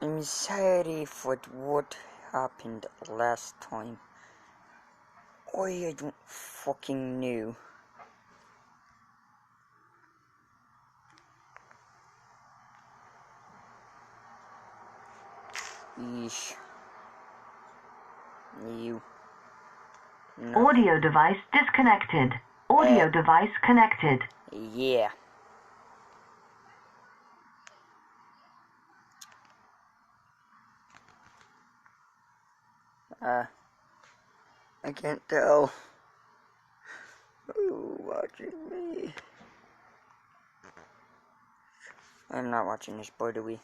I'm sorry for what happened last time. I don't fucking know. Yeesh. You. No. Audio device disconnected. Audio device connected. Yeah. I can't tell who's watching me. I'm not watching this, by the way.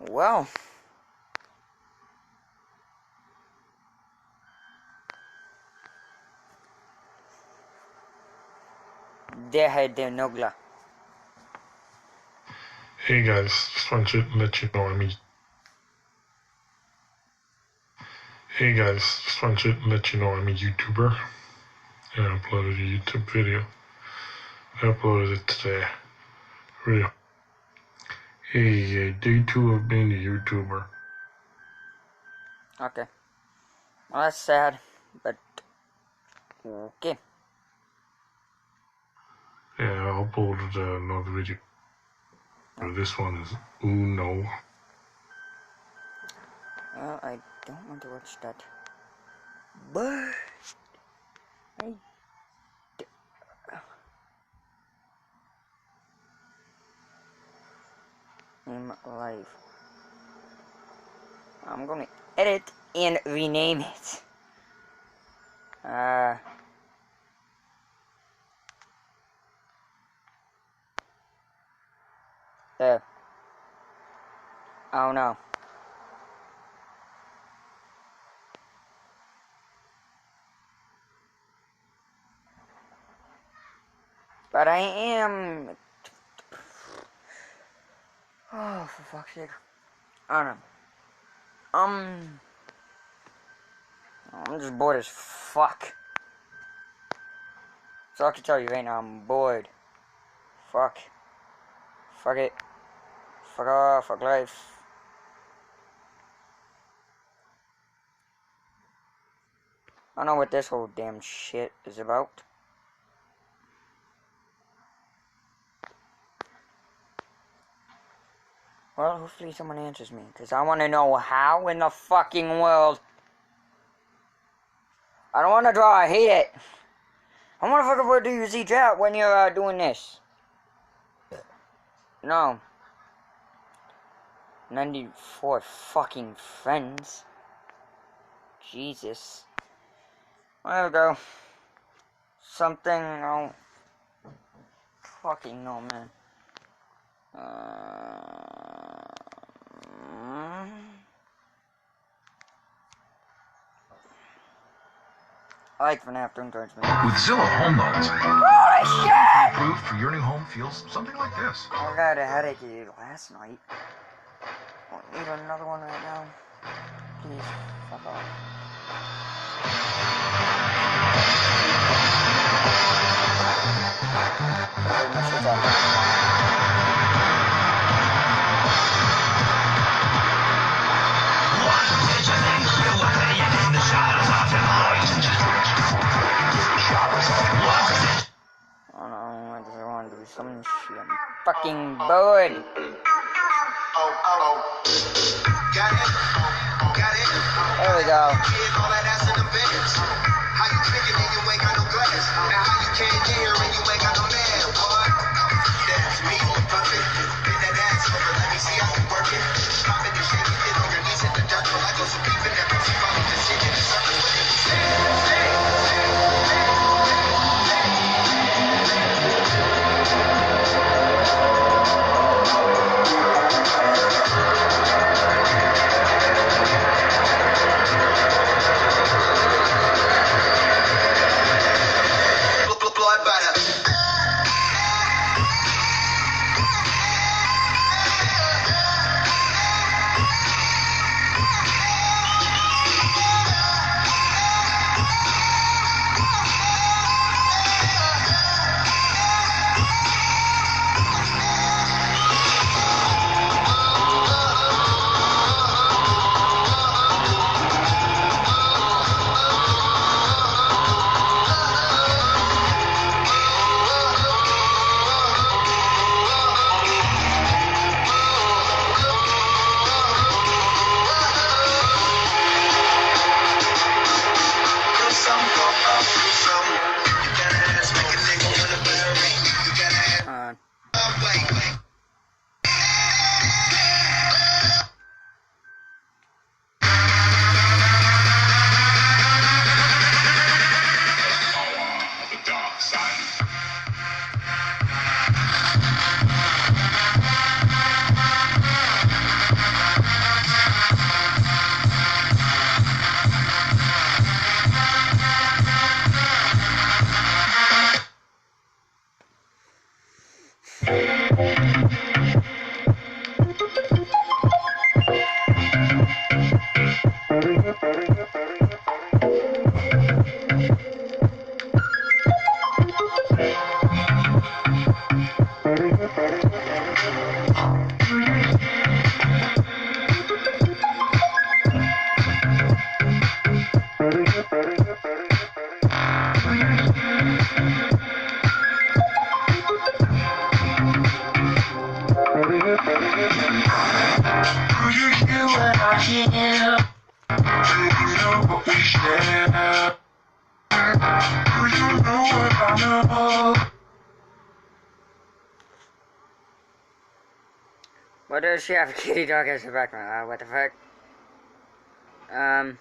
Well. Deja de Nogla. Hey guys, just want to let you know I'm a YouTuber, and I uploaded a YouTube video. I uploaded it today. Really. Hey, day 2 of being a YouTuber. Okay. Well, that's sad, but okay. Yeah, I uploaded another video. This one is no. Well, I don't want to watch that. But I'm alive. I'm gonna edit and rename it. There. Oh no. But I am. Oh, for fuck's sake. I don't know. I'm just bored as fuck. So I can tell you right now, I'm bored. Fuck. Fuck it. Fuck off. Fuck life. I don't know what this whole damn shit is about. Well, hopefully someone answers me, because I want to know how in the fucking world. I don't want to draw, I hate it. I want to fucking where do you see chat when you're doing this? No. 94 fucking friends. Jesus. There we go. Something, I don't fucking know, man. I like FNAF, don't charge me. With Zillow Home Loans, Holy shit! approved for your new home feels something like this. I got a headache last night. I need another one right now. Please, fuck off. Very much for that. Oh no, I just want to do some shit. I'm fucking bored. There we go. Why does she have a kitty dog as her background? What the fuck? I'm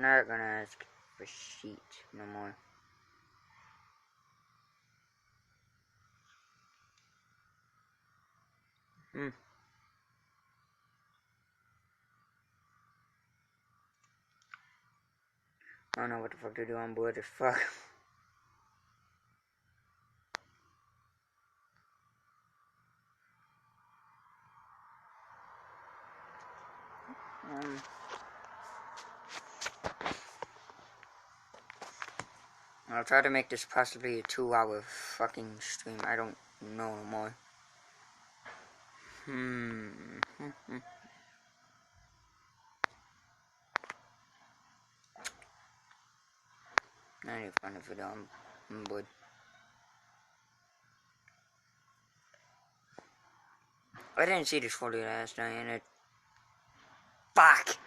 not gonna ask for sheet no more. I don't know what the fuck to do. I'm bored as fuck. I'll try to make this possibly a 2-hour fucking stream. I don't know no more. I need to find a video. I'm bored. I didn't see this folder last night and it... Fuck!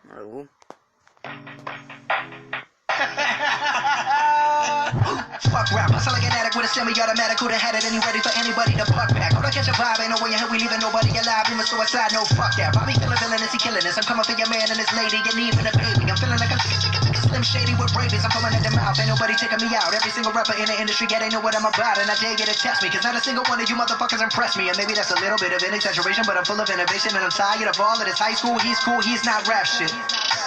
Hello? Fuck rap, I sound like an addict with a semi-automatic. Who'da had it and you ready for anybody to fuck back? Hold on, catch a vibe, ain't no way in hell we leaving nobody alive. You must suicide, no fuck that. Bobby killing villainous, he killing this. I'm coming for your man and his lady, and even a baby. I'm feeling like I'm Slim Shady with rabies. I'm coming at the mouth, ain't nobody taking me out. Every single rapper in the industry, yeah, they know what I'm about. And I dare you to test me, cause not a single one of you motherfuckers impress me. And maybe that's a little bit of an exaggeration, but I'm full of innovation. And I'm tired of all of this high school, he's cool, he's not rap shit.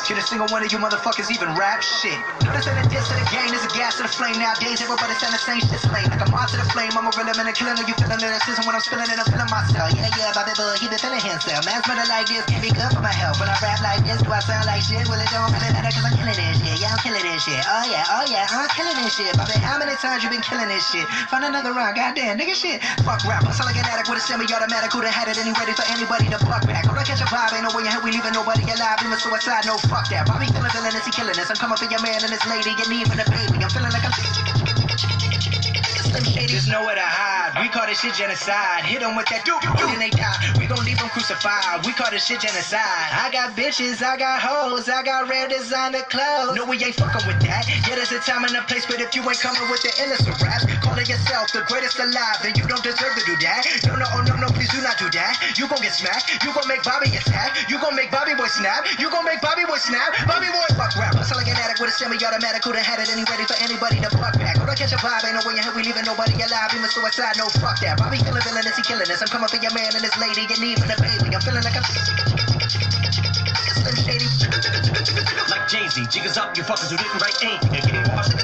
Should a single one of you motherfuckers even rap shit? Notice that the diss to the game is a gas to the flame. Nowadays everybody saying the same shit's lame. Like I'm on to the flame, I'm a real man and killing. Are you feeling lyricism when I'm spilling it? I'm feeling myself. Yeah, Bobby Bull, he been feeling himself. Man's better like this, can't be good for my health. When I rap like this, do I sound like shit? Well, it don't really matter cause I'm killing this shit. Yeah, I'm killing this shit. Oh yeah, I'm killing this shit. Bobby, how many times you been killing this shit? Find another round, goddamn nigga shit. Fuck rap, I sound like an addict with a semi-automatic. Who'da had it and he ready for anybody to fuck back? Hold on, catch a vibe, ain't no way in hell we leaving nobody alive. Even suicide, no fuck that. Bobby killing villainous, he killing this. I'm coming for your man and his lady, and even a baby. I'm feeling like I'm Slim Shady. There's nowhere to hide. We call this shit genocide. Hit them with that doop, and they die. We gon' leave them crucified. We call this shit genocide. I got bitches, I got hoes, I got rare designer clothes. No, we ain't fucking with that. Yeah, there's a time and a place, but if you ain't coming with the illest of raps, calling yourself the greatest alive, then you don't deserve to do that. No, please do not do that. You gon' get smacked. You gon' make Bobby attack. You gon' make Bobby boy snap. You gon' make Bobby boy snap. Bobby boy fuck rap. I sound like an addict with a semi-automatic. Who'da had it and he ready for anybody to fuck back? Hold on, catch a vibe, ain't no way in hell we leaving nobody alive. Even suicide, no fuck that. Bobby killing villainous, he killing this. I'm coming for your man and his lady, and even a baby. I'm feeling like I'm Slim Shady. Like Jay-Z, jiggers up, you fuckers who didn't write anything. And getting washed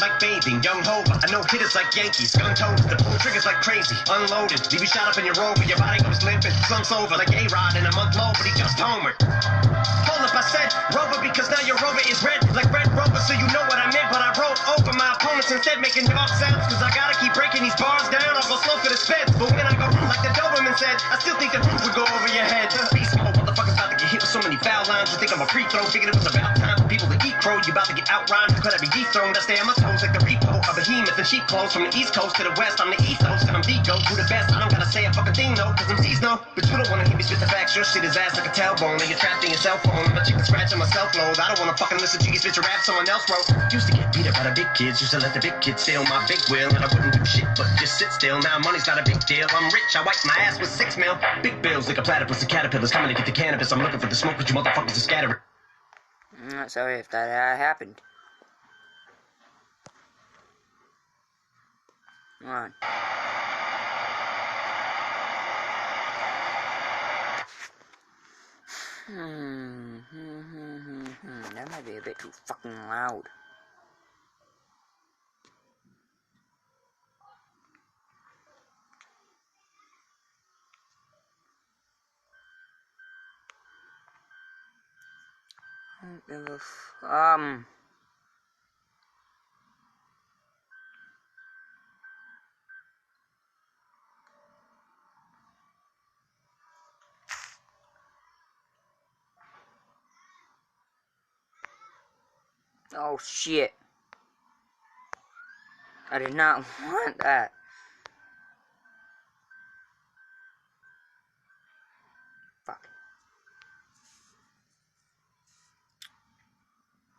like bathing. Young Hova, I know hitters like Yankees. Gun toes, the pull triggers like crazy. Unloaded, leave you shot up in your rover. Your body goes limping, slumps over like A-Rod in a month low, but he just homered. Hold up, I said Rover because now your Rover is red like Red Rover, so you know what I meant. But I wrote over my opponents instead, making dog sounds. Cause I gotta keep breaking these bars down. I'll go slow for the speds. But when I go like the Doberman said, I still think the roof would go over your head. Beast mode, motherfuckers about to get hit with so many foul lines. You think I'm a free throw? Figured it was about time for people to eat crow. You about to get outrhymed, you could be dethroned. I stay on my toes like the repo, a behemoth and cheap clothes from the East Coast to the West. I'm the ethos, and I'm the go to the best. I don't gotta say a fucking thing, no, cause I'm seasonal. But you don't wanna hear me spit the facts. Your shit is ass like a tailbone, and you're trapped in your cell phone. I'm a chicken scratching my self-load. I don't wanna fucking listen to you spit your rap someone else wrote. Used to get beat up by the big kids, used to let the big kids steal my big wheel, and I wouldn't do shit but just sit still. Now money's not a big deal. I'm rich, I wipe my ass with 6 mil. Big bills like a platypus of caterpillars coming to get the cannabis. I'm looking for the smoke, but you motherfuckers are scattering. I'm not sorry if that happened. Come on. That might be a bit too fucking loud. Oh shit. I did not want that. Fuck.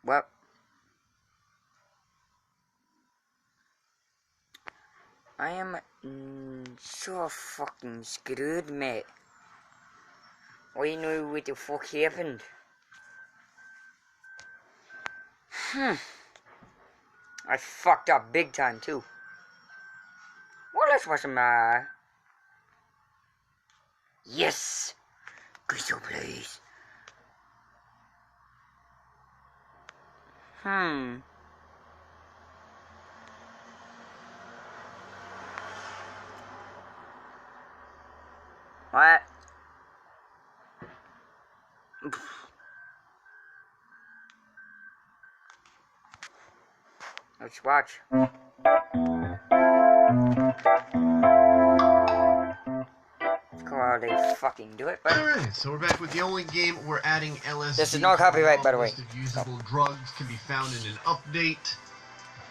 Well. I am so fucking screwed, mate. I know what the fuck happened. I fucked up big time too. Well, let's watch some, yes! Crystal, please. What? Let's watch. Let's go how they fucking do it, but Alright, so we're back with the only game we're adding LSD. this is no copyright, by the way. List of usable drugs can be found in an update.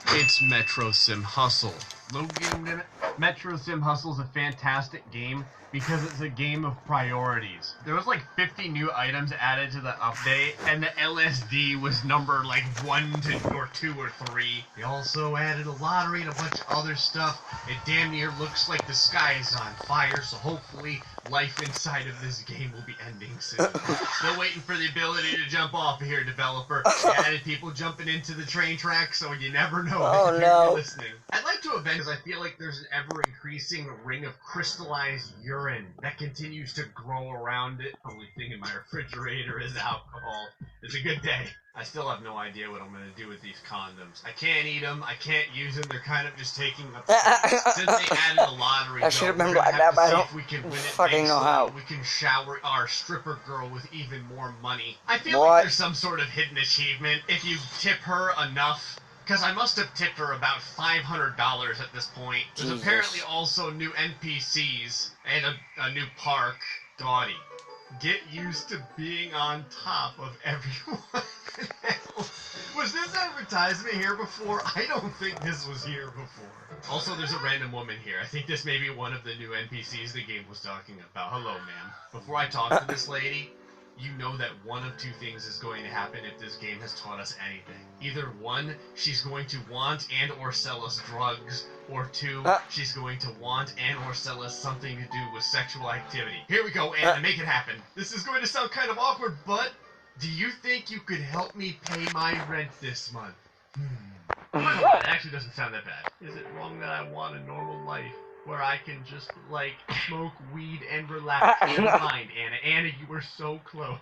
It's Metro Sim Hustle. Load game in it. Metro Sim Hustle is a fantastic game because it's a game of priorities. There was like 50 new items added to the update, and the LSD was number like 1 or 2 or 3. They also added a lottery and a bunch of other stuff. It damn near looks like the sky is on fire, so hopefully life inside of this game will be ending soon. Still waiting for the ability to jump off here, developer. They added people jumping into the train tracks, so you never know Oh, if no. you're listening. I'd like to event because I feel like there's an ever-increasing ring of crystallized urine that continues to grow around it. Only thing in my refrigerator is alcohol. It's a good day. I still have no idea what I'm going to do with these condoms. I can't eat them. I can't use them. They're kind of just taking up space. Since they added a lottery, I should have though, been we're like gonna have that, but I to see don't if we can win it fucking big know so how. that we can shower our stripper girl with even more money. I feel What? like there's some sort of hidden achievement if you tip her enough. Because I must have tipped her about $500 at this point. There's Jesus. apparently also new NPCs and a new park. Gaudy. Get used to being on top of everyone else. Was this advertisement here before? I don't think this was here before. Also, there's a random woman here. I think this may be one of the new NPCs the game was talking about. Hello, ma'am. Before I talk to this lady, you know that one of 2 things is going to happen if this game has taught us anything. Either 1, she's going to want and or sell us drugs, or 2, she's going to want and or sell us something to do with sexual activity. Here we go, Anna, make it happen. This is going to sound kind of awkward, but do you think you could help me pay my rent this month? It actually doesn't sound that bad. Is it wrong that I want a normal life where I can just, like, smoke weed and relax? Never mind, Anna. Anna, you were so close.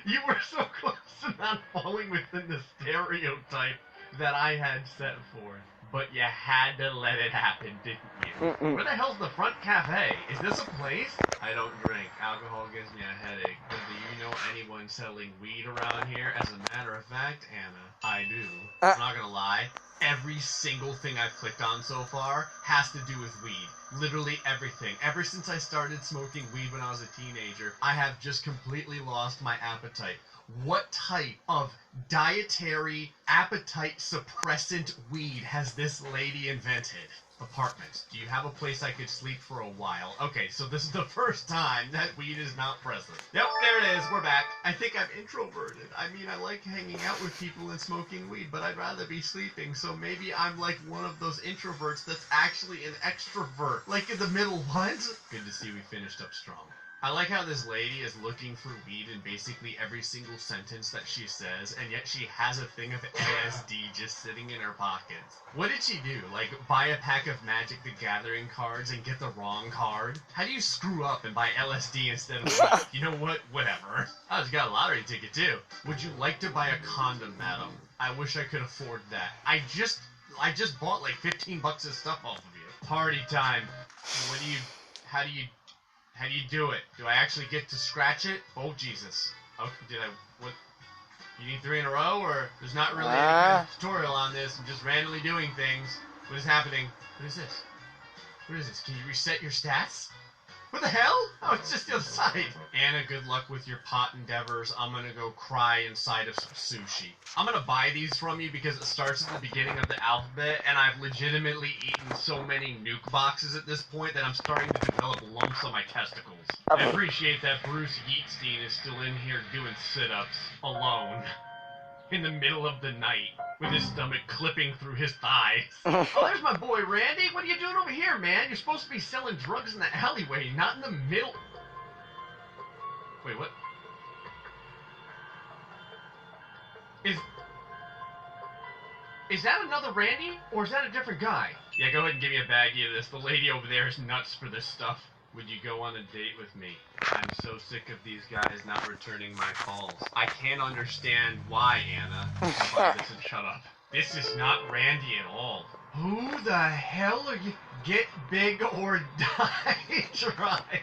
You were so close to not falling within the stereotype that I had set forth. But you had to let it happen, didn't you? Where the hell's the front cafe? Is this a place? I don't drink. Alcohol gives me a headache. But do you know anyone anyone selling weed around here. As a matter of fact, Anna, I do. Uh. I'm not gonna lie. Every single thing I've clicked on so far has to do with weed. Literally everything. Ever since I started smoking weed when I was a teenager, I have just completely lost my appetite. What type of dietary appetite suppressant weed has this lady invented? Apartments. Do you have a place I could sleep for a while? Okay, so this is the first time that weed is not present. Yep, there it is. We're back. I think I'm introverted. I mean, I like hanging out with people and smoking weed, but I'd rather be sleeping, so maybe I'm like one of those introverts that's actually an extrovert. Like in the middle ones. Good to see we finished up strong. I like how this lady is looking for weed in basically every single sentence that she says, and yet she has a thing of LSD just sitting in her pockets. What did she do? Like, buy a pack of Magic the Gathering cards and get the wrong card? How do you screw up and buy LSD instead of weed? You know what? Whatever. I just got a lottery ticket, too. Would you like to buy a condom, madam? I wish I could afford that. I just bought like 15 bucks of stuff off of you. Party time. How do you do it? Do I actually get to scratch it? Oh, Jesus. Okay, what? You need 3 in a row, or there's not really any good tutorial on this? I'm just randomly doing things. What is happening? What is this? What is this? Can you reset your stats? What the hell? Oh, it's just the other side. Anna, good luck with your pot endeavors. I'm gonna go cry inside of some sushi. I'm gonna buy these from you because it starts at the beginning of the alphabet, and I've legitimately eaten so many nuke boxes at this point that I'm starting to develop lumps on my testicles. I appreciate that Bruce Yeatstein is still in here doing sit-ups alone in the middle of the night with his stomach clipping through his thighs. Oh, there's my boy Randy. What are you doing over here, man? You're supposed to be selling drugs in the alleyway, not in the middle. Wait, what? Is that another Randy, or is that a different guy? Yeah, go ahead and give me a baggie of this. The lady over there is nuts for this stuff. Would you go on a date with me? I'm so sick of these guys not returning my calls. I can't understand why, Anna. Listen, shut up. This is not Randy at all. Who the hell are you? Get big or die trying.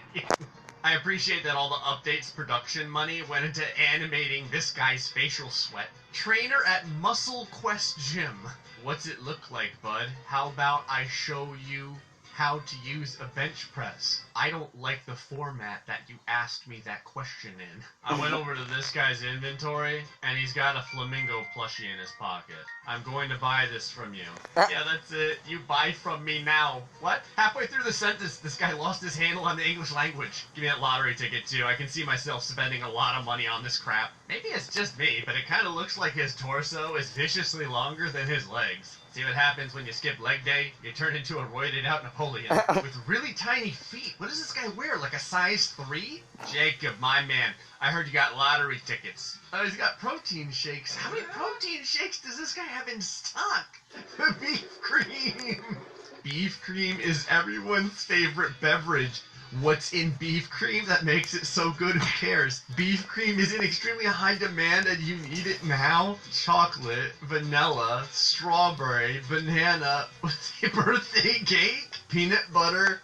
I appreciate that all the updates production money went into animating this guy's facial sweat. Trainer at Muscle Quest Gym. What's it look like, bud? How about I show you how to use a bench press? I don't like the format that you asked me that question in. I went over to this guy's inventory, and he's got a flamingo plushie in his pocket. I'm going to buy this from you. Yeah, that's it. You buy from me now. What? Halfway through the sentence, this guy lost his handle on the English language. Give me that lottery ticket, too. I can see myself spending a lot of money on this crap. Maybe it's just me, but it kind of looks like his torso is viciously longer than his legs. See what happens when you skip leg day? You turn into a roided out Napoleon with really tiny feet. What does this guy wear? Like a size 3? Jacob, my man, I heard you got lottery tickets. Oh, he's got protein shakes. How many protein shakes does this guy have in stock? Beef cream. Beef cream is everyone's favorite beverage. What's in beef cream that makes it so good? Who cares? Beef cream is in extremely high demand and you need it now. Chocolate, vanilla, strawberry, banana, birthday cake, peanut butter,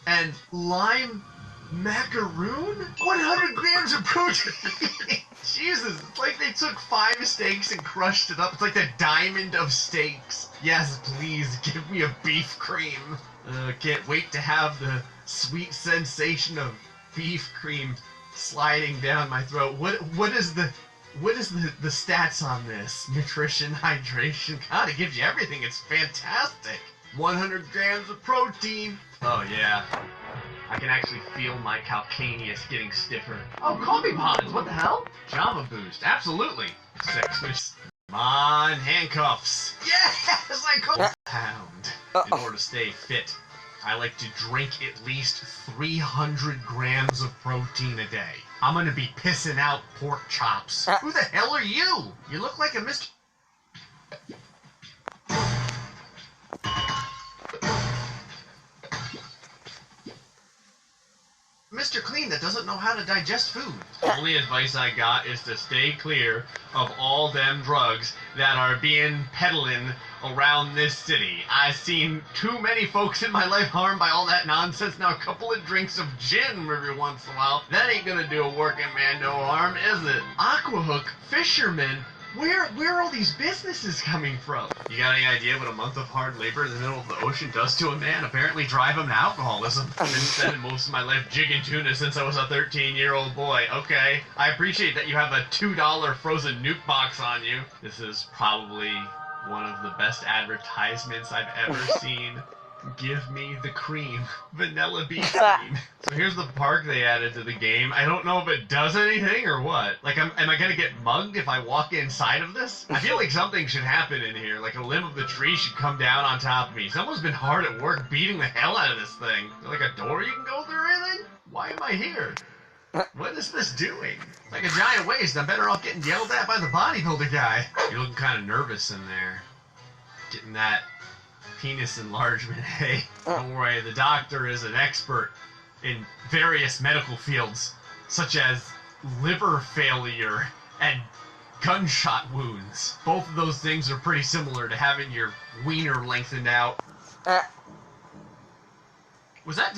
and lime macaroon? 100 grams of protein! Jesus, it's like they took 5 steaks and crushed it up. It's like the diamond of steaks. Yes, please, give me a beef cream. Can't wait to have the sweet sensation of beef cream sliding down my throat. What is the stats on this? Nutrition, hydration. God, it gives you everything. It's fantastic. 100 grams of protein. Oh yeah. I can actually feel my calcaneus getting stiffer. Oh, coffee pods, what the hell? Java boost, absolutely. Sexers. Come on, handcuffs. Yes, I call pound. In order to stay fit, I like to drink at least 300 grams of protein a day. I'm gonna be pissing out pork chops. Who the hell are you? You look like a Mr. Mr. Clean that doesn't know how to digest food. The only advice I got is to stay clear of all them drugs that are being peddling around this city. I've seen too many folks in my life harmed by all that nonsense. Now, a couple of drinks of gin every once in a while, that ain't gonna do a working man no harm, is it? Aquahook, fishermen, where are all these businesses coming from? You got any idea what a month of hard labor in the middle of the ocean does to a man? Apparently drive him to alcoholism. I've been spending most of my life jigging tuna since I was a 13-year-old boy. Okay, I appreciate that you have a $2 frozen nuke box on you. This is probably one of the best advertisements I've ever seen. Give me the cream. Vanilla beef cream. So here's the park they added to the game. I don't know if it does anything or what. Like, am I gonna get mugged if I walk inside of this? I feel like something should happen in here. Like a limb of the tree should come down on top of me. Someone's been hard at work beating the hell out of this thing. Is there like a door you can go through or anything? Why am I here? What is this doing? It's like a giant waste. I'm better off getting yelled at by the bodybuilder guy. You're looking kind of nervous in there. Getting that penis enlargement. Hey, don't worry, the doctor is an expert in various medical fields, such as liver failure and gunshot wounds. Both of those things are pretty similar to having your wiener lengthened out. Did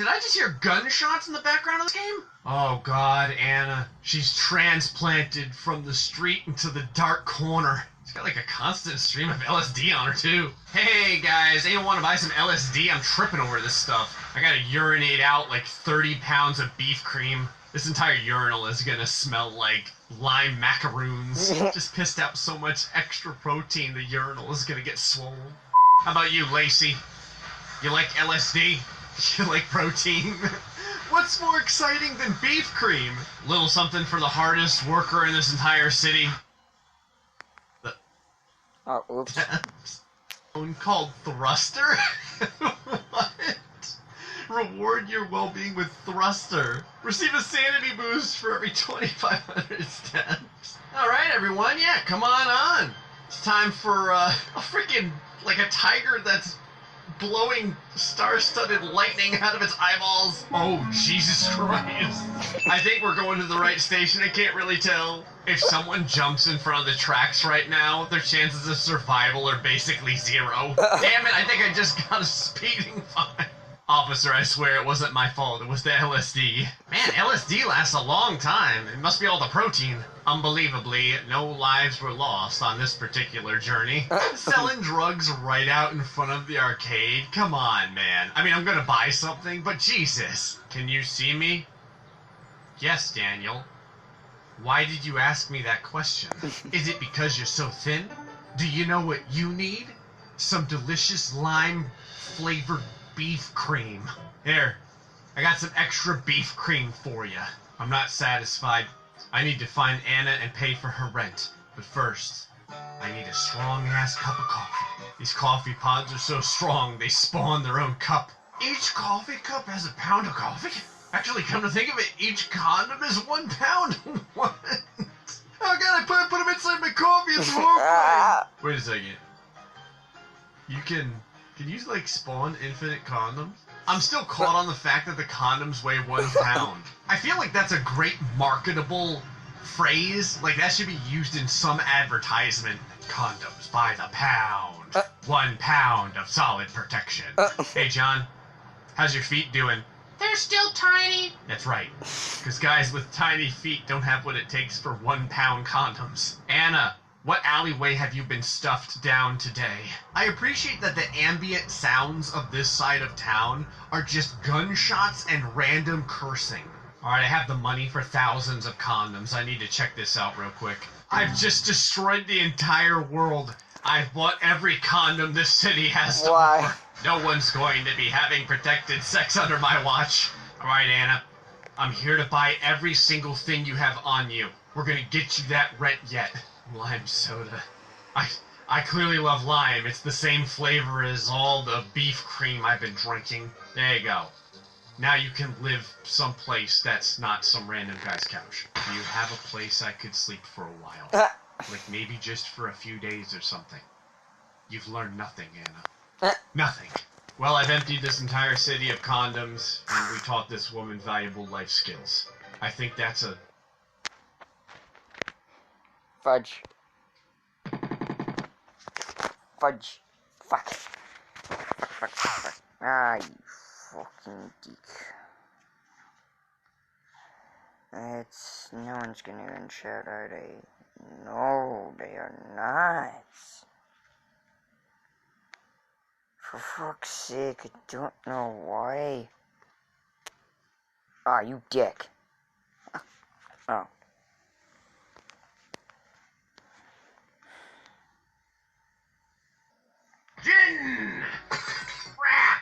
I just hear gunshots in the background of this game? Oh God, Anna. She's transplanted from the street into the dark corner. She's got like a constant stream of LSD on her, too. Hey, guys, anyone want to buy some LSD? I'm tripping over this stuff. I gotta urinate out like 30 pounds of beef cream. This entire urinal is gonna smell like lime macaroons. Just pissed out so much extra protein, the urinal is gonna get swollen. How about you, Lacey? You like LSD? You like protein? What's more exciting than beef cream? Little something for the hardest worker in this entire city. Oh, oops. One called Thruster? What? Reward your well-being with Thruster. Receive a sanity boost for every 2,500 steps. Alright, everyone, yeah, come on. It's time for, a freaking, like a tiger that's blowing star-studded lightning out of its eyeballs. Oh, Jesus Christ. I think we're going to the right station. I can't really tell. If someone jumps in front of the tracks right now, their chances of survival are basically 0. Damn it, I think I just got a speeding fine. Officer, I swear it wasn't my fault. It was the LSD. Man, LSD lasts a long time. It must be all the protein. Unbelievably, no lives were lost on this particular journey. Selling drugs right out in front of the arcade? Come on, man. I mean, I'm gonna buy something, but Jesus. Can you see me? Yes, Daniel. Why did you ask me that question? Is it because you're so thin? Do you know what you need? Some delicious lime-flavored beef cream. Here, I got some extra beef cream for you. I'm not satisfied. I need to find Anna and pay for her rent. But first, I need a strong-ass cup of coffee. These coffee pods are so strong, they spawn their own cup. Each coffee cup has a pound of coffee? Actually, come to think of it, each condom is 1 pound. What? Oh God, I put them inside my coffee. It's horrifying. Wait a second. You can you like spawn infinite condoms? I'm still caught on the fact that the condoms weigh 1 pound. I feel like that's a great marketable phrase. Like that should be used in some advertisement. Condoms by the pound. 1 pound of solid protection. Hey John, how's your feet doing? They're still tiny. That's right, because guys with tiny feet don't have what it takes for 1 pound condoms. Anna, what alleyway have you been stuffed down today? I appreciate that the ambient sounds of this side of town are just gunshots and random cursing. Alright, I have the money for thousands of condoms. I need to check this out real quick. I've just destroyed the entire world. I've bought every condom this city has to offer. No one's going to be having protected sex under my watch. Alright, Anna. I'm here to buy every single thing you have on you. We're gonna get you that rent yet. Lime soda. I clearly love lime. It's the same flavor as all the beef cream I've been drinking. There you go. Now you can live someplace that's not some random guy's couch. Do you have a place I could sleep for a while? Like maybe just for a few days or something. You've learned nothing, Anna. Nothing. Well, I've emptied this entire city of condoms, and we taught this woman valuable life skills. I think that's a... Fudge. Fudge. Fuck. Fuck. Ah, you fucking dick. No one's gonna even shout, are they? No, they are not. For fuck's sake, I don't know why. Ah, you dick. Oh. Jin!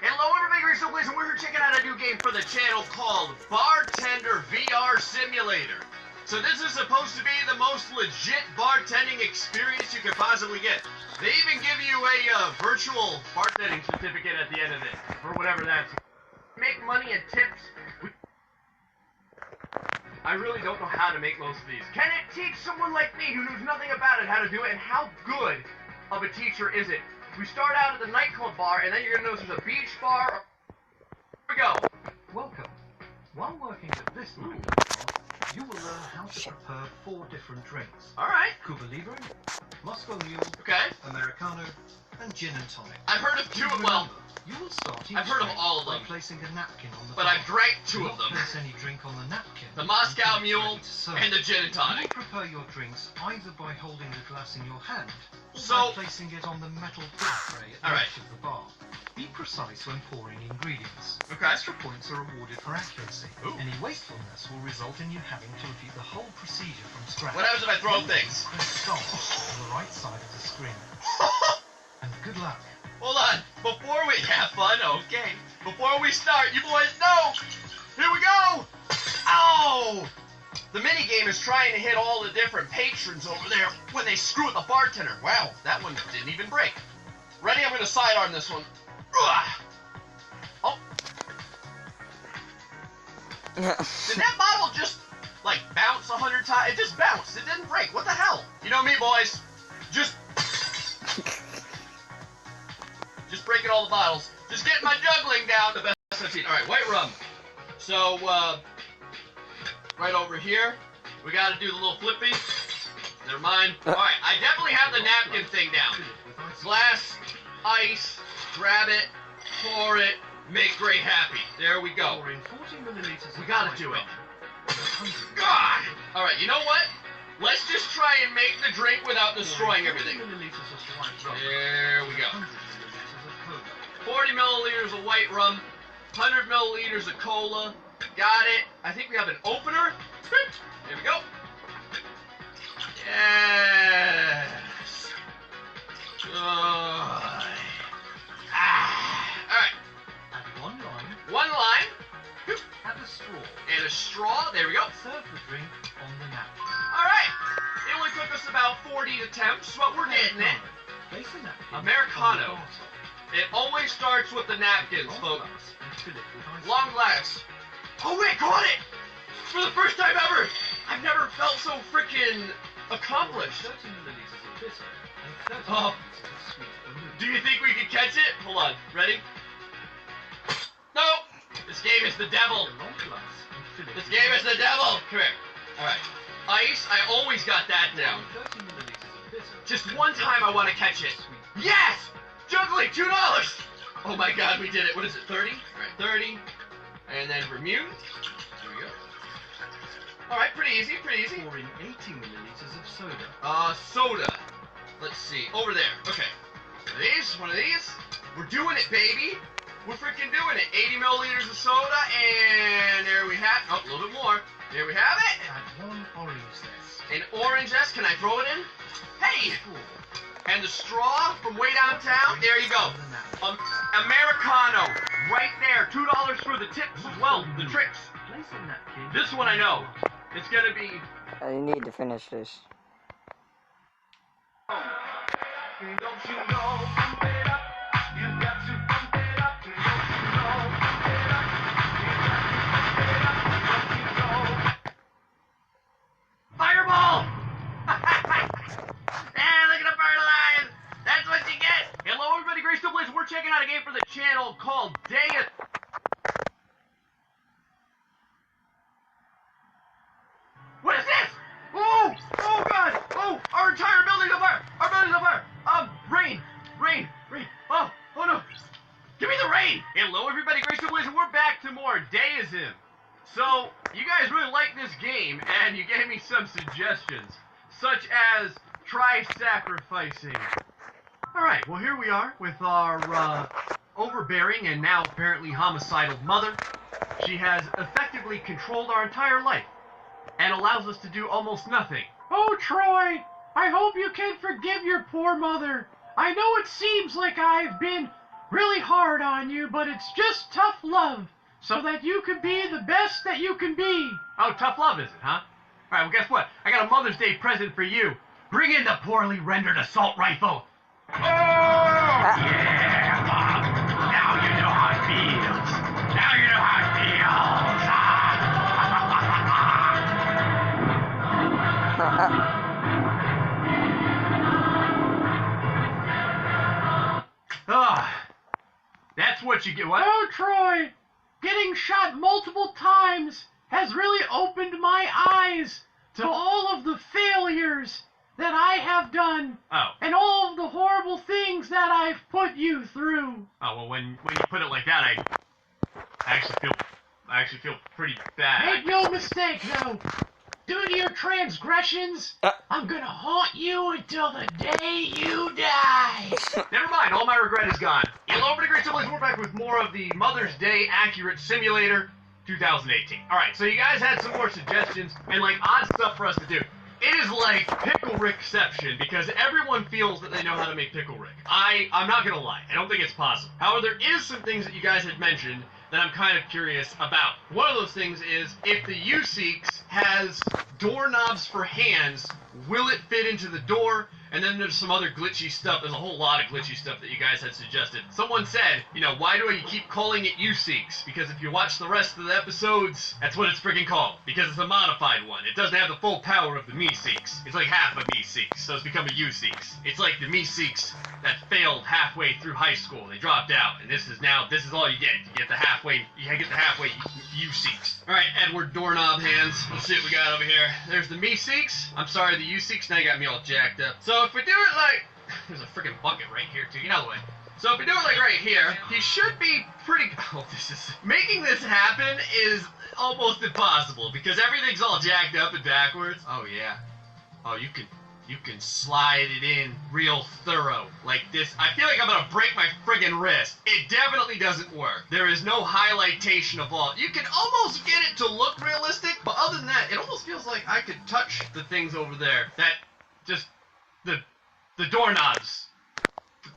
Hello everybody, Grace Blaze, and we're here checking out a new game for the channel called Bartender VR Simulator. So this is supposed to be the most legit bartending experience you could possibly get. They even give you a virtual bartending certificate at the end of it, or whatever that's. Make money and tips. I really don't know how to make most of these. Can it teach someone like me who knows nothing about it how to do it, and how good of a teacher is it? We start out at the nightclub bar, and then you're gonna notice there's a beach bar. Here we go. Welcome. While working at this nightclub bar, you will learn how to prepare 4 different drinks. Alright. Cuba Libre, Moscow Mule, Okay. Americano, and gin and tonic. I've heard of 2 of well. You will start each I've heard of drink all of by them. placing a napkin on the But bar. I've drank Do 2 not of them. place any drink on the napkin. The Moscow until it's Mule ready to serve. and the gin and You tonic. will prepare your drinks either by holding the glass in your hand or So- by placing it on the metal tip tray at the Alright. edge of the bar. Be precise when pouring ingredients. Okay. Extra points are awarded for accuracy. Ooh. Any wastefulness will result in you having to repeat the whole procedure from scratch. What happens if I throw things? Press start on the right side of the screen. And good luck. Hold on. Before we have fun, okay. Before we start, you boys know. Here we go. Oh! The mini game is trying to hit all the different patrons over there when they screw with the bartender. Wow, that one didn't even break. Ready? I'm gonna sidearm this one. Ugh. Oh. Did that bottle just, like, bounce 100 times? It just bounced. It didn't break. What the hell? You know me, boys. Just breaking all the bottles. Just getting my juggling down to best I've seen. Alright, white rum. So, right over here, we gotta do the little flippy. Never mind. Alright, I definitely have the napkin thing down. Glass, ice, grab it, pour it, make Gray happy. There we go. Pour in 40 milliliters. We gotta do it. God! God! Alright, you know what? Let's just try and make the drink without destroying everything. There we go. 40 milliliters of white rum, 100 milliliters of cola. Got it. I think we have an opener. There we go. Yes. Good. Alright. Add 1 lime. 1 lime. Add a straw. And a straw. There we go. Serve the drink on the napkin. Alright. It only took us about 40 attempts, but we're getting it. Place a napkin Americano. on the bottom. It always starts with the napkins, Long folks. glass and fill it with ice. Long glass. Oh, we caught it! For the first time ever! I've never felt so freaking accomplished. 30 milliliters of bitter and 30 Oh. milliliters of sweet vermouth. Do you think we could catch it? Hold on. Ready? No! This game is the devil. A long glass and fill it This with game is ice. the devil. Come here. Alright. Ice, I always got that down. 30 milliliters of bitter. Just one time I want to catch it. Yes! Juggling, $2! Oh my god, we did it. What is it, 30? Alright, 30. And then vermouth. There we go. Alright, pretty easy, pretty easy. Pour in 80 milliliters of soda. Soda. Let's see. Over there. Okay. One of these, one of these. We're doing it, baby. We're freaking doing it. 80 milliliters of soda, and there we have, oh, a little bit more. There we have it. Add 1 orange zest. An orange zest. Can I throw it in? Hey! Straw. And the straw from way downtown. There you go. On the napkin. Americano. Right there. $2 for the tips as well. The tricks. Place a napkin. This one I know. It's gonna be. I need to finish this. Don't you know? Pump it up. You got to pump it up. Don't you know? Pump it up. You got to pump it up. Don't you know? Fireball! Ah, look at the bird alive! That's what you get! Hello everybody, Grace Blaze. We're checking out a game for the channel called Day of... What is this? Oh! Oh god! Oh! Our entire building's on fire! Our building's on fire! Rain! Rain! Rain! Oh! suggestions, such as try sacrificing. Alright, well here we are with our overbearing and now apparently homicidal mother. She has effectively controlled our entire life and allows us to do almost nothing. Oh, Troy, I hope you can forgive your poor mother. I know it seems like I've been really hard on you, but it's just tough love, so that you can be the best that you can be. Oh, tough love is it, huh? Alright, well guess what? I got a Mother's Day present for you. Bring in the poorly rendered assault rifle. Oh! Yeah, Mom. Now you know how it feels. Now you know how it feels. That's what you get. What? Oh, Troy! Getting shot multiple times has really opened my eyes to all of the failures that I have done. Oh. And all of the horrible things that I've put you through. Oh, well, when you put it like that, I actually feel pretty bad. Make no mistake, though. Due to your transgressions, I'm gonna haunt you until the day you die. Never mind, all my regret is gone. Hello, everybody, Great Siblings. We're back with more of the Mother's Day Accurate Simulator 2018. Alright, so you guys had some more suggestions and, like, odd stuff for us to do. It is like Pickle Rickception, because everyone feels that they know how to make Pickle Rick. I'm not gonna lie, I don't think it's possible. However, there is some things that you guys had mentioned that I'm kind of curious about. One of those things is, if the U-Seeks has doorknobs for hands, will it fit into the door? And then there's some other glitchy stuff. There's a whole lot of glitchy stuff that you guys had suggested. Someone said, you know, why do I keep calling it U-Seeks? Because if you watch the rest of the episodes, that's what it's freaking called. Because it's a modified one. It doesn't have the full power of the Me-Seeks. It's like half a Me-Seeks, so it's become a U-Seeks. It's like the Me-Seeks that failed halfway through high school. They dropped out, and this is all you get. You get the halfway U-Seeks. Alright, Edward Doorknob hands. Let's see what we got over here. There's the Me-Seeks. I'm sorry, the U-Seeks. Now you got me all jacked up. So if we do it like... There's a freaking bucket right here, too. Get out of the way. So if we do it like right here, he should be pretty... Oh, making this happen is almost impossible, because everything's all jacked up and backwards. Oh, yeah. Oh, you can slide it in real thorough, like this. I feel like I'm gonna break my friggin' wrist. It definitely doesn't work. There is no highlightation of all. You can almost get it to look realistic, but other than that, it almost feels like I could touch the things over there. That, just, the doorknobs.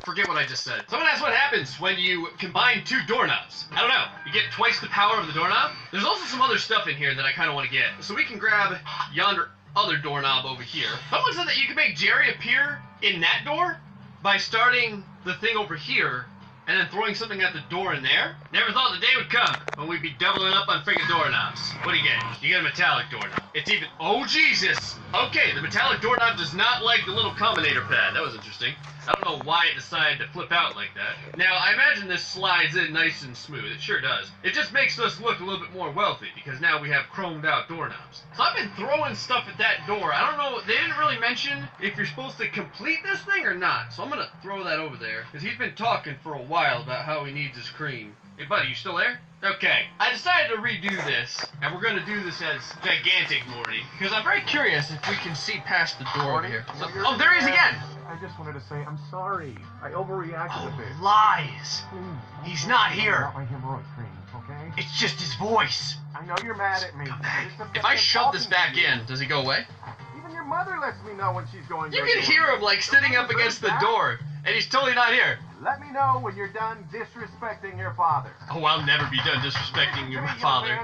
Forget what I just said. Someone asked what happens when you combine two doorknobs. I don't know. You get twice the power of the doorknob? There's also some other stuff in here that I kind of want to get. So we can grab yonder other doorknob over here. Someone said that you can make Jerry appear in that door by starting the thing over here and then throwing something at the door in there. Never thought the day would come when we'd be doubling up on freaking doorknobs. What do you get? You get a metallic doorknob. It's even... Oh, Jesus! Okay, the metallic doorknob does not like the little combinator pad. That was interesting. I don't know why it decided to flip out like that. Now, I imagine this slides in nice and smooth. It sure does. It just makes us look a little bit more wealthy, because now we have chromed out doorknobs. So I've been throwing stuff at that door. I don't know, they didn't really mention if you're supposed to complete this thing or not. So I'm gonna throw that over there, because he's been talking for a while about how he needs his cream. Hey, buddy, you still there? Okay, I decided to redo this, and we're gonna do this as gigantic Morty, because I'm very curious if we can see past the door over here. So, oh, there he is again! I just wanted to say I'm sorry. I overreacted a bit. Lies! He's not here. Not my hemorrhoid cream, okay? It's just his voice. I know you're mad at me. If I shove this back in, does he go away? Even your mother lets me know when she's going. You can hear him like sitting up against the door, and he's totally not here. Let me know when you're done disrespecting your father. Oh, I'll never be done disrespecting your father.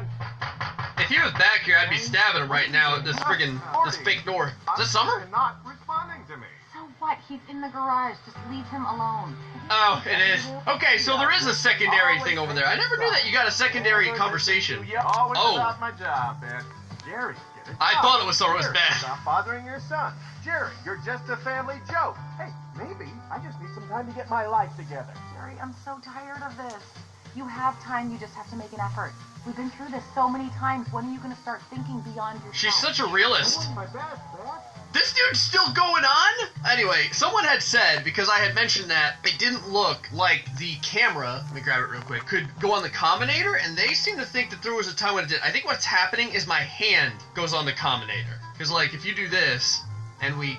If he was back here, I'd be stabbing him right now at this friggin' this fake door. Is this Summer? You're not responding to me. So what? He's in the garage. Just leave him alone. Oh, it is. Okay, so there is a secondary thing over there. I never knew that you got a secondary conversation. Oh. About my job, man. Jerry, get it? I thought it was so bad. Stop bothering your son. Jerry, you're just a family joke. Hey, maybe I just need some time to get my life together. Jerry, I'm so tired of this. You have time, you just have to make an effort. We've been through this so many times. When are you going to start thinking beyond yourself? She's such a realist. My best, man. This this dude's still going on? Anyway, someone had said, because I had mentioned that it didn't look like the camera, let me grab it real quick, could go on the Combinator, and they seem to think that there was a time when it did. I think what's happening is my hand goes on the Combinator. Because, like, if you do this, and we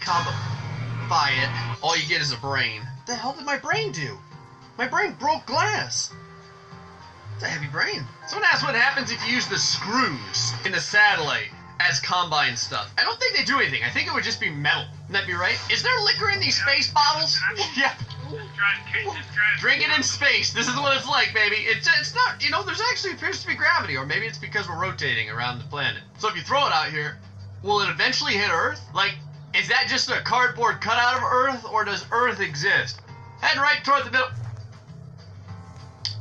combo-fy it, all you get is a brain. What the hell did my brain do? My brain broke glass. It's a heavy brain. Someone asked what happens if you use the screws in the satellite as Combine stuff. I don't think they do anything. I think it would just be metal. Wouldn't that be right? Is there liquor in these space bottles? Yeah. Drink it in space. This is what it's like, baby. It's not, you know, there's actually appears to be gravity, or maybe it's because we're rotating around the planet. So if you throw it out here, will it eventually hit Earth? Like, is that just a cardboard cutout of Earth, or does Earth exist? Head right toward the middle.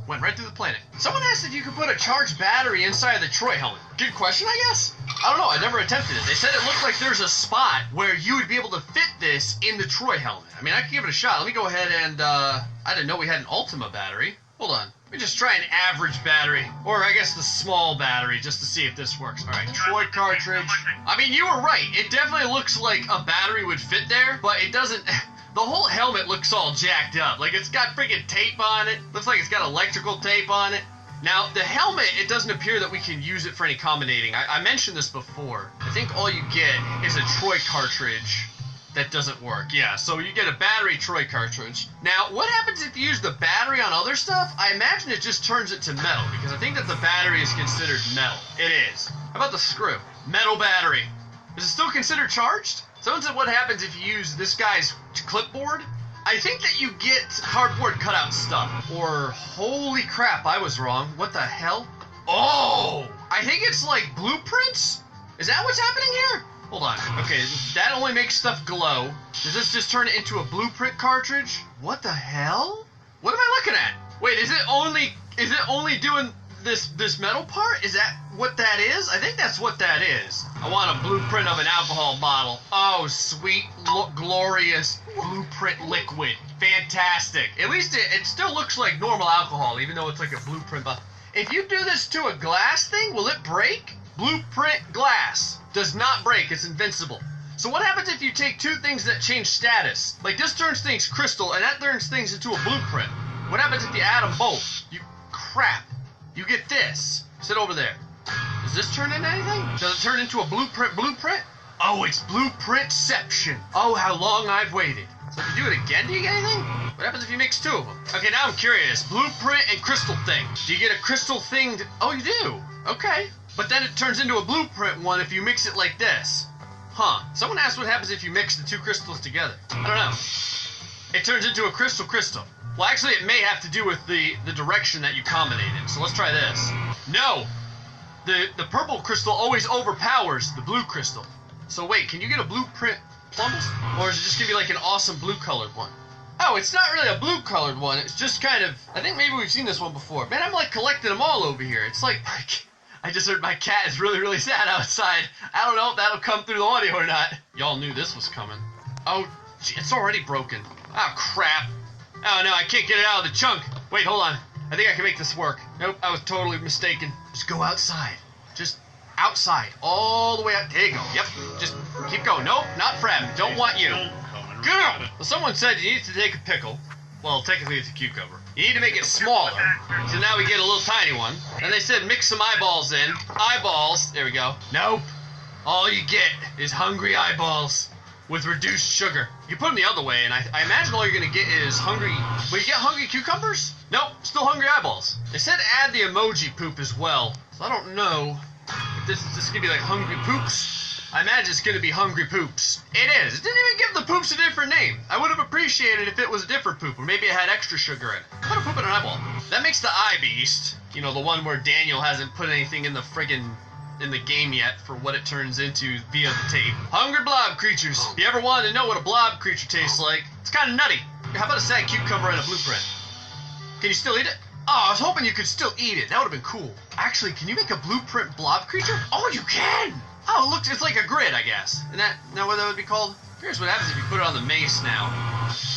Went right through the planet. Someone asked if you could put a charged battery inside the Troy helmet. Good question, I guess? I don't know, I never attempted it. They said it looked like there's a spot where you would be able to fit this in the Troy helmet. I mean, I could give it a shot. Let me go ahead and, I didn't know we had an Ultima battery. Hold on. Let me just try an average battery. Or I guess the small battery, just to see if this works. Alright, Troy cartridge. I mean, you were right. It definitely looks like a battery would fit there, but it doesn't... The whole helmet looks all jacked up. Like, it's got freaking tape on it. Looks like it's got electrical tape on it. Now, the helmet, it doesn't appear that we can use it for any combinating. I mentioned this before. I think all you get is a Troy cartridge that doesn't work. Yeah, so you get a battery Troy cartridge. Now, what happens if you use the battery on other stuff? I imagine it just turns it to metal, because I think that the battery is considered metal. It is. How about the screw? Metal battery. Is it still considered charged? Someone said what happens if you use this guy's clipboard? I think that you get cardboard cutout stuff. Or, holy crap, I was wrong. What the hell? Oh! I think it's like blueprints? Is that what's happening here? Hold on. Okay, that only makes stuff glow. Does this just turn it into a blueprint cartridge? What the hell? What am I looking at? Wait, is it only doing this metal part? Is that what that is? I think that's what that is. I want a blueprint of an alcohol bottle. Oh, sweet, glorious blueprint liquid. Fantastic. At least it still looks like normal alcohol, even though it's like a blueprint bottle. If you do this to a glass thing, will it break? Blueprint glass does not break. It's invincible. So what happens if you take two things that change status? Like this turns things crystal, and that turns things into a blueprint. What happens if you add them both? Crap. You get this. Sit over there. Does this turn into anything? Does it turn into a blueprint? Oh, it's blueprintception. Oh, how long I've waited. So if you do it again, do you get anything? What happens if you mix two of them? Okay, now I'm curious. Blueprint and crystal thing. Do you get a crystal thing? Oh, you do. Okay. But then it turns into a blueprint one if you mix it like this. Huh. Someone asked what happens if you mix the two crystals together. I don't know. It turns into a crystal. Well, actually, it may have to do with the direction that you combine in. So let's try this. No! The purple crystal always overpowers the blue crystal. So wait, can you get a blueprint plumbus? Or is it just going to be like an awesome blue-colored one? Oh, it's not really a blue-colored one. It's just kind of... I think maybe we've seen this one before. Man, I'm like collecting them all over here. It's like... I just heard my cat is really, really sad outside. I don't know if that'll come through the audio or not. Y'all knew this was coming. Oh, gee, it's already broken. Oh, crap. Oh, no, I can't get it out of the chunk. Wait, hold on. I think I can make this work. Nope, I was totally mistaken. Just go outside. Just outside. All the way out. There you go. Yep. Just keep going. Nope, not Frem. Don't want you. Girl! Well, someone said you need to take a pickle. Well, technically it's a cucumber. You need to make it smaller. So now we get a little tiny one. And they said mix some eyeballs in. Eyeballs. There we go. Nope. All you get is hungry eyeballs with reduced sugar. You put them the other way, and I imagine all you're going to get is hungry... Will you get hungry cucumbers? Nope. Still hungry eyeballs. They said add the emoji poop as well. So I don't know if this is going to be like hungry poops. I imagine it's going to be hungry poops. It is. It didn't even give the poops a different name. I would have appreciated if it was a different poop, or maybe it had extra sugar in it. Put a poop in an eyeball. That makes the eye beast. You know, the one where Daniel hasn't put anything in the friggin' in the game yet for what it turns into via the tape. Hungry blob creatures. If you ever wanted to know what a blob creature tastes like, it's kind of nutty. How about a sad cucumber and a blueprint? Can you still eat it? Oh, I was hoping you could still eat it. That would have been cool. Actually, can you make a blueprint blob creature? Oh, you can! Oh, look, it's like a grid, I guess. Isn't that what that would be called? Here's what happens if you put it on the mace now.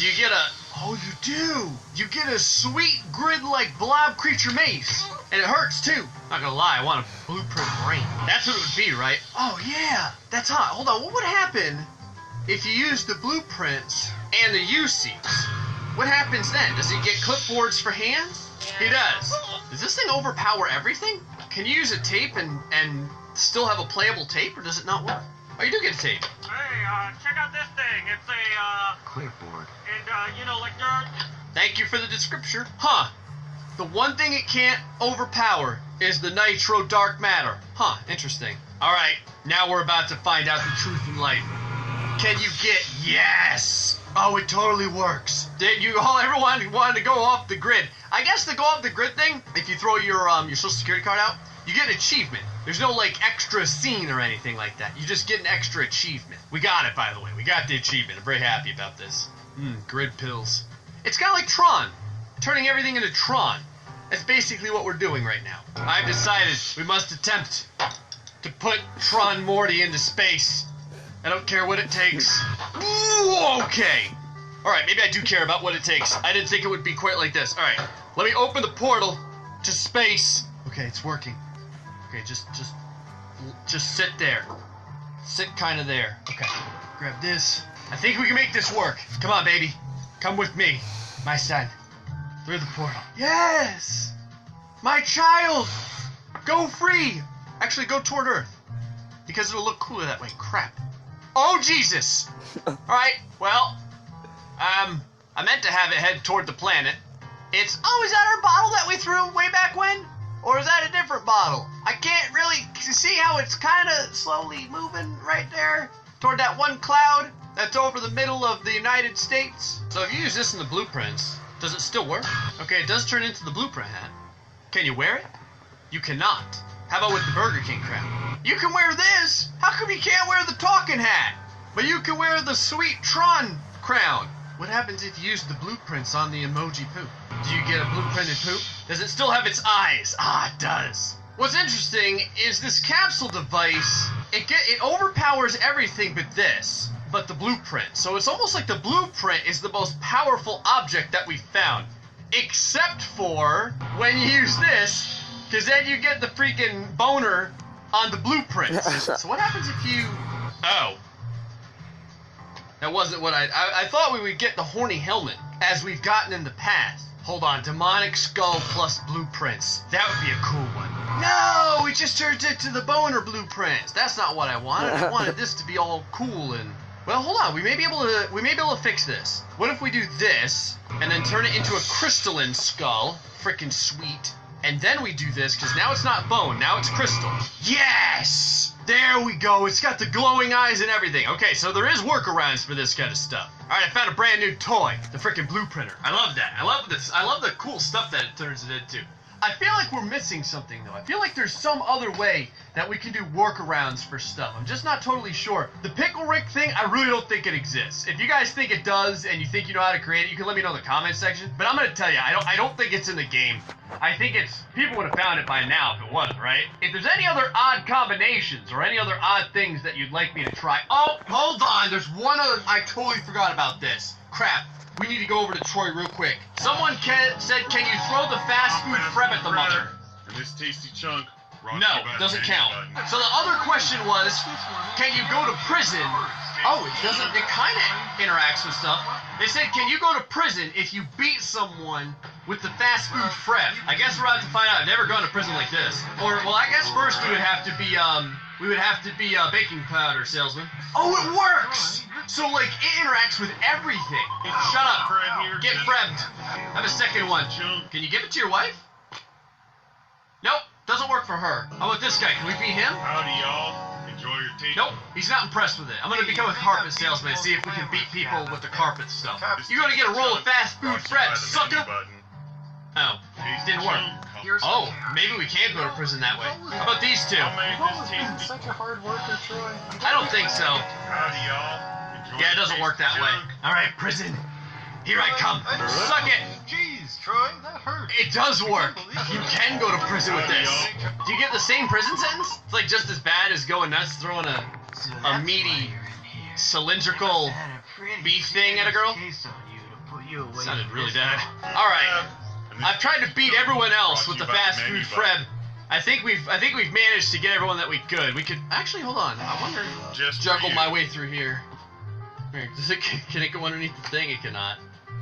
Do you get a... Oh, you do! You get a sweet grid-like blob creature mace. And it hurts, too. Not gonna lie, I want a blueprint brain. That's what it would be, right? Oh yeah, that's hot. Hold on, what would happen if you use the blueprints and the UCs? What happens then? Does he get clipboards for hands? He does. Does this thing overpower everything? Can you use a tape and still have a playable tape, or does it not work? Oh, you do get a tape. Hey, check out this thing. It's a, Clipboard. and, you know, like dirt. Thank you for the description. Huh. The one thing it can't overpower is the nitro dark matter. Huh, interesting. Alright, now we're about to find out the truth in life. Can you get... Yes! Oh, it totally works. Did you all everyone wanted to go off the grid? I guess the go off the grid thing, if you throw your social security card out, you get an achievement. There's no, like, extra scene or anything like that. You just get an extra achievement. We got it, by the way. We got the achievement. I'm very happy about this. Grid pills. It's kind of like Tron. Turning everything into Tron. That's basically what we're doing right now. I've decided we must attempt to put Tron Morty into space. I don't care what it takes. Ooh, okay. Alright, maybe I do care about what it takes. I didn't think it would be quite like this. Alright, let me open the portal to space. Okay, it's working. Okay, just sit there. Sit kind of there. Okay, grab this. I think we can make this work. Come on, baby. Come with me, my son. Through the portal. Yes! My child! Go free! Actually, go toward Earth. Because it'll look cooler that way. Crap. Oh, Jesus! Alright, well, I meant to have it head toward the planet. It's, oh, is that our bottle that we threw way back when? Or is that a different bottle? I can't really see how it's kind of slowly moving right there toward that one cloud that's over the middle of the United States. So if you use this in the blueprints, does it still work? Okay, it does turn into the blueprint hat. Can you wear it? You cannot. How about with the Burger King crown? You can wear this! How come you can't wear the talking hat? But you can wear the sweet Tron crown. What happens if you use the blueprints on the emoji poop? Do you get a blueprinted poop? Does it still have its eyes? Ah, it does. What's interesting is this capsule device, it overpowers everything but the blueprint. So it's almost like the blueprint is the most powerful object that we've found. Except for when you use this, because then you get the freaking boner on the blueprints. So what happens if you... Oh. That wasn't what I thought we would get the horny helmet, as we've gotten in the past. Hold on, demonic skull plus blueprints. That would be a cool one. No, we just turned it to the boner blueprints. That's not what I wanted. I wanted this to be all cool and... Well, hold on. We may be able to fix this. What if we do this and then turn it into a crystalline skull? Frickin' sweet. And then we do this because now it's not bone. Now it's crystal. Yes! There we go. It's got the glowing eyes and everything. Okay, so there is workarounds for this kind of stuff. All right, I found a brand new toy, the frickin' blueprinter. I love that. I love this. I love the cool stuff that it turns it into. I feel like we're missing something, though. I feel like there's some other way that we can do workarounds for stuff. I'm just not totally sure. The pickle Rick thing, I really don't think it exists. If you guys think it does and you think you know how to create it, you can let me know in the comment section. But I'm gonna tell you, I don't think it's in the game. I think it's... People would have found it by now if it was, right? If there's any other odd combinations or any other odd things that you'd like me to try... Oh, hold on. There's one other... I totally forgot about this. Crap. We need to go over to Troy real quick. Someone said, can you throw the fast food Freb at the mother? And this tasty chunk. No, doesn't count. So the other question was, can you go to prison? Oh, it doesn't. It kind of interacts with stuff. They said, can you go to prison if you beat someone with the fast food Freb? I guess we're about to find out. I've never gone to prison like this. Or, well, I guess first we would have to be a baking powder salesman. Oh, it works! So, like, it interacts with everything. Shut up. Get Frebbed. I have a second one. Can you give it to your wife? Nope. Doesn't work for her. How about this guy? Can we beat him? Howdy, y'all. Enjoy your tea. Nope. He's not impressed with it. I'm going to become a carpet salesman and see if we can beat people with the carpet stuff. You're going to get a roll of fast food Fred, sucker. Oh. Didn't work. Oh, maybe we can go to prison that way. How about these two? Such a hard worker, Troy. I don't think so. Howdy, y'all. Yeah, it doesn't work that way. Alright, prison. Here I come. Suck it. Jeez, Troy, that hurt. It does work. You can go to prison with this. Do you get the same prison sentence? It's like just as bad as going nuts throwing a meaty, cylindrical beef thing at a girl? Sounded really bad. Alright. I've tried to beat everyone else with the fast food Freb. I think we've managed to get everyone that we could. We could actually hold on. I wonder. Just Juggle for my you. way through here. Here, can it go underneath the thing? It cannot.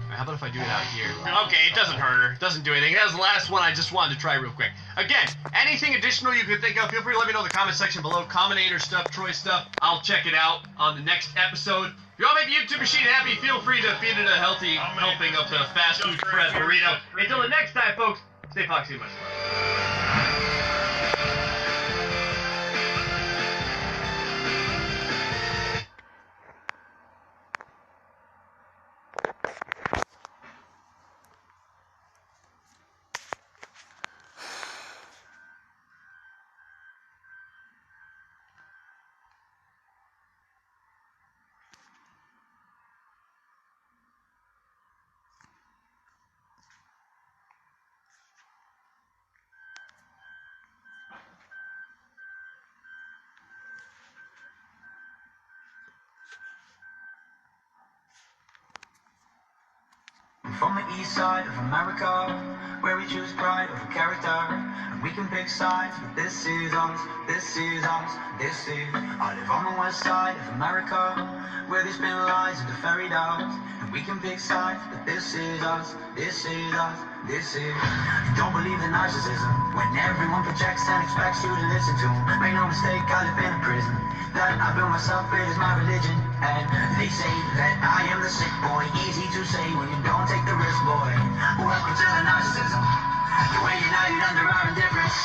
How about if I do it out here? Okay, it doesn't hurt her. It doesn't do anything. That was the last one I just wanted to try real quick. Again, anything additional you could think of, feel free to let me know in the comment section below. Combinator stuff, Troy stuff, I'll check it out on the next episode. If you all make the YouTube machine happy, feel free to feed it a healthy helping of the fast food Fred burrito. Until the next time, folks, stay foxy and much love. From the east side of America, where we choose pride over character, and we can pick sides, but this is us, this is us, this is. I live on the west side of America, where they spin lies into fairy tales, and we can pick sides, but this is us, this is us, this is. Don't believe in narcissism, when everyone projects and expects you to listen to them. Make no mistake, I live in a prison, that I built myself, it is my religion, and they say that I am the sick boy, easy to say when you don't take the risk, boy. Welcome to the narcissism, the way united under our indifference.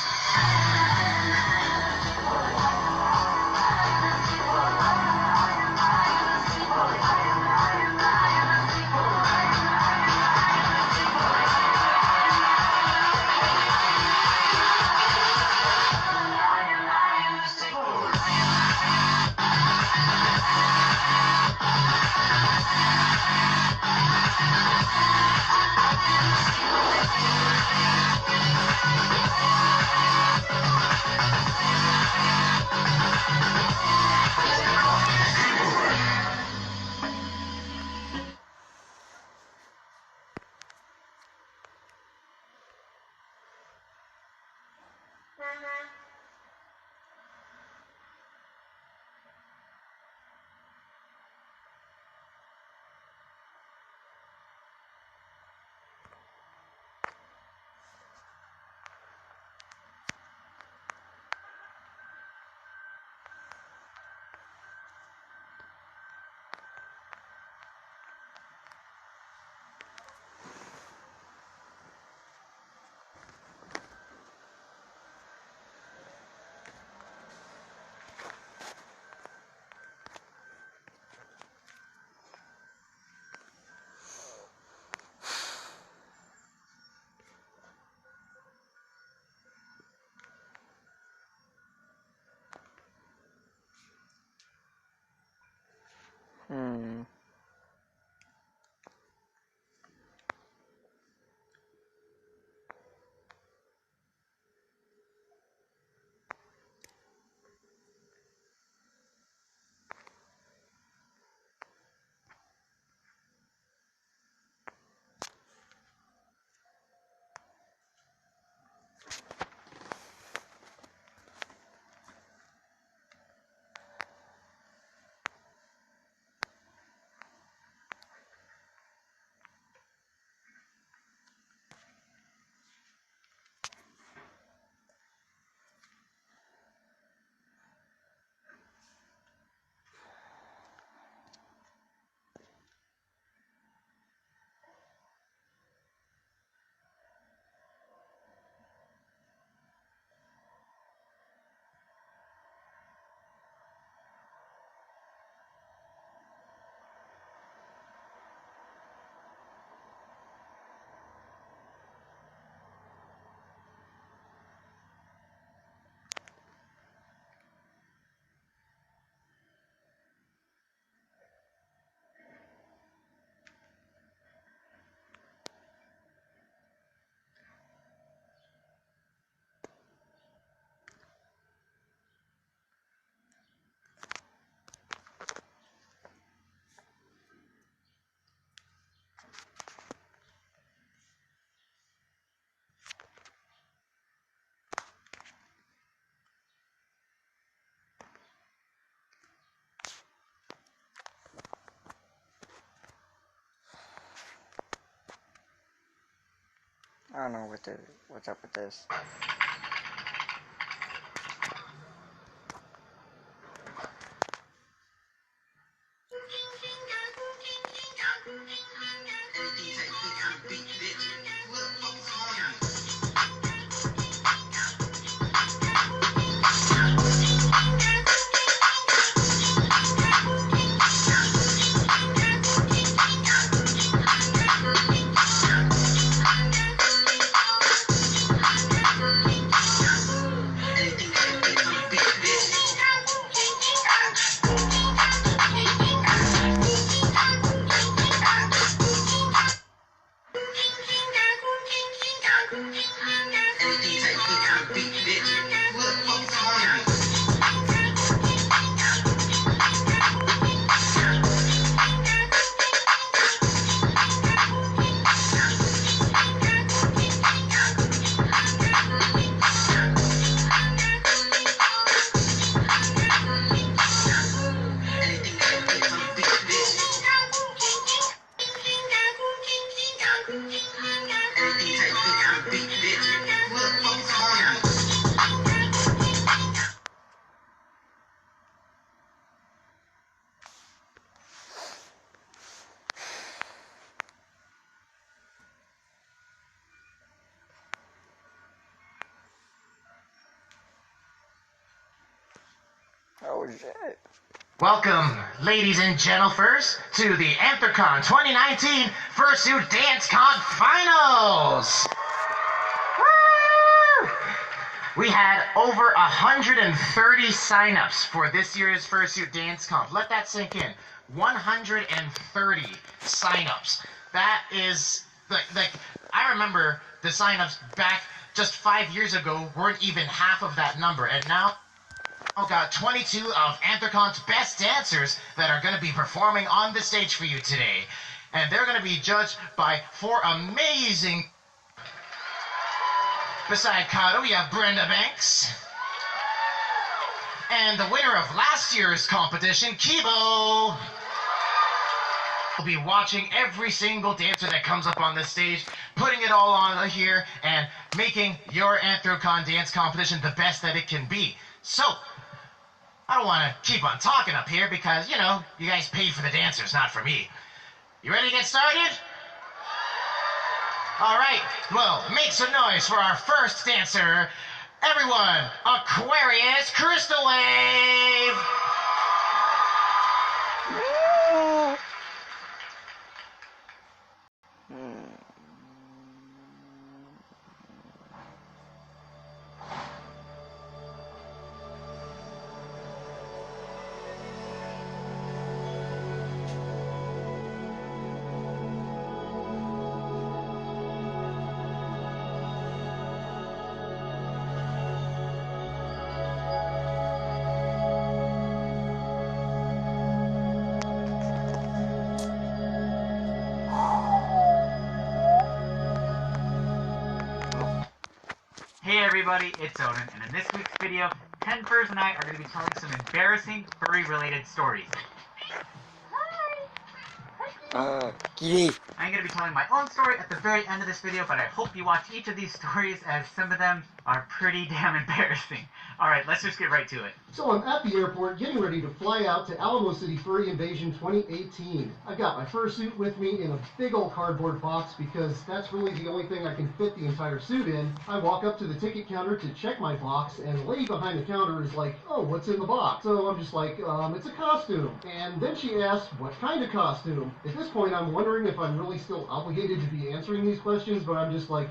I don't know what's up with this. Oh shit. Welcome, ladies and gentlefers, to the Anthrocon 2019 Fursuit Dance Con Finals! Woo! We had over 130 signups for this year's Fursuit Dance Comp. Let that sink in. 130 signups. That is, like, I remember the signups back just 5 years ago weren't even half of that number, and now I've got 22 of Anthrocon's best dancers that are going to be performing on the stage for you today. And they're going to be judged by 4 amazing... Beside Kato, we have Brenda Banks. And the winner of last year's competition, Kibo. We'll be watching every single dancer that comes up on this stage, putting it all on here, and making your Anthrocon dance competition the best that it can be. So, I don't want to keep on talking up here because, you know, you guys paid for the dancers, not for me. You ready to get started? All right, well, make some noise for our first dancer. Everyone, Aquarius Crystal Wave! Hey everybody, it's Odin, and in this week's video, Ken Furs and I are going to be telling some embarrassing furry-related stories. Kitty. I'm going to be telling my own story at the very end of this video, but I hope you watch each of these stories as some of them are pretty damn embarrassing. Alright, let's just get right to it. So I'm at the airport getting ready to fly out to Alamo City Furry Invasion 2018. I've got my fursuit with me in a big old cardboard box because that's really the only thing I can fit the entire suit in. I walk up to the ticket counter to check my box, and the lady behind the counter is like, "Oh, what's in the box?" So I'm just like, it's a costume. And then she asks, what kind of costume? At this point, I'm wondering if I'm really still obligated to be answering these questions, but I'm just like,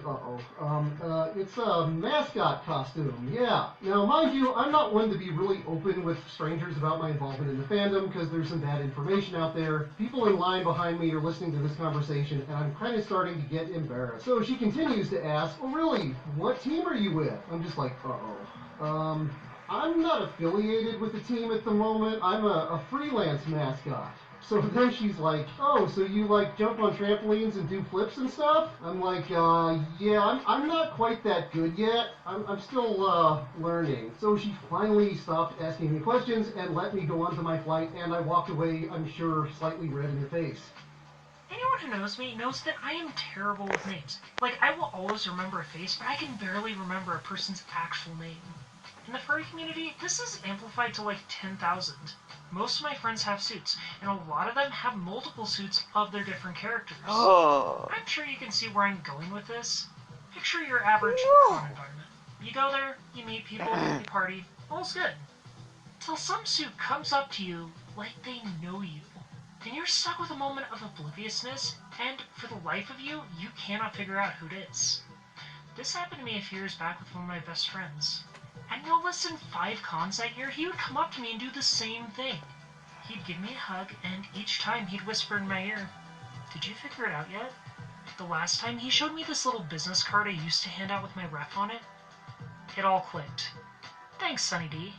it's a mascot costume, yeah. Now, mind you, I'm not one to be really open with strangers about my involvement in the fandom because there's some bad information out there. People in line behind me are listening to this conversation, and I'm kind of starting to get embarrassed. So she continues to ask, "Oh, really? What team are you with?" I'm just like, I'm not affiliated with the team at the moment. I'm a freelance mascot. So then she's like, "Oh, so you like jump on trampolines and do flips and stuff?" I'm like, yeah, I'm not quite that good yet. I'm still learning. So she finally stopped asking me questions and let me go on to my flight, and I walked away, I'm sure, slightly red in the face. Anyone who knows me knows that I am terrible with names. Like, I will always remember a face, but I can barely remember a person's actual name. In the furry community, this is amplified to like 10,000. Most of my friends have suits, and a lot of them have multiple suits of their different characters. Oh. I'm sure you can see where I'm going with this. Picture your average con environment. You go there, you meet people, you party, all's good. Till some suit comes up to you like they know you. Then you're stuck with a moment of obliviousness, and for the life of you, you cannot figure out who it is. This happened to me a few years back with one of my best friends. At no less than 5 cons that year, he would come up to me and do the same thing. He'd give me a hug, and each time he'd whisper in my ear, "Did you figure it out yet?" The last time, he showed me this little business card I used to hand out with my rep on it. It all clicked. Thanks, Sunny D.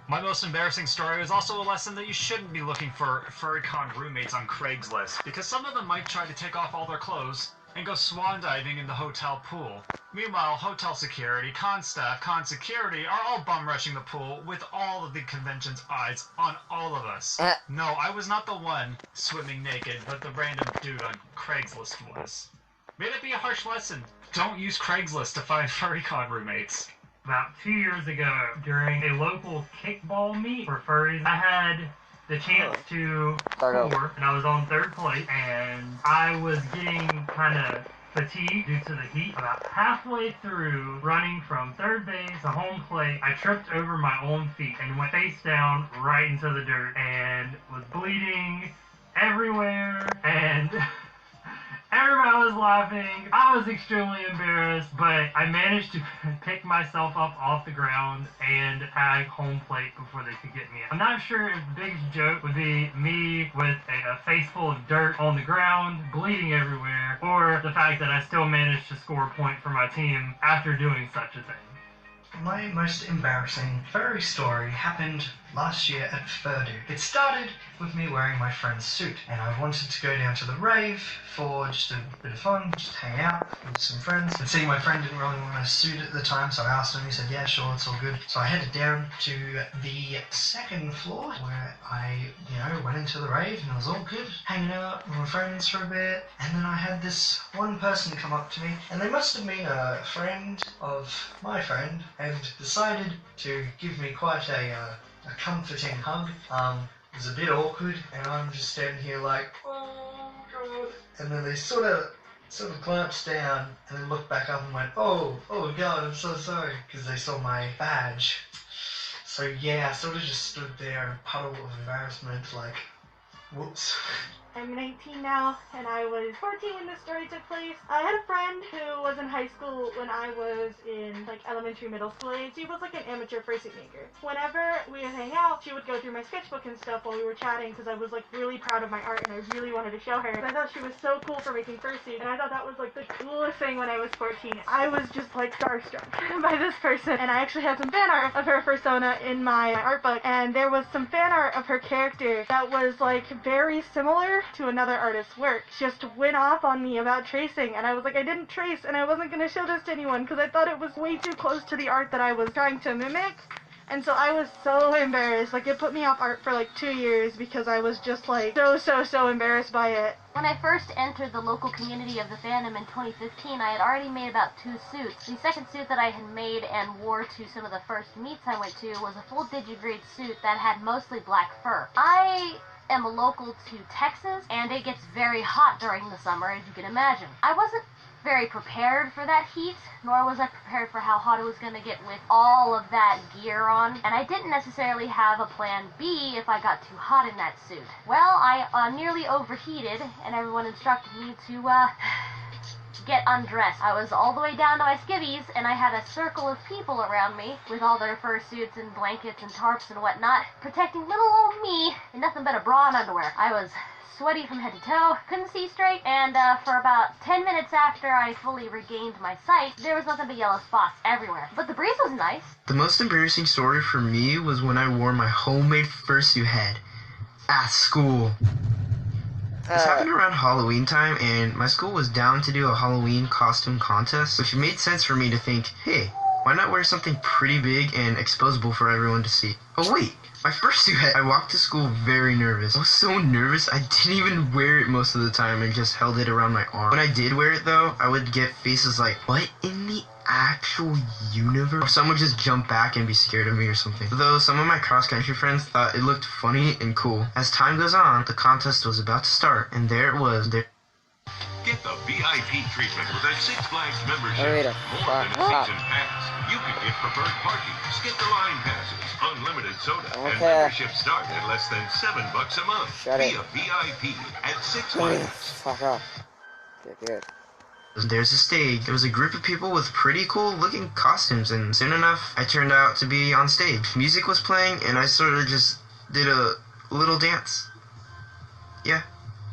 My most embarrassing story was also a lesson that you shouldn't be looking for furrycon roommates on Craigslist, because some of them might try to take off all their clothes and go swan diving in the hotel pool. Meanwhile, hotel security, con staff, con security are all bum rushing the pool with all of the convention's eyes on all of us. No, I was not the one swimming naked, but the random dude on Craigslist was. May that be a harsh lesson. Don't use Craigslist to find furrycon roommates. About 2 years ago, during a local kickball meet for furries, I had the chance to score, and I was on 3rd place, and I was getting kind of fatigued due to the heat. About halfway through running from 3rd base to home plate, I tripped over my own feet and went face down right into the dirt and was bleeding everywhere, and everybody was laughing. I was extremely embarrassed, but I managed to pick myself up off the ground and tag home plate before they could get me out. I'm not sure if the biggest joke would be me with a face full of dirt on the ground, bleeding everywhere, or the fact that I still managed to score a point for my team after doing such a thing. My most embarrassing furry story happened last year at Furdo. It started with me wearing my friend's suit, and I wanted to go down to the rave for just a bit of fun, just hang out with some friends. And seeing my friend didn't really want a suit at the time, so I asked him, he said, yeah, sure, it's all good. So I headed down to the 2nd floor, where I, went into the rave, and it was all good, hanging out with my friends for a bit. And then I had this one person come up to me, and they must have been a friend of my friend, and decided to give me quite a comforting hug. It was a bit awkward, and I'm just standing here like, oh god. And then they sort of glanced down and then looked back up and went, oh god, I'm so sorry, because they saw my badge. So yeah, I sort of just stood there in a puddle of embarrassment, like, whoops. I'm 19 now, and I was 14 when this story took place. I had a friend who was in high school when I was in, elementary, middle school age. She was, an amateur fursuit maker. Whenever we would hang out, she would go through my sketchbook and stuff while we were chatting, because I was, really proud of my art, and I really wanted to show her. And I thought she was so cool for making fursuits, and I thought that was, the coolest thing when I was 14. I was just, starstruck by this person, and I actually had some fan art of her persona in my art book, and there was some fan art of her character that was, very similar to another artist's work. She just went off on me about tracing, and I was like, I didn't trace, and I wasn't going to show this to anyone because I thought it was way too close to the art that I was trying to mimic. And so I was so embarrassed. It put me off art for 2 years because I was just so embarrassed by it. When I first entered the local community of the fandom in 2015, I had already made about 2 suits. The second suit that I had made and wore to some of the first meets I went to was a full digigrade suit that had mostly black fur. I am local to Texas, and it gets very hot during the summer, as you can imagine. I wasn't very prepared for that heat, nor was I prepared for how hot it was going to get with all of that gear on, and I didn't necessarily have a plan B if I got too hot in that suit. Well, I nearly overheated, and everyone instructed me to, get undressed. I was all the way down to my skivvies, and I had a circle of people around me with all their fursuits and blankets and tarps and whatnot, protecting little old me in nothing but a bra and underwear. I was sweaty from head to toe, couldn't see straight, and for about 10 minutes after I fully regained my sight, there was nothing but yellow spots everywhere. But the breeze was nice. The most embarrassing story for me was when I wore my homemade fursuit head at school. This happened around Halloween time, and my school was down to do a Halloween costume contest, which made sense for me to think, hey, Why not wear something pretty big and exposable for everyone to see? Oh wait, my fursuit hat. I walked to school very nervous. I was so nervous I didn't even wear it most of the time and just held it around my arm. When I did wear it though, I would get faces like, what in the actual universe? Or some would just jump back and be scared of me or something. Though some of my cross-country friends thought it looked funny and cool. As time goes on, the contest was about to start, and there it was. Get the VIP treatment with a Six Flags membership. Wait a More than a fuck. season pass. You can get preferred parking, skip the line passes, unlimited soda, and Okay. memberships start at less than $7 a month. Shut Be it. a VIP at Six Wait, Flags. fuck off. Good. There's a stage. There was a group of people with pretty cool looking costumes, and soon enough, I turned out to be on stage. Music was playing, and I sort of just did a little dance. Yeah,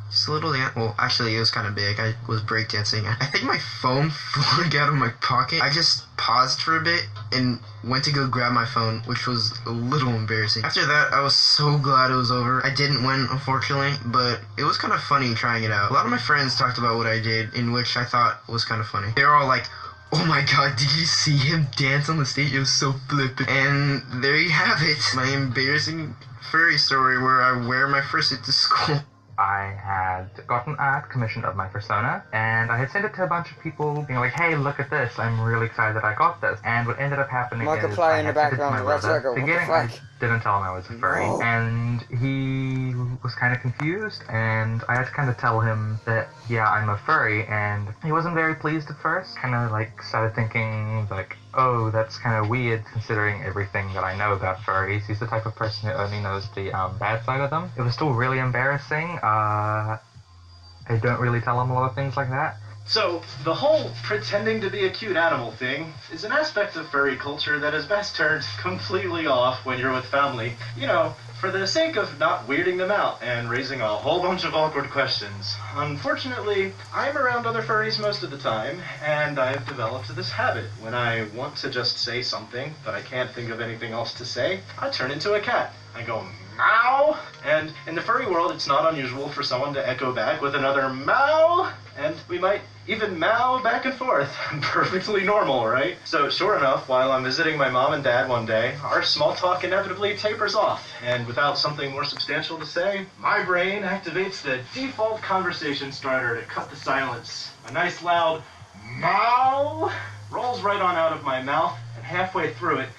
just a little dance. Well, actually, it was kind of big. I was breakdancing. I think my phone flew out of my pocket. I just paused for a bit and went to go grab my phone, which was a little embarrassing. After that, I was so glad it was over. I didn't win, unfortunately, but it was kind of funny trying it out. A lot of my friends talked about what I did, in which I thought was kind of funny. They were all like, oh my god, did you see him dance on the stage? It was so flippant. And there you have it, my embarrassing furry story where I wear my fursuit to school. I had gotten an ad commissioned of my persona, and I had sent it to a bunch of people, being like, hey, look at this, I'm really excited that I got this. And what ended up happening is Markiplier I in the had sent it to my background, let's brother. go, what the Beginning, I fuck? didn't tell him I was a furry, No. and he was kind of confused, and I had to kind of tell him that, yeah, I'm a furry, and he wasn't very pleased at first, kind of like started thinking, like, oh, that's kind of weird considering everything that I know about furries. He's the type of person who only knows the bad side of them. It was still really embarrassing. I don't really tell him a lot of things like that. So, the whole pretending to be a cute animal thing is an aspect of furry culture that is best turned completely off when you're with family. You know, for the sake of not weirding them out and raising a whole bunch of awkward questions. Unfortunately, I'm around other furries most of the time, and I've developed this habit. When I want to just say something, but I can't think of anything else to say, I turn into a cat. I go, meow! And in the furry world, it's not unusual for someone to echo back with another meow, and we might even meow back and forth. Perfectly normal, right? So sure enough, while I'm visiting my mom and dad one day, our small talk inevitably tapers off, and without something more substantial to say, my brain activates the default conversation starter to cut the silence. A nice loud meow rolls right on out of my mouth, and halfway through it,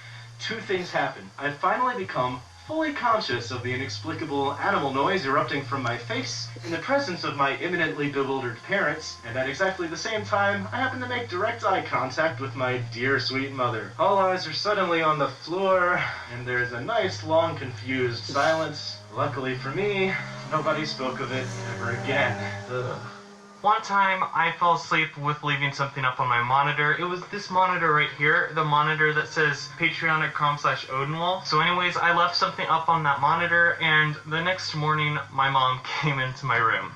two things happen. I've finally become fully conscious of the inexplicable animal noise erupting from my face in the presence of my imminently bewildered parents, and at exactly the same time, I happen to make direct eye contact with my dear sweet mother. All eyes are suddenly on the floor, and there's a nice long confused silence. Luckily for me, nobody spoke of it ever again. Ugh. One time, I fell asleep with leaving something up on my monitor. It was this monitor right here, the monitor that says patreon.com/Odinwall. So anyways, I left something up on that monitor, and the next morning, my mom came into my room.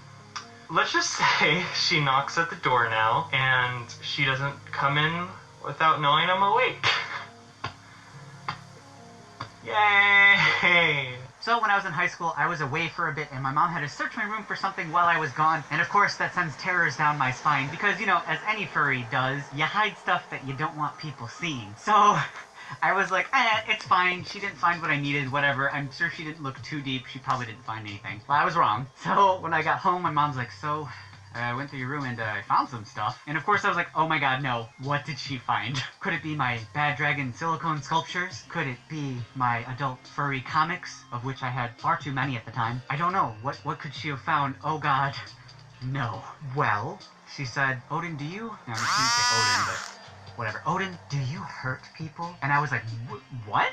Let's just say she knocks at the door now, and she doesn't come in without knowing I'm awake. Yay! So when I was in high school, I was away for a bit, and my mom had to search my room for something while I was gone. And of course, that sends terrors down my spine, because, you know, as any furry does, you hide stuff that you don't want people seeing. So I was like, it's fine. She didn't find what I needed, whatever. I'm sure she didn't look too deep. She probably didn't find anything. Well, I was wrong. So when I got home, my mom's like, so I went through your room and I found some stuff. And of course I was like, oh my god, no. What did she find? Could it be my Bad Dragon silicone sculptures? Could it be my adult furry comics, of which I had far too many at the time? I don't know. What could she have found? Oh god. No. Well, she said, Odin, do you... No, she didn't say Odin, but whatever. Odin, do you hurt people? And I was like, what?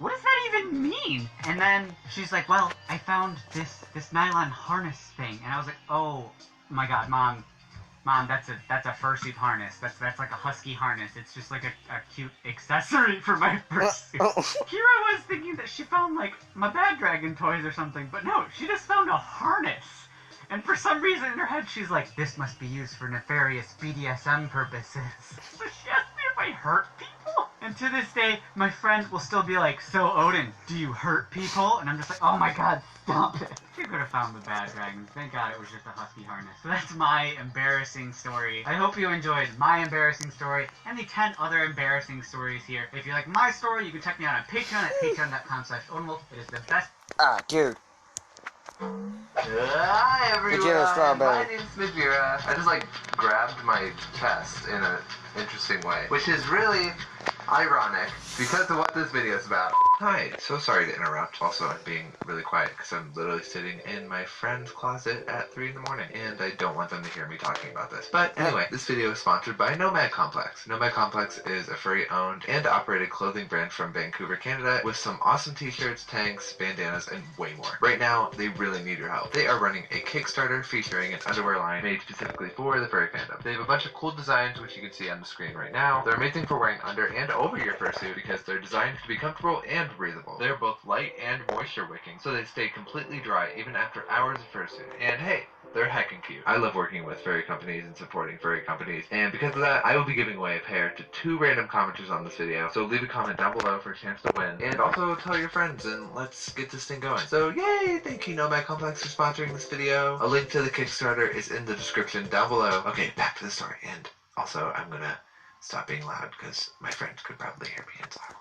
What does that even mean? And then she's like, well, I found this nylon harness thing. And I was like, oh my god, Mom, that's a fursuit harness. That's like a husky harness. It's just like a cute accessory for my fursuit. Here I was thinking that she found like my Bad Dragon toys or something, but no, she just found a harness. And for some reason in her head, she's like, this must be used for nefarious BDSM purposes. So she asked me if I hurt people? And to this day, my friend will still be like, so Odin, do you hurt people? And I'm just like, oh my god, stop it. She could have found the bad dragons. Thank God it was just a husky harness. So that's my embarrassing story. I hope you enjoyed my embarrassing story and the 10 other embarrassing stories here. If you like my story, you can check me out on Patreon at patreon.com/Omlet. It is the best. Ah, dude. Hi everyone, strawberry. my name's Mivira. I just like grabbed my chest in an interesting way, which is really ironic because of what this video is about. Hi, so sorry to interrupt. Also, I'm being really quiet because I'm literally sitting in my friend's closet at 3 in the morning and I don't want them to hear me talking about this. But anyway, this video is sponsored by Nomad Complex. Nomad Complex is a furry owned and operated clothing brand from Vancouver, Canada with some awesome t-shirts, tanks, bandanas, and way more. Right now, they really need your help. They are running a Kickstarter featuring an underwear line made specifically for the furry fandom. They have a bunch of cool designs which you can see on the screen right now. They're amazing for wearing under and over your fursuit because they're designed to be comfortable and breathable. They're both light and moisture wicking, so they stay completely dry even after hours of fursuit. And hey, they're heckin' cute. I love working with furry companies and supporting furry companies, and because of that, I will be giving away a pair to 2 random commenters on this video, so leave a comment down below for a chance to win, and also tell your friends, and let's get this thing going. So yay, thank you Nomad Complex for sponsoring this video. A link to the Kickstarter is in the description down below. Okay, back to the story, and also I'm gonna stop being loud because my friends could probably hear me. It's awkward.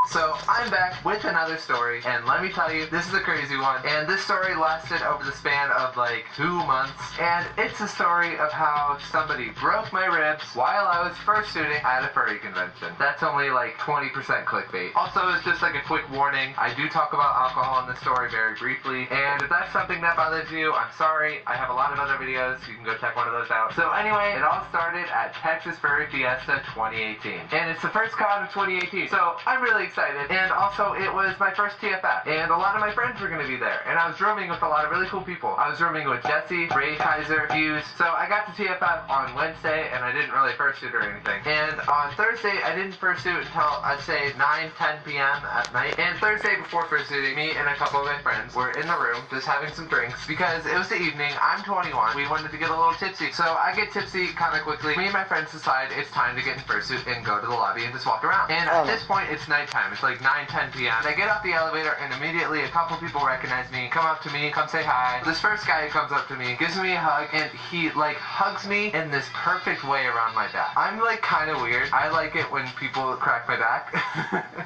So, I'm back with another story, and let me tell you, this is a crazy one, and this story lasted over the span of like 2 months, and it's a story of how somebody broke my ribs while I was fursuiting at a furry convention. That's only like 20% clickbait. Also, it's just like a quick warning, I do talk about alcohol in this story very briefly, and if that's something that bothers you, I'm sorry, I have a lot of other videos, you can go check one of those out. So anyway, it all started at Texas Furry Fiesta 2018, and it's the first con of 2018, so I'm really excited. And also, it was my first TFF, and a lot of my friends were going to be there, and I was rooming with a lot of really cool people. I was rooming with Jesse, Ray Kaiser, Fuse, so I got to TFF on Wednesday, and I didn't really fursuit or anything. And on Thursday, I didn't fursuit until, I'd say, 9-10 p.m. at night. And Thursday before fursuiting, me and a couple of my friends were in the room just having some drinks, because it was the evening, I'm 21, we wanted to get a little tipsy. So I get tipsy kind of quickly. Me and my friends decide it's time to get in fursuit and go to the lobby and just walk around. And at this point, it's nighttime. It's like 9-10 p.m. I get off the elevator and immediately a couple people recognize me, come up to me, come say hi. This first guy who comes up to me gives me a hug, and he like hugs me in this perfect way around my back. I'm like kind of weird. I like it when people crack my back.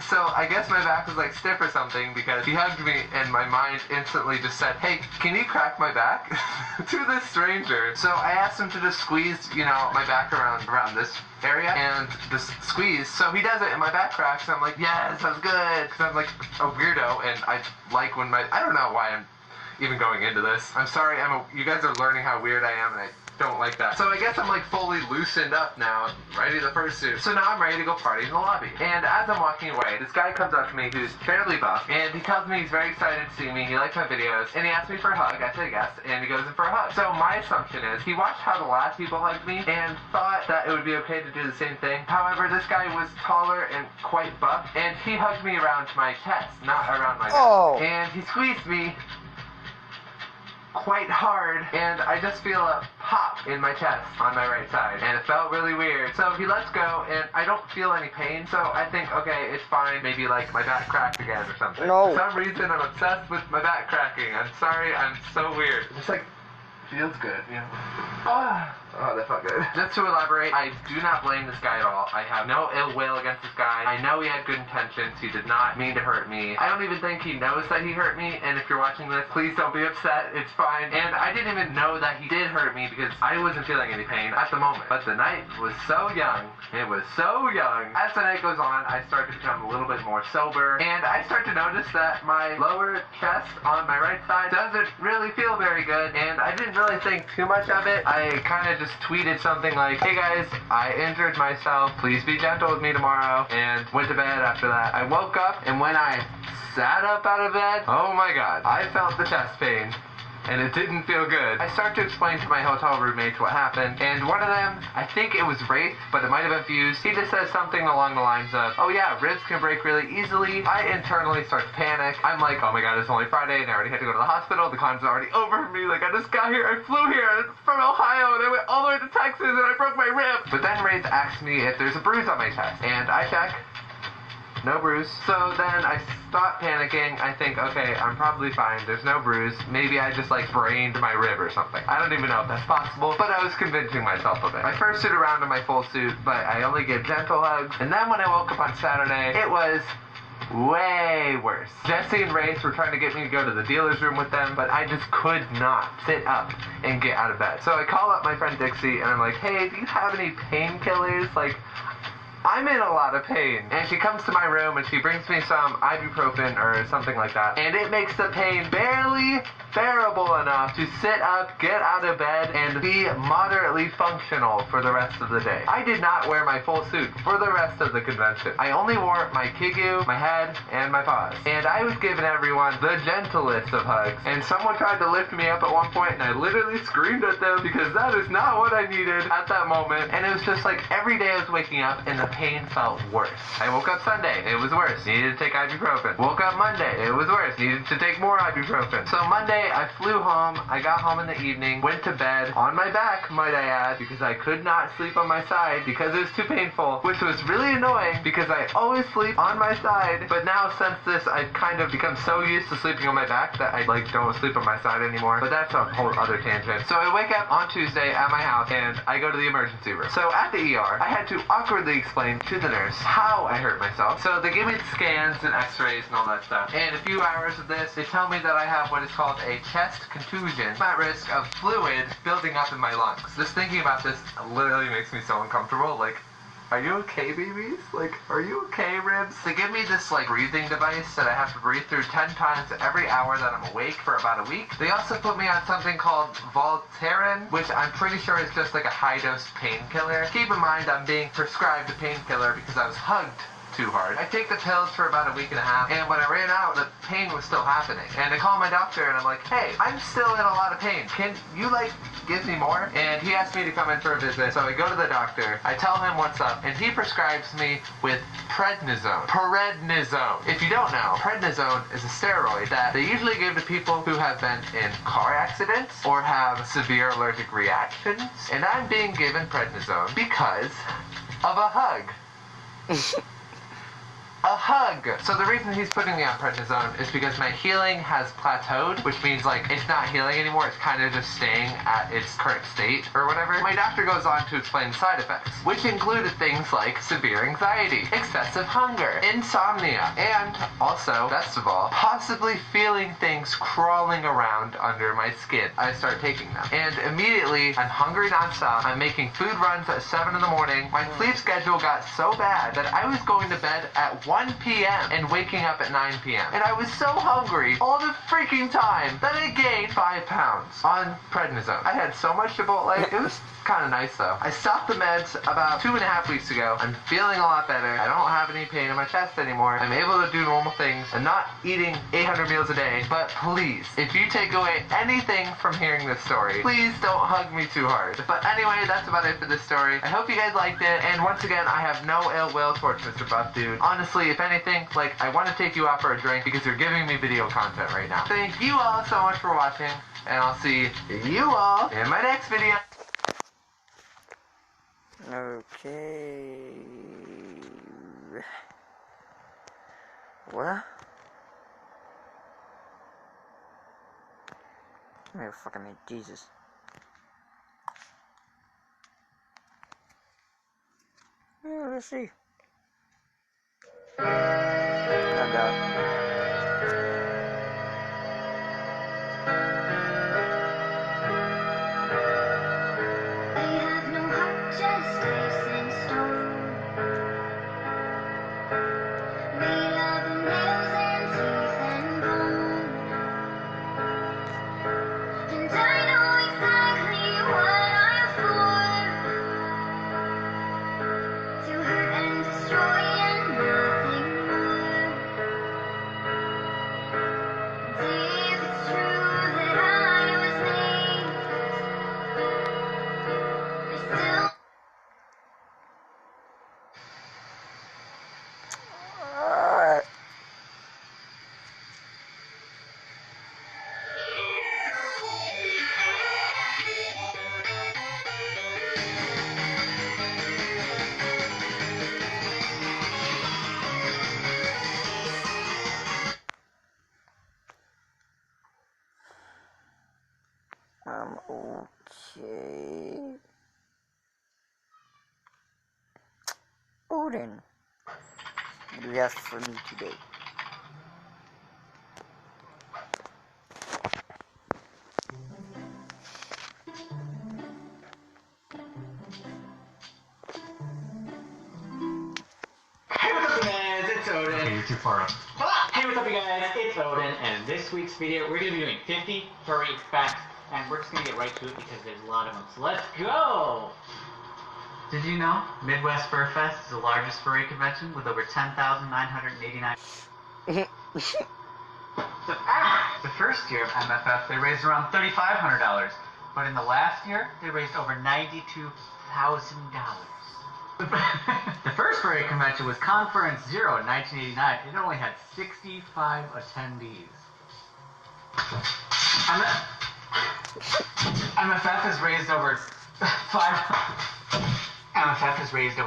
So I guess my back was like stiff or something because he hugged me and my mind instantly just said, hey, can you crack my back? To this stranger. So I asked him to just squeeze, you know, my back around this area and just squeeze. So he does it and my back cracks. I'm like, yeah, sounds good. Because I'm like a weirdo and I like when I don't know why I'm even going into this. I'm sorry, you guys are learning how weird I am and I don't like that. So I guess I'm like fully loosened up now, ready to fursuit. So now I'm ready to go party in the lobby. And as I'm walking away, this guy comes up to me who's fairly buff, and he tells me he's very excited to see me, he likes my videos, and he asked me for a hug. I said yes, and he goes in for a hug. So my assumption is, he watched how the last people hugged me, and thought that it would be okay to do the same thing. However, this guy was taller and quite buff, and he hugged me around my chest, not around my neck. And he squeezed me quite hard, and I just feel a pop in my chest on my right side, and it felt really weird. So he lets go, and I don't feel any pain, so I think, okay, it's fine, maybe like my back cracked again or something. No. For some reason, I'm obsessed with my back cracking. I'm sorry, I'm so weird. It's like, feels good, you know? Oh, that felt good. Just to elaborate, I do not blame this guy at all. I have no ill will against this guy. I know he had good intentions. He did not mean to hurt me. I don't even think he knows that he hurt me, and if you're watching this, please don't be upset. It's fine. And I didn't even know that he did hurt me because I wasn't feeling any pain at the moment. But the night was so young. It was so young. As the night goes on, I start to become a little bit more sober, and I start to notice that my lower chest on my right side doesn't really feel very good, and I didn't really think too much of it. I kind of just tweeted something like, hey guys, I injured myself, please be gentle with me tomorrow, and went to bed after that. I woke up, and when I sat up out of bed, oh my god, I felt the chest pain. And it didn't feel good. I start to explain to my hotel roommates what happened, and one of them, I think it was Wraith, but it might have been Fuse, he just says something along the lines of, oh yeah, ribs can break really easily. I internally start to panic. I'm like, oh my god, it's only Friday, and I already had to go to the hospital, the con's already over for me, like I just got here, I flew here from Ohio, and I went all the way to Texas, and I broke my rib. But then Wraith asks me if there's a bruise on my chest, and I check. no bruise. So then I stop panicking. I think, okay, I'm probably fine. There's no bruise. Maybe I just like sprained my rib or something. I don't even know if that's possible, but I was convincing myself of it. I first suit around in my full suit, but I only get gentle hugs. And then when I woke up on Saturday, it was way worse. Jesse and Race were trying to get me to go to the dealer's room with them, but I just could not sit up and get out of bed. So I call up my friend Dixie and I'm like, hey, do you have any painkillers? Like, I'm in a lot of pain. And she comes to my room and she brings me some ibuprofen or something like that. And it makes the pain barely bearable enough to sit up, get out of bed, and be moderately functional for the rest of the day. I did not wear my full suit for the rest of the convention. I only wore my kigu, my head, and my paws. And I was giving everyone the gentlest of hugs. And someone tried to lift me up at one point and I literally screamed at them because that is not what I needed at that moment. And it was just like every day I was waking up and the pain felt worse. I woke up Sunday, it was worse. Needed to take ibuprofen. Woke up Monday, it was worse. Needed to take more ibuprofen. So Monday, I flew home. I got home in the evening, went to bed on my back, might I add, because I could not sleep on my side because it was too painful, which was really annoying because I always sleep on my side. But now since this, I've kind of become so used to sleeping on my back that I like don't sleep on my side anymore. But that's a whole other tangent. So I wake up on Tuesday at my house and I go to the emergency room. So at the ER, I had to awkwardly explain to the nurse how I hurt myself. So they give me the scans and x-rays and all that stuff. And a few hours of this, they tell me that I have what is called a chest contusion. I'm at risk of fluid building up in my lungs. Just thinking about this literally makes me so uncomfortable. Like, are you okay, babies? Like, are you okay, ribs? They give me this, like, breathing device that I have to breathe through 10 times every hour that I'm awake for about a week. They also put me on something called Voltaren, which I'm pretty sure is just like a high-dose painkiller. Keep in mind, I'm being prescribed a painkiller because I was hugged too hard. I take the pills for about a week and a half, and when I ran out, the pain was still happening. And I call my doctor, and I'm like, hey, I'm still in a lot of pain. Can you, like, give me more? And he asked me to come in for a visit, so I go to the doctor, I tell him what's up, and he prescribes me with prednisone. Prednisone. If you don't know, prednisone is a steroid that they usually give to people who have been in car accidents or have severe allergic reactions. And I'm being given prednisone because of a hug. A hug! So the reason he's putting me on prednisone is because my healing has plateaued, which means, like, it's not healing anymore, it's kind of just staying at its current state or whatever. My doctor goes on to explain the side effects, which included things like severe anxiety, excessive hunger, insomnia, and also, best of all, possibly feeling things crawling around under my skin. I start taking them. And immediately, I'm hungry nonstop, I'm making food runs at 7 in the morning, my sleep schedule got so bad that I was going to bed at 1 p.m. and waking up at 9 p.m. And I was so hungry all the freaking time that I gained 5 pounds on prednisone. I had so much Chipotle. It was kind of nice though. I stopped the meds about 2.5 weeks ago. I'm feeling a lot better. I don't have any pain in my chest anymore. I'm able to do normal things. I'm not eating 800 meals a day. But please, if you take away anything from hearing this story, please don't hug me too hard. But anyway, that's about it for this story. I hope you guys liked it. And once again, I have no ill will towards Mr. Buff Dude. Honestly, if anything, like, I want to take you out for a drink because you're giving me video content right now. Thank you all so much for watching, and I'll see you all in my next video. Okay. What? Oh, fucking Jesus. Yeah, let's see. Oh God. Destroy and nothing more. Okay. Odin, what do you have for me today? Hey, what's up, guys? It's Odin. Okay, you're too far up. Hey, what's up, you guys? It's Odin, and this week's video, we're going to be doing 50 furry facts, and we're just going to get right to it because there's a lot of them. So let's go! Did you know Midwest Fur Fest is the largest furry convention with over 10,989... The first year of MFF, they raised around $3,500, but in the last year, they raised over $92,000. The first furry convention was Conference Zero in 1989. It only had 65 attendees. MFF has raised over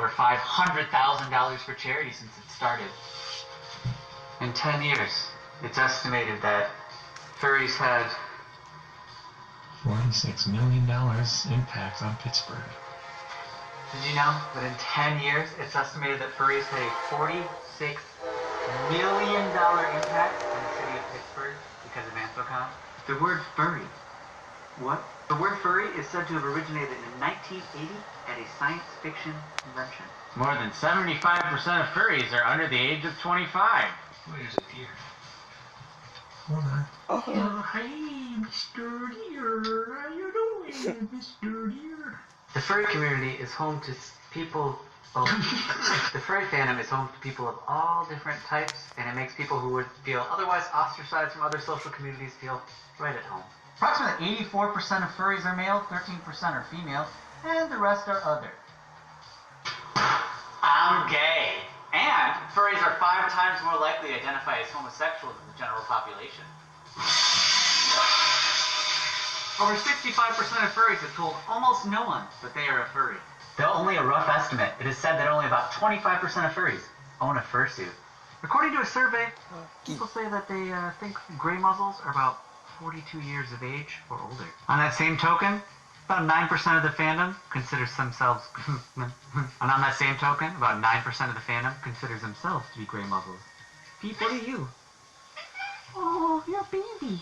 $500,000 for charity since it started. In 10 years, it's estimated that furries had $46 million impact on Pittsburgh. Did you know that in 10 years, it's estimated that furries had a $46 million impact on the city of Pittsburgh because of AnthroCon? The word furry. What? The word furry is said to have originated in 1980 at a science fiction convention. More than 75% of furries are under the age of 25. Oh, there's a deer. Hold on. Oh, hey, Mr. Deer. How you doing, Mr. Deer? The furry community is home to people. The furry fandom is home to people of all different types, and it makes people who would feel otherwise ostracized from other social communities feel right at home. Approximately 84% of furries are male, 13% are female, and the rest are other. I'm gay. And furries are 5 times more likely to identify as homosexual than the general population. Over 65% of furries have told almost no one that they are a furry. Though only a rough estimate, it is said that only about 25% of furries own a fursuit. According to a survey, people say that they think gray muzzles are about 42 years of age or older. On that same token, about 9% of the fandom considers themselves... and on that same token, about 9% of the fandom considers themselves to be gray muzzles. Peep, what are you? Oh, you're a baby.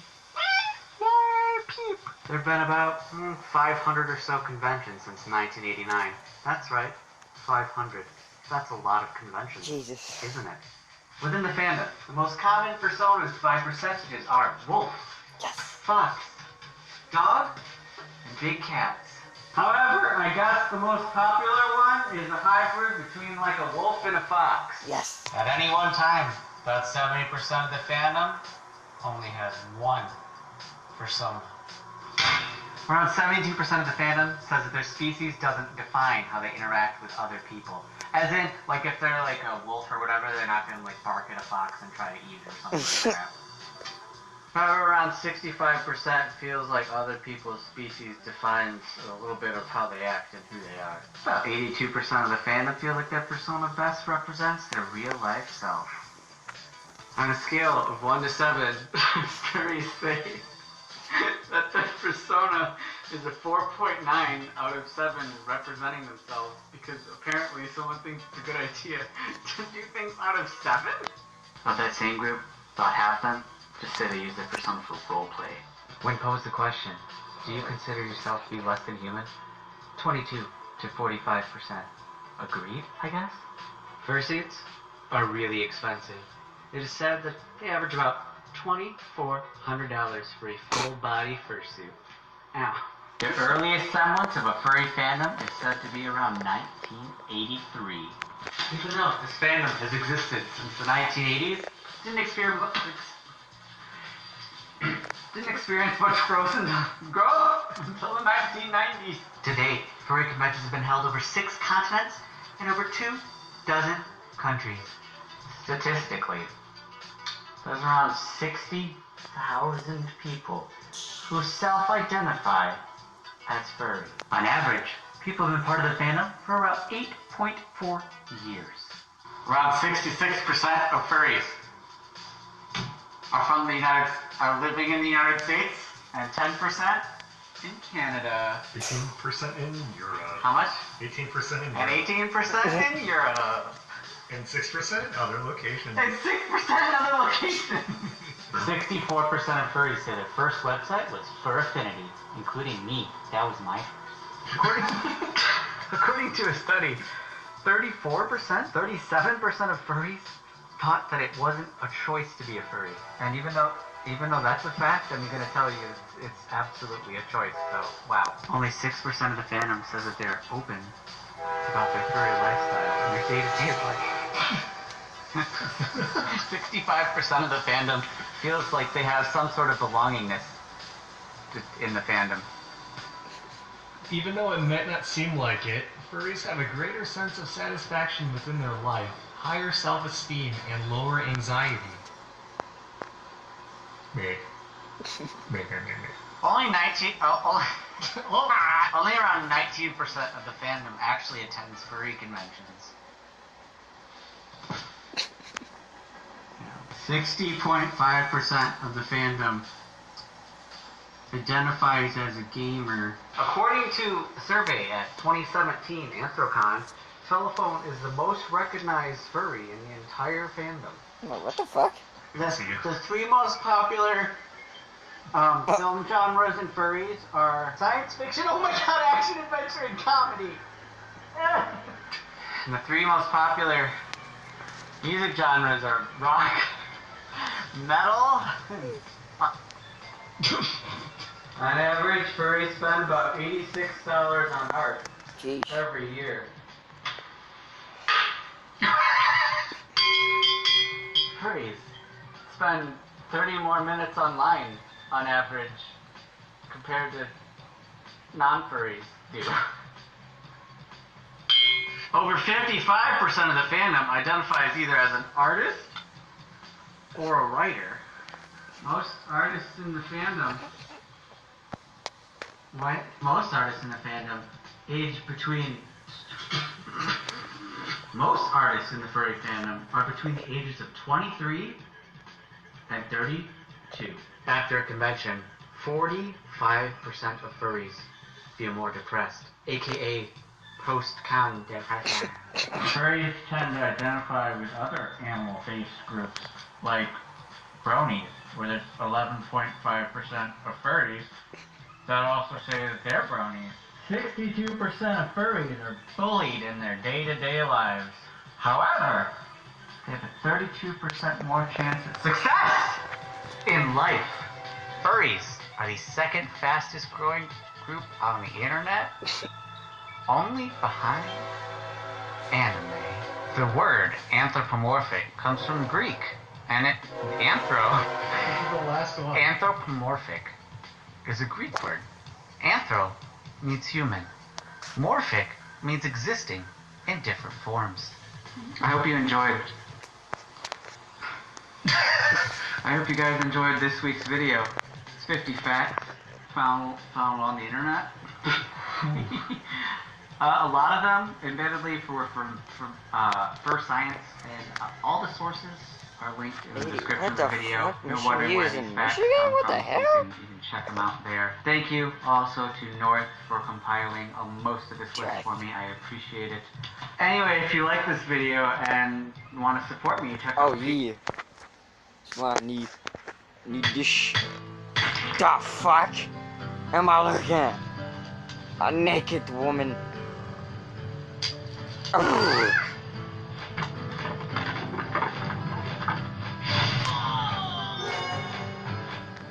Yay, Peep. There have been about 500 or so conventions since 1989. That's right, 500. That's a lot of conventions. Jesus. Isn't it? Within the fandom, the most common personas by percentages are wolf, fox, dog, and big cats. However, I guess the most popular one is a hybrid between like a wolf and a fox. Yes. At any one time, about 70% of the fandom only has one persona. Around 72% of the fandom says that their species doesn't define how they interact with other people. As in, like if they're like a wolf or whatever, they're not gonna like bark at a fox and try to eat it or something like that. However, around 65% feels like other people's species defines a little bit of how they act and who they are. About 82% of the fandom feel like their persona best represents their real-life self. On a scale of 1 to 7, furries say that their persona is a 4.9 out of 7 representing themselves because apparently someone thinks it's a good idea to do things out of 7? Of that same group, about half them just say they use their persona for roleplay. When posed the question, do you consider yourself to be less than human? 22 to 45% agreed, I guess? Fursuits are really expensive. It is said that they average about $2,400 for a full-body fursuit. Now, the earliest semblance of a furry fandom is said to be around 1983. Even though this fandom has existed since the 1980s, didn't experience much growth until the 1990s. To date, furry conventions have been held over 6 continents and over 24 countries. Statistically, there's around 60,000 people who self-identify as furry. On average, people have been part of the fandom for around 8.4 years. Around 66% of furries are living in the United States, and 10% In Canada. 18% in Europe. How much? 18% in Europe. And 18% in Europe. And 6% in other locations. And 6% in other locations. 64% of furries say their first website was Fur Affinity, including me. That was my first. According to a study, 34%, 37% of furries thought that it wasn't a choice to be a furry. And even though that's a fact, I'm going to tell you it's absolutely a choice. So, wow. Only 6% of the fandom says that they're open about their furry lifestyle and their day-to-day life. 65% of the fandom feels like they have some sort of belongingness in the fandom. Even though it might not seem like it, furries have a greater sense of satisfaction within their life, higher self-esteem, and lower anxiety. Only 19. Only around 19% of the fandom actually attends furry conventions. 60.5% of the fandom identifies as a gamer. According to a survey at 2017 Anthrocon, telephone is the most recognized furry in the entire fandom. What the fuck? The three most popular film genres in furries are science fiction, oh my god, action, adventure, and comedy. And the three most popular music genres are rock, metal, and pop. On average, furries spend about $86 on art every year. Furries spend 30 more minutes online on average compared to non-furries do. Over 55% of the fandom identifies either as an artist or a writer. Most artists in the fandom most artists in the furry fandom are between the ages of 23 and 32. After a convention, 45% of furries feel more depressed, aka post-con depression. Furries tend to identify with other animal-based groups, like bronies, where there's 11.5% of furries that also say that they're bronies. 62% of furries are bullied in their day-to-day lives. However, they have a 32% more chance of success in life. Furries are the second fastest growing group on the internet, only behind anime. The word anthropomorphic comes from Greek, and anthropomorphic is a Greek word. Anthro means human. Morphic means existing in different forms. I hope you enjoyed. I hope you guys enjoyed this week's video. It's 50 facts found on the internet. A lot of them, admittedly, were from Fur Science, and all the sources are linked in the description of the video. No wonder where these facts come from. What the hell? You can check them out there. Thank you also to North for compiling most of this list for me. I appreciate it. Anyway, if you like this video and want to support me, check out I need this. The fuck am I looking at? A naked woman. Oh.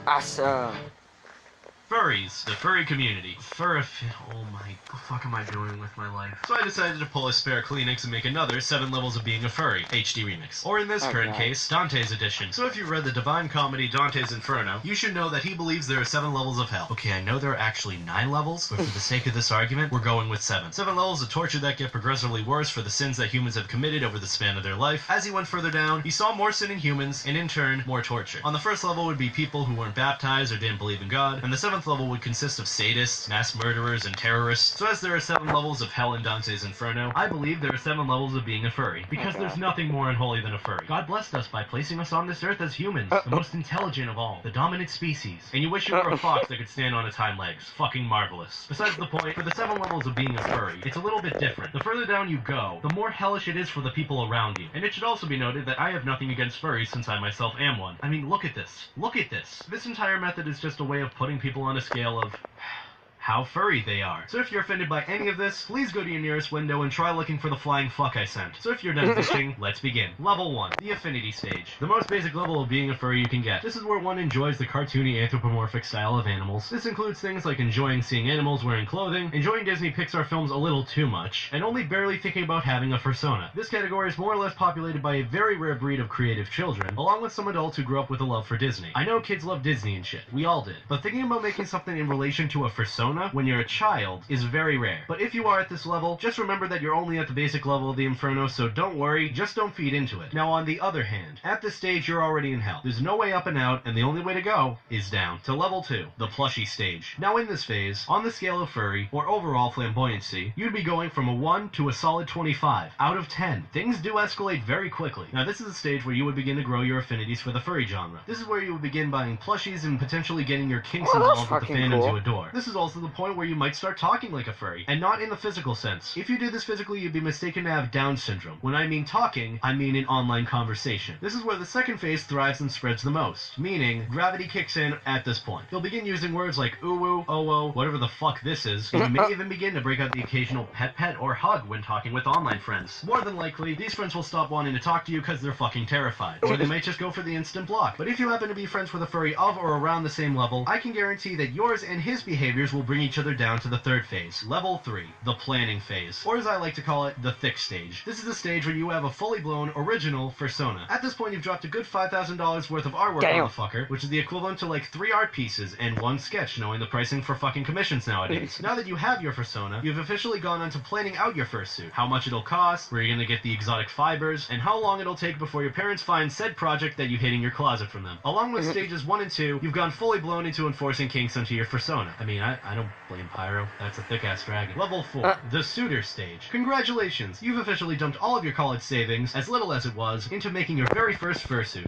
Awesome. Furries, the furry community. Oh my, what the fuck am I doing with my life? So I decided to pull a spare Kleenex and make another 7 Levels of Being a Furry HD remix. Or in this current case, Dante's edition. So if you read the Divine Comedy Dante's Inferno, you should know that he believes there are 7 levels of hell. Okay, I know there are actually 9 levels, but for the sake of this argument, we're going with 7. 7 levels of torture that get progressively worse for the sins that humans have committed over the span of their life. As he went further down, he saw more sin in humans, and in turn, more torture. On the first level would be people who weren't baptized or didn't believe in God, and the 7th 7th level would consist of sadists, mass murderers, and terrorists. So as there are 7 levels of hell in Dante's Inferno, I believe there are 7 levels of being a furry. Because there's nothing more unholy than a furry. God blessed us by placing us on this earth as humans, the most intelligent of all, the dominant species. And you wish you were a fox that could stand on its hind legs. Fucking marvelous. Besides the point, for the 7 levels of being a furry, it's a little bit different. The further down you go, the more hellish it is for the people around you. And it should also be noted that I have nothing against furries since I myself am one. I mean, look at this. Look at this. This entire method is just a way of putting people on a scale of how furry they are. So if you're offended by any of this, please go to your nearest window and try looking for the flying fuck I sent. So if you're done bitching, let's begin. Level 1, the affinity stage. The most basic level of being a furry you can get. This is where one enjoys the cartoony anthropomorphic style of animals. This includes things like enjoying seeing animals wearing clothing, enjoying Disney Pixar films a little too much, and only barely thinking about having a fursona. This category is more or less populated by a very rare breed of creative children, along with some adults who grew up with a love for Disney. I know kids love Disney and shit. We all did. But thinking about making something in relation to a fursona when you're a child is very rare. But if you are at this level, just remember that you're only at the basic level of the Inferno, so don't worry, just don't feed into it. Now on the other hand, at this stage you're already in hell. There's no way up and out, and the only way to go is down. To level 2, the plushie stage. Now in this phase, on the scale of furry, or overall flamboyancy, you'd be going from a 1 to a solid 25, out of 10. Things do escalate very quickly. Now this is a stage where you would begin to grow your affinities for the furry genre. This is where you would begin buying plushies and potentially getting your kinks involved with the fandom you adore. This is also the point where you might start talking like a furry, and not in the physical sense. If you do this physically, you'd be mistaken to have Down syndrome. When I mean talking, I mean in online conversation. This is where the second phase thrives and spreads the most, meaning gravity kicks in at this point. You'll begin using words like ooh, oh, whatever the fuck this is, and you may even begin to break out the occasional pet or hug when talking with online friends. More than likely, these friends will stop wanting to talk to you because they're fucking terrified, or they might just go for the instant block. But if you happen to be friends with a furry of or around the same level, I can guarantee that yours and his behaviors will bring each other down to the third phase. Level 3, the planning phase, or as I like to call it, the thick stage. This is the stage where you have a fully blown original fursona. At this point, you've dropped a good $5,000 worth of artwork on the fucker, which is the equivalent to like 3 art pieces and 1 sketch, knowing the pricing for fucking commissions nowadays. Now that you have your fursona, you've officially gone on to planning out your fursuit. How much it'll cost, where you're gonna get the exotic fibers, and how long it'll take before your parents find said project that you hid in your closet from them. Along with stages 1 and 2, you've gone fully blown into enforcing kinks onto your fursona. I mean, I don't blame Pyro. That's a thick-ass dragon. Level 4, the suitor stage. Congratulations! You've officially dumped all of your college savings, as little as it was, into making your very first fursuit.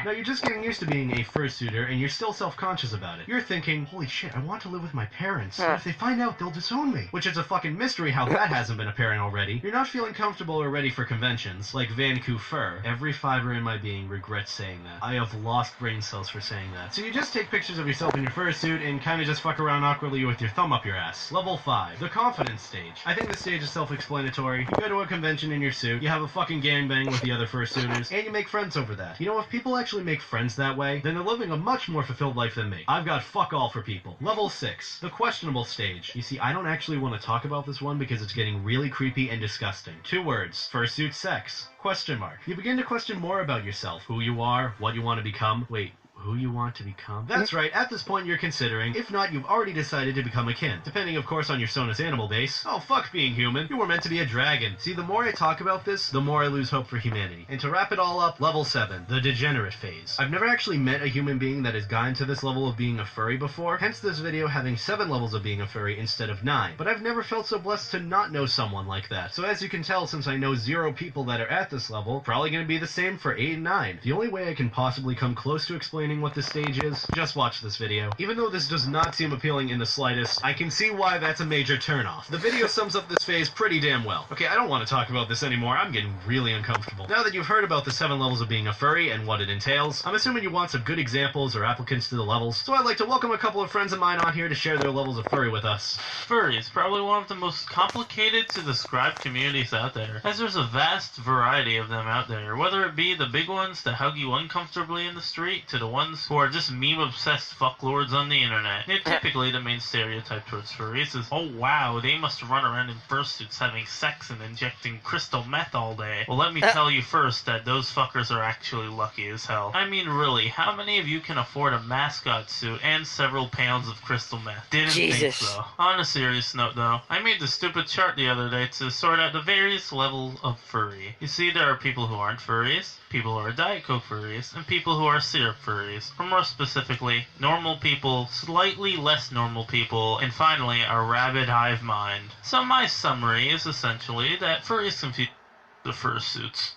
Now you're just getting used to being a fursuiter, and you're still self-conscious about it. You're thinking, holy shit, I want to live with my parents. If they find out, they'll disown me. Which is a fucking mystery how that hasn't been apparent already. You're not feeling comfortable or ready for conventions, like Vancouver. Every fiber in my being regrets saying that. I have lost brain cells for saying that. So you just take pictures of yourself in your fursuit and kind of just fuck around awkwardly with your thumb up your ass. Level 5, the confidence stage. I think this stage is self-explanatory. You go to a convention in your suit, you have a fucking gangbang with the other fursuiters, and you make friends over that. You know, if people actually make friends that way, then they're living a much more fulfilled life than me. I've got fuck all for people. Level 6, the questionable stage. You see, I don't actually want to talk about this one because it's getting really creepy and disgusting. 2 words, fursuit sex. Question mark. You begin to question more about yourself, who you are, what you want to become. Wait, who you want to become? That's right, at this point you're considering. If not, you've already decided to become a kin. Depending, of course, on your Sona's animal base. Oh, fuck being human. You were meant to be a dragon. See, the more I talk about this, the more I lose hope for humanity. And to wrap it all up, level 7, the degenerate phase. I've never actually met a human being that has gotten to this level of being a furry before, hence this video having 7 levels of being a furry instead of 9. But I've never felt so blessed to not know someone like that. So as you can tell, since I know 0 people that are at this level, probably gonna be the same for 8 and 9. The only way I can possibly come close to explaining what this stage is, just watch this video. Even though this does not seem appealing in the slightest, I can see why that's a major turnoff. The video sums up this phase pretty damn well. Okay, I don't want to talk about this anymore. I'm getting really uncomfortable. Now that you've heard about the 7 levels of being a furry and what it entails, I'm assuming you want some good examples or applicants to the levels, so I'd like to welcome a couple of friends of mine on here to share their levels of furry with us. Furry is probably one of the most complicated to describe communities out there, as there's a vast variety of them out there, whether it be the big ones that hug you uncomfortably in the street, to the ones who are just meme-obsessed fucklords on the internet. And typically, the main stereotype towards furries is, oh wow, they must run around in fursuits having sex and injecting crystal meth all day. Well, let me tell you first that those fuckers are actually lucky as hell. I mean, really, how many of you can afford a mascot suit and several pounds of crystal meth? Didn't think so. On a serious note, though, I made the stupid chart the other day to sort out the various levels of furry. You see, there are people who aren't furries, people who are Diet Coke furries, and people who are syrup furries. furries. Or more specifically, normal people, slightly less normal people, and finally, a rabid hive mind. So my summary is essentially that furries confuse the fursuits.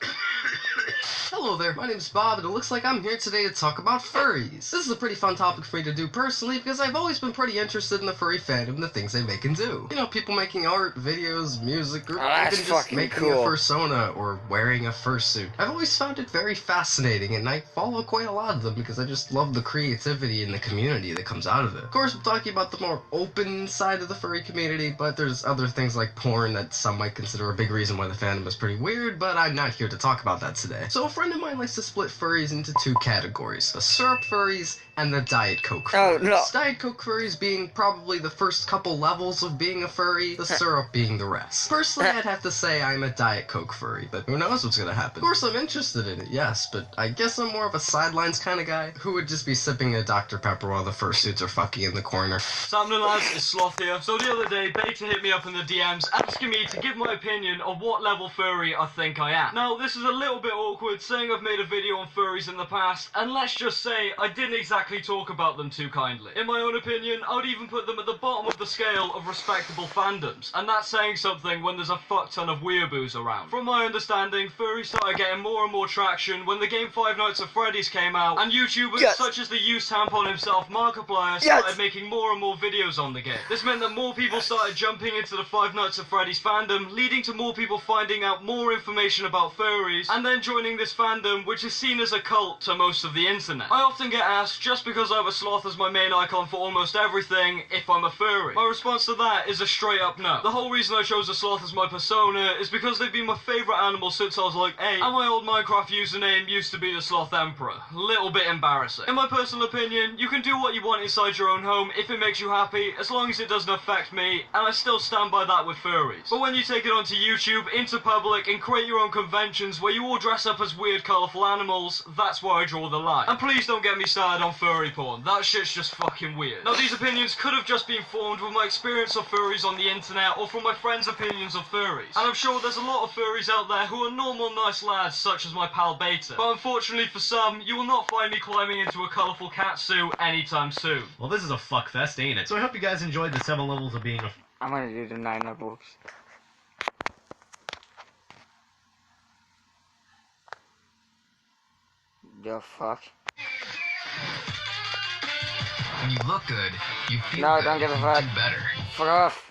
Hello there, my name is Bob, and it looks like I'm here today to talk about furries. This is a pretty fun topic for me to do personally, because I've always been pretty interested in the furry fandom and the things they make and do. You know, people making art, videos, music, or even just making a fursona or wearing a fursuit. I've always found it very fascinating, and I follow quite a lot of them because I just love the creativity and the community that comes out of it. Of course, I'm talking about the more open side of the furry community, but there's other things like porn that some might consider a big reason why the fandom is pretty weird, but I'm not here to talk about that today. So a friend of mine likes to split furries into two categories, the syrup furries and the Diet Coke furries. Oh, no. Diet Coke furries being probably the first couple levels of being a furry, the syrup being the rest. Personally, I'd have to say I'm a Diet Coke furry, but who knows what's gonna happen. Of course, I'm interested in it, yes, but I guess I'm more of a sidelines kind of guy who would just be sipping a Dr. Pepper while the fursuits are fucking in the corner. Samlin lads, it's Sloth here. So the other day, Beta hit me up in the DMs asking me to give my opinion on what level furry I think I am. Now, this is a little bit awkward, saying I've made a video on furries in the past, and let's just say I didn't exactly talk about them too kindly. In my own opinion, I would even put them at the bottom of the scale of respectable fandoms, and that's saying something when there's a fuck ton of weeaboos around. From my understanding, furries started getting more and more traction when the game Five Nights at Freddy's came out, and YouTubers such as the use tampon himself, Markiplier, started making more and more videos on the game. This meant that more people started jumping into the Five Nights at Freddy's fandom, leading to more people finding out more information about furries, and then joining this fandom, which is seen as a cult to most of the internet. I often get asked, just because I have a sloth as my main icon for almost everything, if I'm a furry. My response to that is a straight up no. The whole reason I chose a sloth as my persona is because they've been my favourite animal since I was like 8, and my old Minecraft username used to be the Sloth Emperor. Little bit embarrassing. In my personal opinion, you can do what you want inside your own home if it makes you happy, as long as it doesn't affect me, and I still stand by that with furries. But when you take it onto YouTube, into public, and create your own conventions where you all dress up as weird colourful animals, that's where I draw the line. And please don't get me started on furry porn. That shit's just fucking weird. Now, these opinions could have just been formed with my experience of furries on the internet or from my friends' opinions of furries. And I'm sure there's a lot of furries out there who are normal, nice lads, such as my pal Beta. But unfortunately for some, you will not find me climbing into a colourful cat suit anytime soon. Well, this is a fuckfest, ain't it? So I hope you guys enjoyed the 7 levels of being a... I'm gonna do the 9 levels. The fuck? When you look good, you feel no, good. Don't give a fuck. Do better. Fuck off.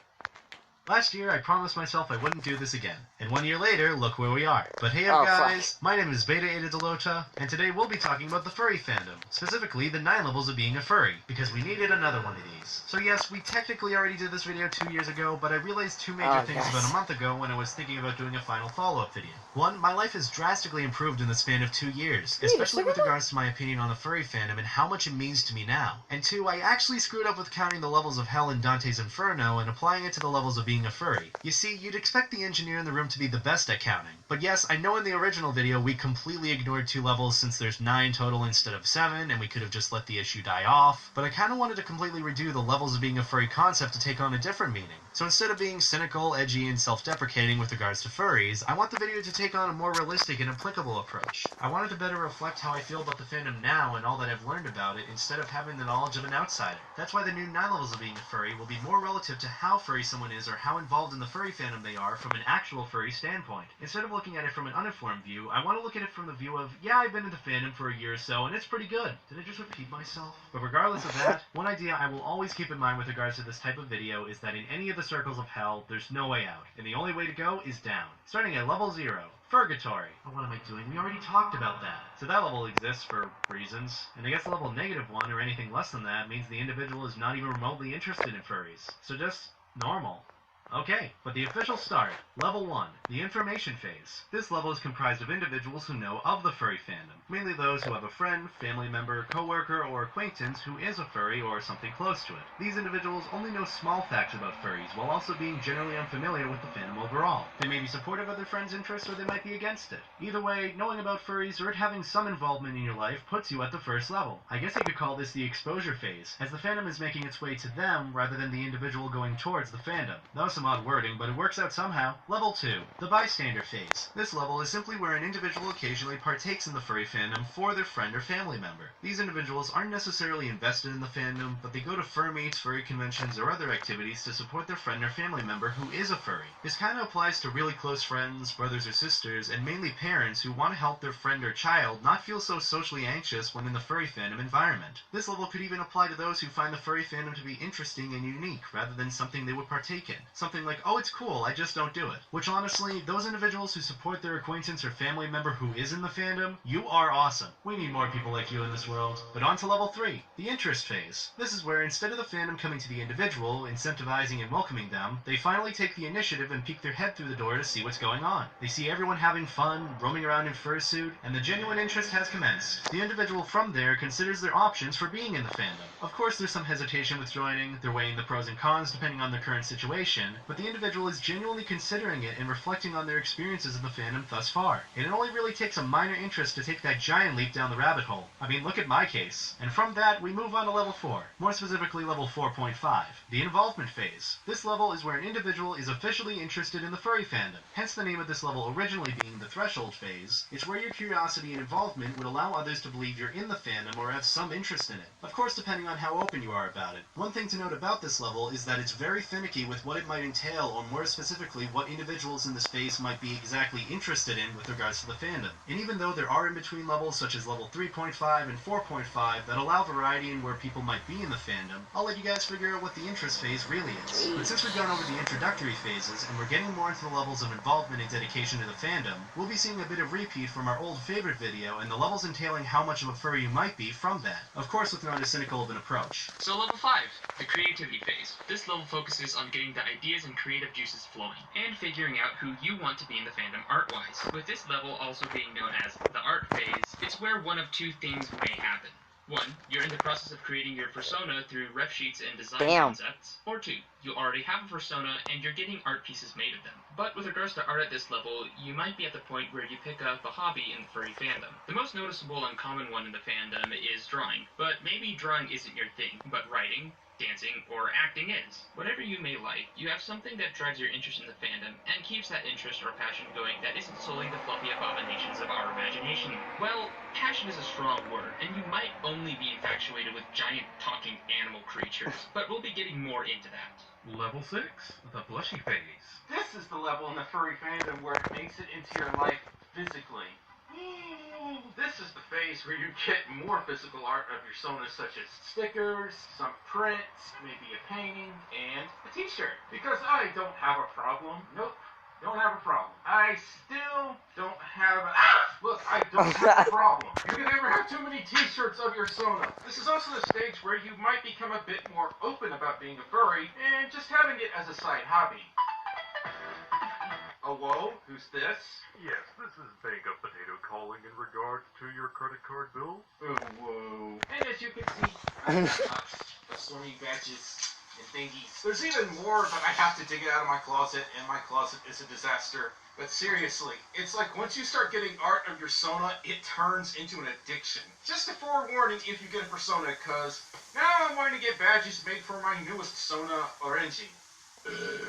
Last year, I promised myself I wouldn't do this again. And 1 year later, look where we are. But hey Oh, guys, my name is Beta Ada Delota, and today we'll be talking about the furry fandom. Specifically, the 9 levels of being a furry, because we needed another one of these. So yes, we technically already did this video 2 years ago, but I realized two major things about a month ago when I was thinking about doing a final follow-up video. One, my life has drastically improved in the span of 2 years, especially with regards to my opinion on the furry fandom and how much it means to me now. And two, I actually screwed up with counting the levels of hell in Dante's Inferno and applying it to the levels of being a furry. You see, you'd expect the engineer in the room to be the best at counting. But yes, I know in the original video we completely ignored 2 levels since there's 9 total instead of 7, and we could have just let the issue die off, but I kinda wanted to completely redo the levels of being a furry concept to take on a different meaning. So instead of being cynical, edgy, and self-deprecating with regards to furries, I want the video to take on a more realistic and applicable approach. I wanted to better reflect how I feel about the fandom now and all that I've learned about it, instead of having the knowledge of an outsider. That's why the new 9 levels of being a furry will be more relative to how furry someone is or how involved in the furry fandom they are from an actual furry standpoint. Instead of looking at it from an uninformed view, I want to look at it from the view of, yeah, I've been in the fandom for a year or so, and it's pretty good. Did I just repeat myself? But regardless of that, one idea I will always keep in mind with regards to this type of video is that in any of the circles of hell, there's no way out, and the only way to go is down. Starting at level 0. Purgatory. Oh, what am I doing? We already talked about that. So that level exists for reasons, and I guess level -1 or anything less than that means the individual is not even remotely interested in furries. So just normal. Okay, but the official start, level 1, the information phase. This level is comprised of individuals who know of the furry fandom, mainly those who have a friend, family member, coworker, or acquaintance who is a furry or something close to it. These individuals only know small facts about furries, while also being generally unfamiliar with the fandom overall. They may be supportive of their friend's interests, or they might be against it. Either way, knowing about furries or it having some involvement in your life puts you at the first level. I guess I could call this the exposure phase, as the fandom is making its way to them rather than the individual going towards the fandom. Thus, some odd wording, but it works out somehow. Level 2, the bystander phase. This level is simply where an individual occasionally partakes in the furry fandom for their friend or family member. These individuals aren't necessarily invested in the fandom, but they go to fur meets, furry conventions, or other activities to support their friend or family member who is a furry. This kind of applies to really close friends, brothers or sisters, and mainly parents who want to help their friend or child not feel so socially anxious when in the furry fandom environment. This level could even apply to those who find the furry fandom to be interesting and unique, rather than something they would partake in. Something like, oh, it's cool, I just don't do it. Which honestly, those individuals who support their acquaintance or family member who is in the fandom, you are awesome. We need more people like you in this world. But on to level 3, the interest phase. This is where instead of the fandom coming to the individual, incentivizing and welcoming them, they finally take the initiative and peek their head through the door to see what's going on. They see everyone having fun, roaming around in fursuit, and the genuine interest has commenced. The individual from there considers their options for being in the fandom. Of course, there's some hesitation with joining, they're weighing the pros and cons depending on their current situation, but the individual is genuinely considering it and reflecting on their experiences in the fandom thus far. And it only really takes a minor interest to take that giant leap down the rabbit hole. I mean, look at my case. And from that, we move on to level 4, more specifically level 4.5, the involvement phase. This level is where an individual is officially interested in the furry fandom, hence the name of this level originally being the threshold phase. It's where your curiosity and involvement would allow others to believe you're in the fandom or have some interest in it. Of course, depending on how open you are about it. One thing to note about this level is that it's very finicky with what it might entail, or more specifically, what individuals in this phase might be exactly interested in with regards to the fandom. And even though there are in-between levels such as level 3.5 and 4.5 that allow variety in where people might be in the fandom, I'll let you guys figure out what the interest phase really is. But since we've gone over the introductory phases, and we're getting more into the levels of involvement and dedication to the fandom, we'll be seeing a bit of repeat from our old favorite video, and the levels entailing how much of a furry you might be from that. Of course, with not as cynical of an approach. So level 5, the creativity phase. This level focuses on getting the ideas and creative juices flowing, and figuring out who you want to be in the fandom art-wise. With this level also being known as the art phase, it's where one of two things may happen. 1, you're in the process of creating your persona through ref sheets and design concepts. Or 2, you already have a persona and you're getting art pieces made of them. But with regards to art at this level, you might be at the point where you pick up a hobby in the furry fandom. The most noticeable and common one in the fandom is drawing, but maybe drawing isn't your thing, but writing, dancing, or acting is. Whatever you may like, you have something that drives your interest in the fandom and keeps that interest or passion going that isn't solely the fluffy abominations of our imagination. Well, passion is a strong word, and you might only be infatuated with giant talking animal creatures, but we'll be getting more into that. Level 6, the blushy phase. This is the level in the furry fandom where it makes it into your life physically. This is the phase where you get more physical art of your personas, such as stickers, some prints, maybe a painting, and a t-shirt. Because I don't have a problem. Nope. Don't have a problem. I still don't have a... Look, I don't have a problem. You can never have too many t-shirts of your persona. This is also the stage where you might become a bit more open about being a furry and just having it as a side hobby. Hello? Who's this? Yes, this is Bank of Potato calling in regards to your credit card bill. Oh, whoa. And as you can see, I've got lots of Sony badges and thingies. There's even more, but I have to dig it out of my closet, and my closet is a disaster. But seriously, it's like once you start getting art of your persona, it turns into an addiction. Just a forewarning if you get a persona, because now I'm going to get badges made for my newest persona, Orange.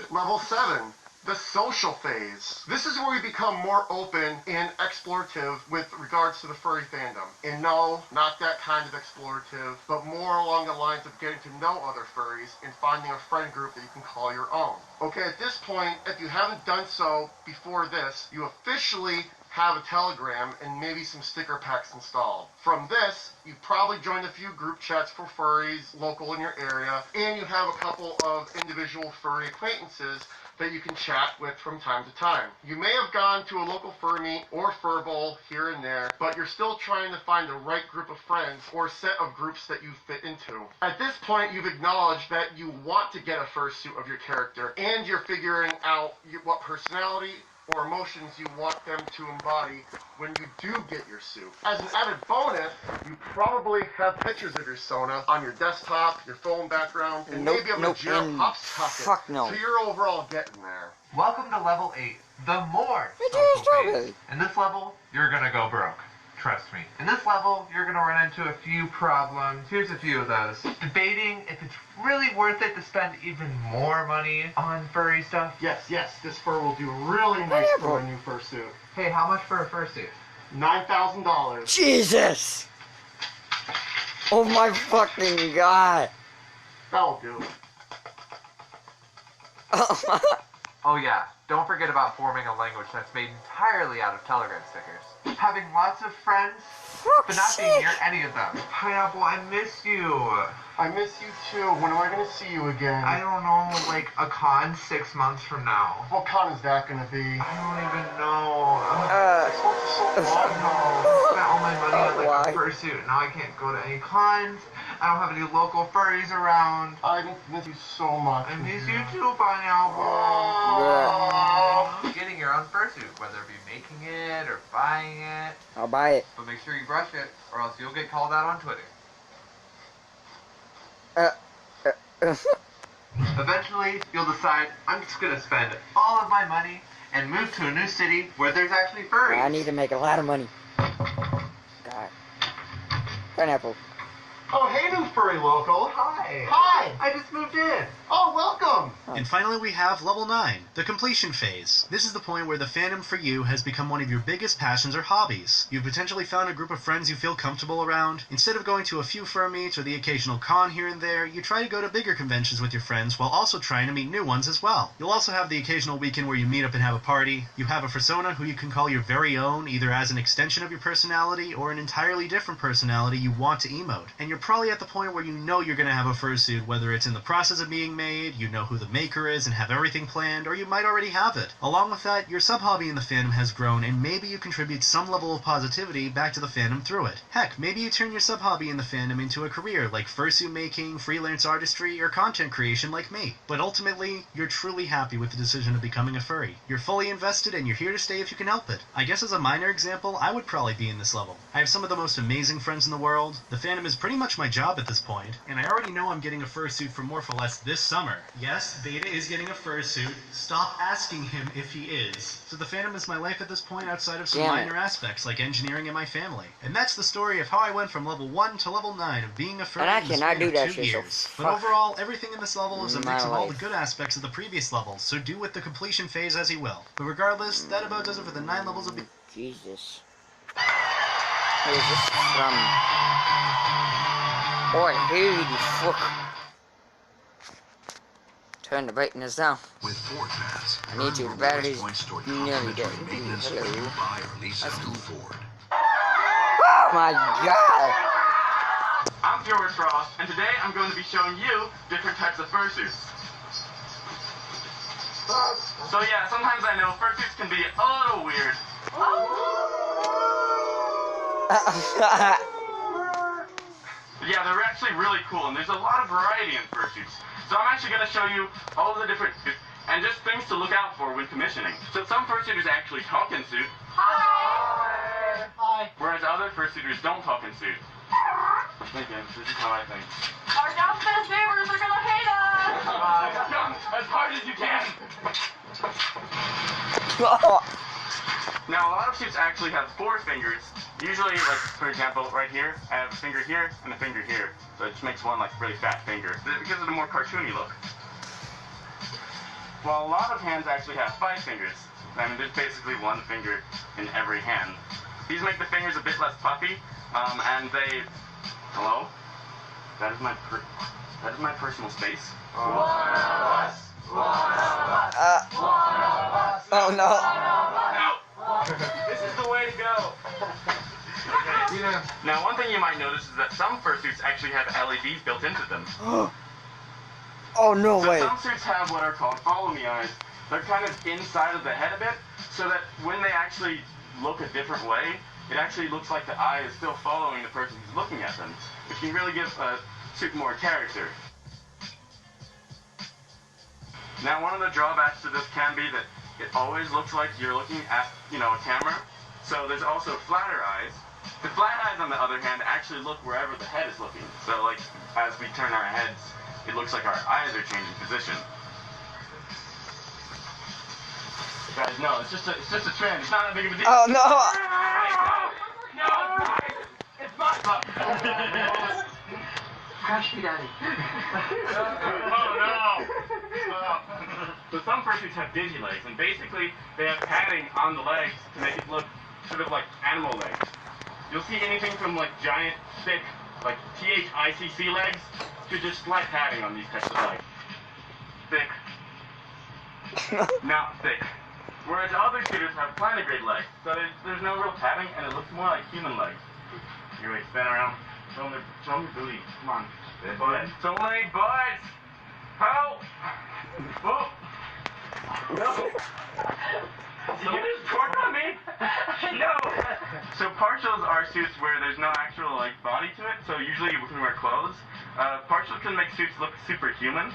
Level 7. The social phase. This is where we become more open and explorative with regards to the furry fandom. And no, not that kind of explorative, but more along the lines of getting to know other furries and finding a friend group that you can call your own. Okay, at this point, if you haven't done so before this, you officially have a Telegram and maybe some sticker packs installed. From this, you probably joined a few group chats for furries local in your area, and you have a couple of individual furry acquaintances that you can chat with from time to time. You may have gone to a local fur meet or fur bowl here and there, but you're still trying to find the right group of friends or set of groups that you fit into. At this point, you've acknowledged that you want to get a fursuit of your character, and you're figuring out what personality or emotions you want them to embody when you do get your suit. As an added bonus, you probably have pictures of your persona on your desktop, your phone background, and maybe a legit Pops Pocket. Fuck no. So you're overall getting there. Welcome to level 8, the more social phase. In this level, you're gonna go broke. Trust me. In this level, you're gonna run into a few problems. Here's a few of those. Debating if it's really worth it to spend even more money on furry stuff. Yes, this fur will do really nice for a new fursuit. Hey, how much for a fursuit? $9,000. Jesus! Oh my fucking god! That'll do. Oh yeah, don't forget about forming a language that's made entirely out of telegram stickers. Having lots of friends, but not being near any of them. Pineapple, I miss you. I miss you too. When am I gonna see you again? I don't know, like a con 6 months from now. What con is that gonna be? I don't even know. I spent all my money on like a fursuit, and now I can't go to any cons. I don't have any local furries around. I miss you so much. I miss you too, Pineapple. Getting your own fursuit, whether it be making it or buying it. I'll buy it. But make sure you brush it, or else you'll get called out on Twitter. Eventually, you'll decide, I'm just gonna spend all of my money and move to a new city where there's actually furries. I need to make a lot of money. God. Pineapple. Oh, hey, new furry local. Hi. Hi. I just moved in. Oh, welcome. And finally we have level 9, the completion phase. This is the point where the fandom for you has become one of your biggest passions or hobbies. You've potentially found a group of friends you feel comfortable around. Instead of going to a few fur meets or the occasional con here and there, you try to go to bigger conventions with your friends while also trying to meet new ones as well. You'll also have the occasional weekend where you meet up and have a party. You have a persona who you can call your very own, either as an extension of your personality or an entirely different personality you want to emote. And you're probably at the point where you know you're going to have a fursuit, whether it's in the process of being made, you know who the maker is and have everything planned, or you might already have it. Along with that, your sub-hobby in the fandom has grown, and maybe you contribute some level of positivity back to the fandom through it. Heck, maybe you turn your sub-hobby in the fandom into a career, like fursuit making, freelance artistry, or content creation like me. But ultimately, you're truly happy with the decision of becoming a furry. You're fully invested, and you're here to stay if you can help it. I guess as a minor example, I would probably be in this level. I have some of the most amazing friends in the world. The fandom is pretty much my job at this point, and I already know I'm getting a fursuit for More for Less this summer. Yes, Beta is getting a fursuit. Stop asking him if he is. So the fandom is my life at this point outside of some minor aspects like engineering and my family. And that's the story of how I went from level 1 to level 9 of being a furry And I in the cannot span do of that 2 shit, so years. But fuck overall, everything in this level is a my mix of all the life. good aspects of the previous levels, so do with the completion phase as you will. But regardless, that about does it for the 9 levels of... Jesus. Where is this from? Boy, holy fuck. Turn the brightness down. With Ford Pass, I need you. The battery's nearly dead. Hello. Ford. Oh my god! I'm George Frost, and today I'm going to be showing you different types of fursuits. So yeah, sometimes I know fursuits can be a little weird. Yeah, they're actually really cool, and there's a lot of variety in fursuits. So I'm actually going to show you all the different and just things to look out for when commissioning. So some fursuiters actually talk in suit. Hi! Hi. Whereas other fursuiters don't talk in suit. Thinking, this is how I think. Our downstairs neighbors are gonna hate us! Come, as hard as you can! Now, a lot of suits actually have 4 fingers. Usually, like, for example, right here, I have a finger here and a finger here. So it just makes one, like, really fat finger. It gives it a more cartoony look. While a lot of hands actually have 5 fingers. I mean, there's basically 1 finger in every hand. These make the fingers a bit less puffy, and they... Hello? That is my personal space. One of us! One of us! One of us! Oh no! This is the way to go. Okay. Yeah. Now, one thing you might notice is that some fursuits actually have LEDs built into them. Oh no way! Some suits have what are called follow me eyes. They're kind of inside of the head a bit, so that when they actually look a different way, it actually looks like the eye is still following the person who's looking at them, which can really give a suit more character. Now, one of the drawbacks to this can be that it always looks like you're looking at, a camera. So there's also flatter eyes. The flat eyes, on the other hand, actually look wherever the head is looking. So, like, as we turn our heads, it looks like our eyes are changing position. Guys, no, it's just a trend. It's not that big of a deal. Oh no! No! Crash me, Daddy. Oh no! So some fursuits have digilegs, and basically they have padding on the legs to make it look sort of like animal legs. You'll see anything from like giant, thick, like THICC legs to just slight padding on these types of legs. Thick. Not thick. Whereas other suitors have plantigrade legs, so there's no real padding, and it looks more like human legs. Here we spin around. Show me booty. Come on. Butt. So many butts! Help! Oh! No! Did you just twerk on me? No! So partials are suits where there's no actual like body to it, so usually we can wear clothes. Partials can make suits look superhuman.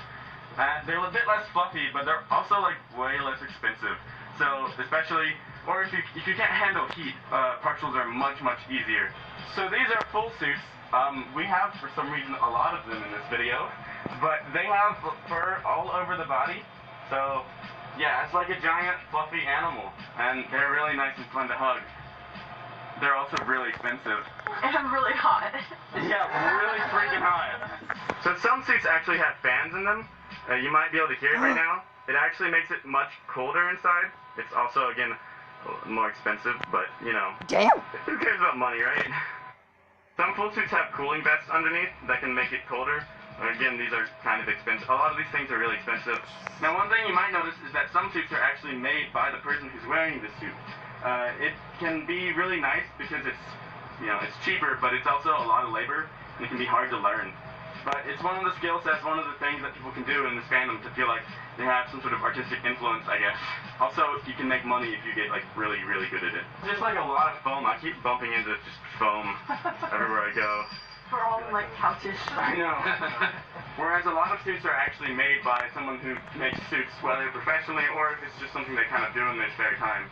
They're a bit less fluffy, but they're also like way less expensive. So especially, or if you can't handle heat, partials are much easier. So these are full suits. We have for some reason a lot of them in this video, but they have fur all over the body. So yeah, it's like a giant fluffy animal, and they're really nice and fun to hug. They're also really expensive. And really hot. Yeah, really freaking hot. So some suits actually have fans in them. You might be able to hear it right now. It actually makes it much colder inside. It's also, again, more expensive, but, you know. Damn. Who cares about money, right? Some full suits have cooling vests underneath that can make it colder. Again, these are kind of expensive. A lot of these things are really expensive. Now, one thing you might notice is that some suits are actually made by the person who's wearing the suit. It can be really nice because it's, you know, it's cheaper, but it's also a lot of labor, and it can be hard to learn. But it's one of the skill sets, one of the things that people can do in this fandom to feel like they have some sort of artistic influence, I guess. Also, you can make money if you get, like, really good at it. Just like a lot of foam. I keep bumping into just foam everywhere I go. For all like couches. I know. Whereas a lot of suits are actually made by someone who makes suits, whether professionally or if it's just something they kind of do in their spare time.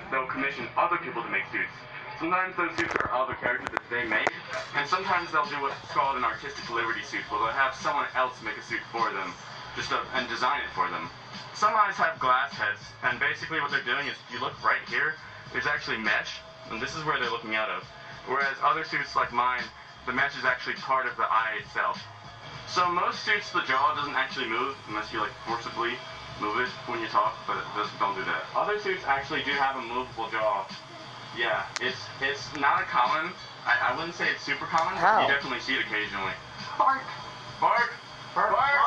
They'll commission other people to make suits. Sometimes those suits are other characters that they made, and sometimes they'll do what's called an artistic liberty suit, where they'll have someone else make a suit for them, and design it for them. Some eyes have glass heads, and basically what they're doing is, if you look right here, there's actually mesh, and this is where they're looking out of. Whereas other suits like mine, the mesh is actually part of the eye itself. So most suits, the jaw doesn't actually move unless you like forcibly move it when you talk, but it doesn't, don't do that. Other suits actually do have a movable jaw. Yeah, it's not a common. I wouldn't say it's super common. How? You definitely see it occasionally. Bark. Bark. Bark. Bark.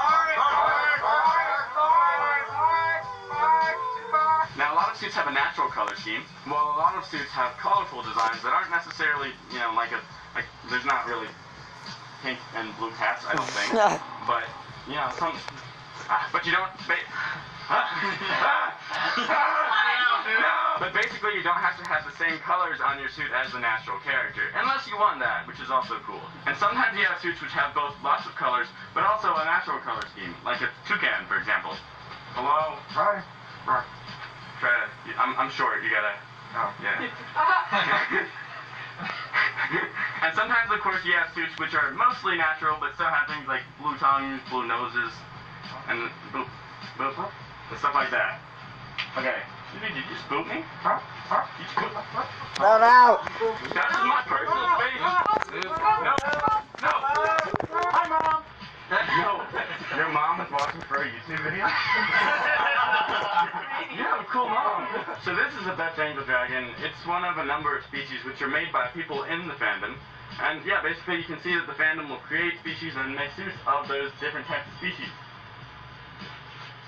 Now a lot of suits have a natural color scheme, while a lot of suits have colorful designs that aren't necessarily, you know, like there's not really pink and blue hats, I don't think. But you know, but you don't. But basically, you don't have to have the same colors on your suit as the natural character, unless you want that, which is also cool. And sometimes you have suits which have both lots of colors, but also a natural color scheme, like a toucan, for example. Hello? Hi. Try to. I'm short. You gotta. Oh, yeah. And sometimes, of course, you have suits which are mostly natural, but still have things like blue tongues, blue noses, and boop, stuff like that. Okay. Did you just boot me? Huh? You just boot me? No, no! That is my personal space! No! Hi, Mom! No! Your mom is watching for a YouTube video? You have a cool mom! So this is a Best Angel Dragon. It's one of a number of species which are made by people in the fandom. And yeah, basically you can see that the fandom will create species and make suits of those different types of species.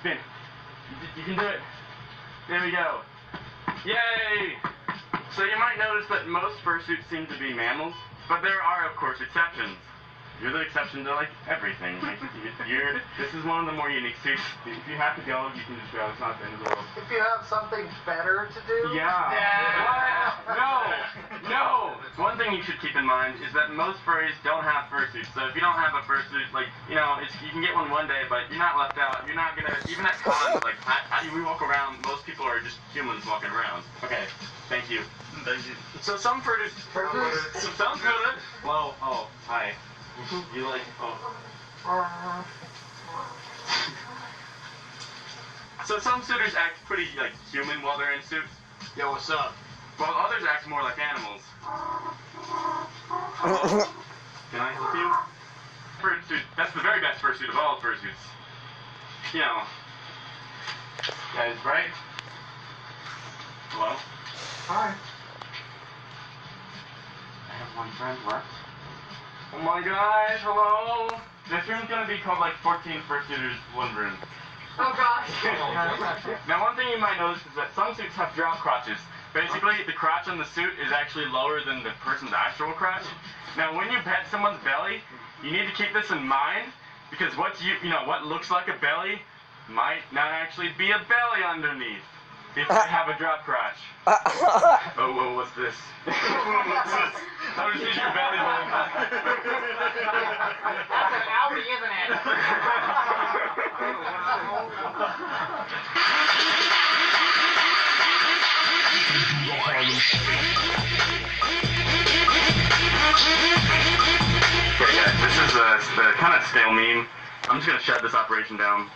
Spin. You can do it. There we go. Yay! So you might notice that most fursuits seem to be mammals, but there are, of course, exceptions. You're the exception to, like, everything. This is one of the more unique suits. If you have to go, you can just go. It's not the end of the world. If you have something better to do? Yeah. No! One thing you should keep in mind is that most furries don't have fursuits. So if you don't have a fursuit, like, you know, you can get one day, but you're not left out. You're not gonna, even at cons, like, how do we walk around? Most people are just humans walking around. Okay, thank you. Thank you. So some furries... Sounds good. Well, oh, hi. You like, So some suitors act pretty, like, human while they're in suits. Yo, what's up? While others act more like animals. Can I help you? Fursuit, that's the very best fursuit of all fursuits. You know. Guys, right? Hello? Hi. I have one friend left. Oh my gosh, hello? This room's gonna be called like 14 fursuiters, one room. Oh gosh. Now one thing you might notice is that some suits have drop crotches. Basically, the crotch on the suit is actually lower than the person's actual crotch. Now when you pet someone's belly, you need to keep this in mind, because what what looks like a belly might not actually be a belly underneath if you have a drop crotch. Oh, whoa, what's this? What's this? How does your belly look? That's an Audi, isn't it? Okay, guys, this is the kind of stale meme. I'm just gonna shut this operation down.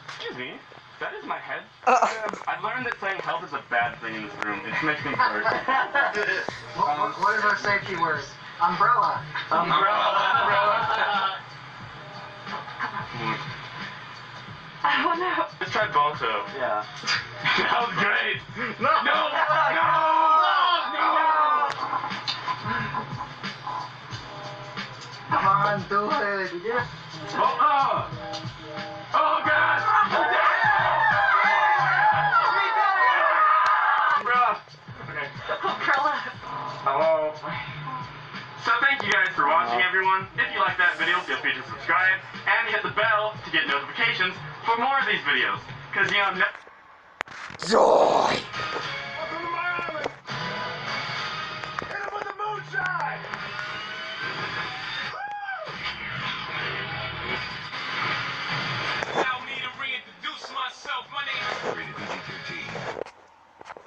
Excuse me, that is my head. I've learned that saying help is a bad thing in this room. It makes things worse. What is our safety word? Umbrella. Umbrella. Oh no. Let's try Balto. Yeah. That was great. No. Come on, do it. Yeah. Oh God. Umbrella. Okay. Umbrella. Hello. So thank you guys for watching, everyone. If you like that video, feel free to subscribe and hit the bell to get notifications for more of these videos. Cause Joy! Welcome to my island! Hit him with the moonshine! Allow me to reintroduce myself. My name is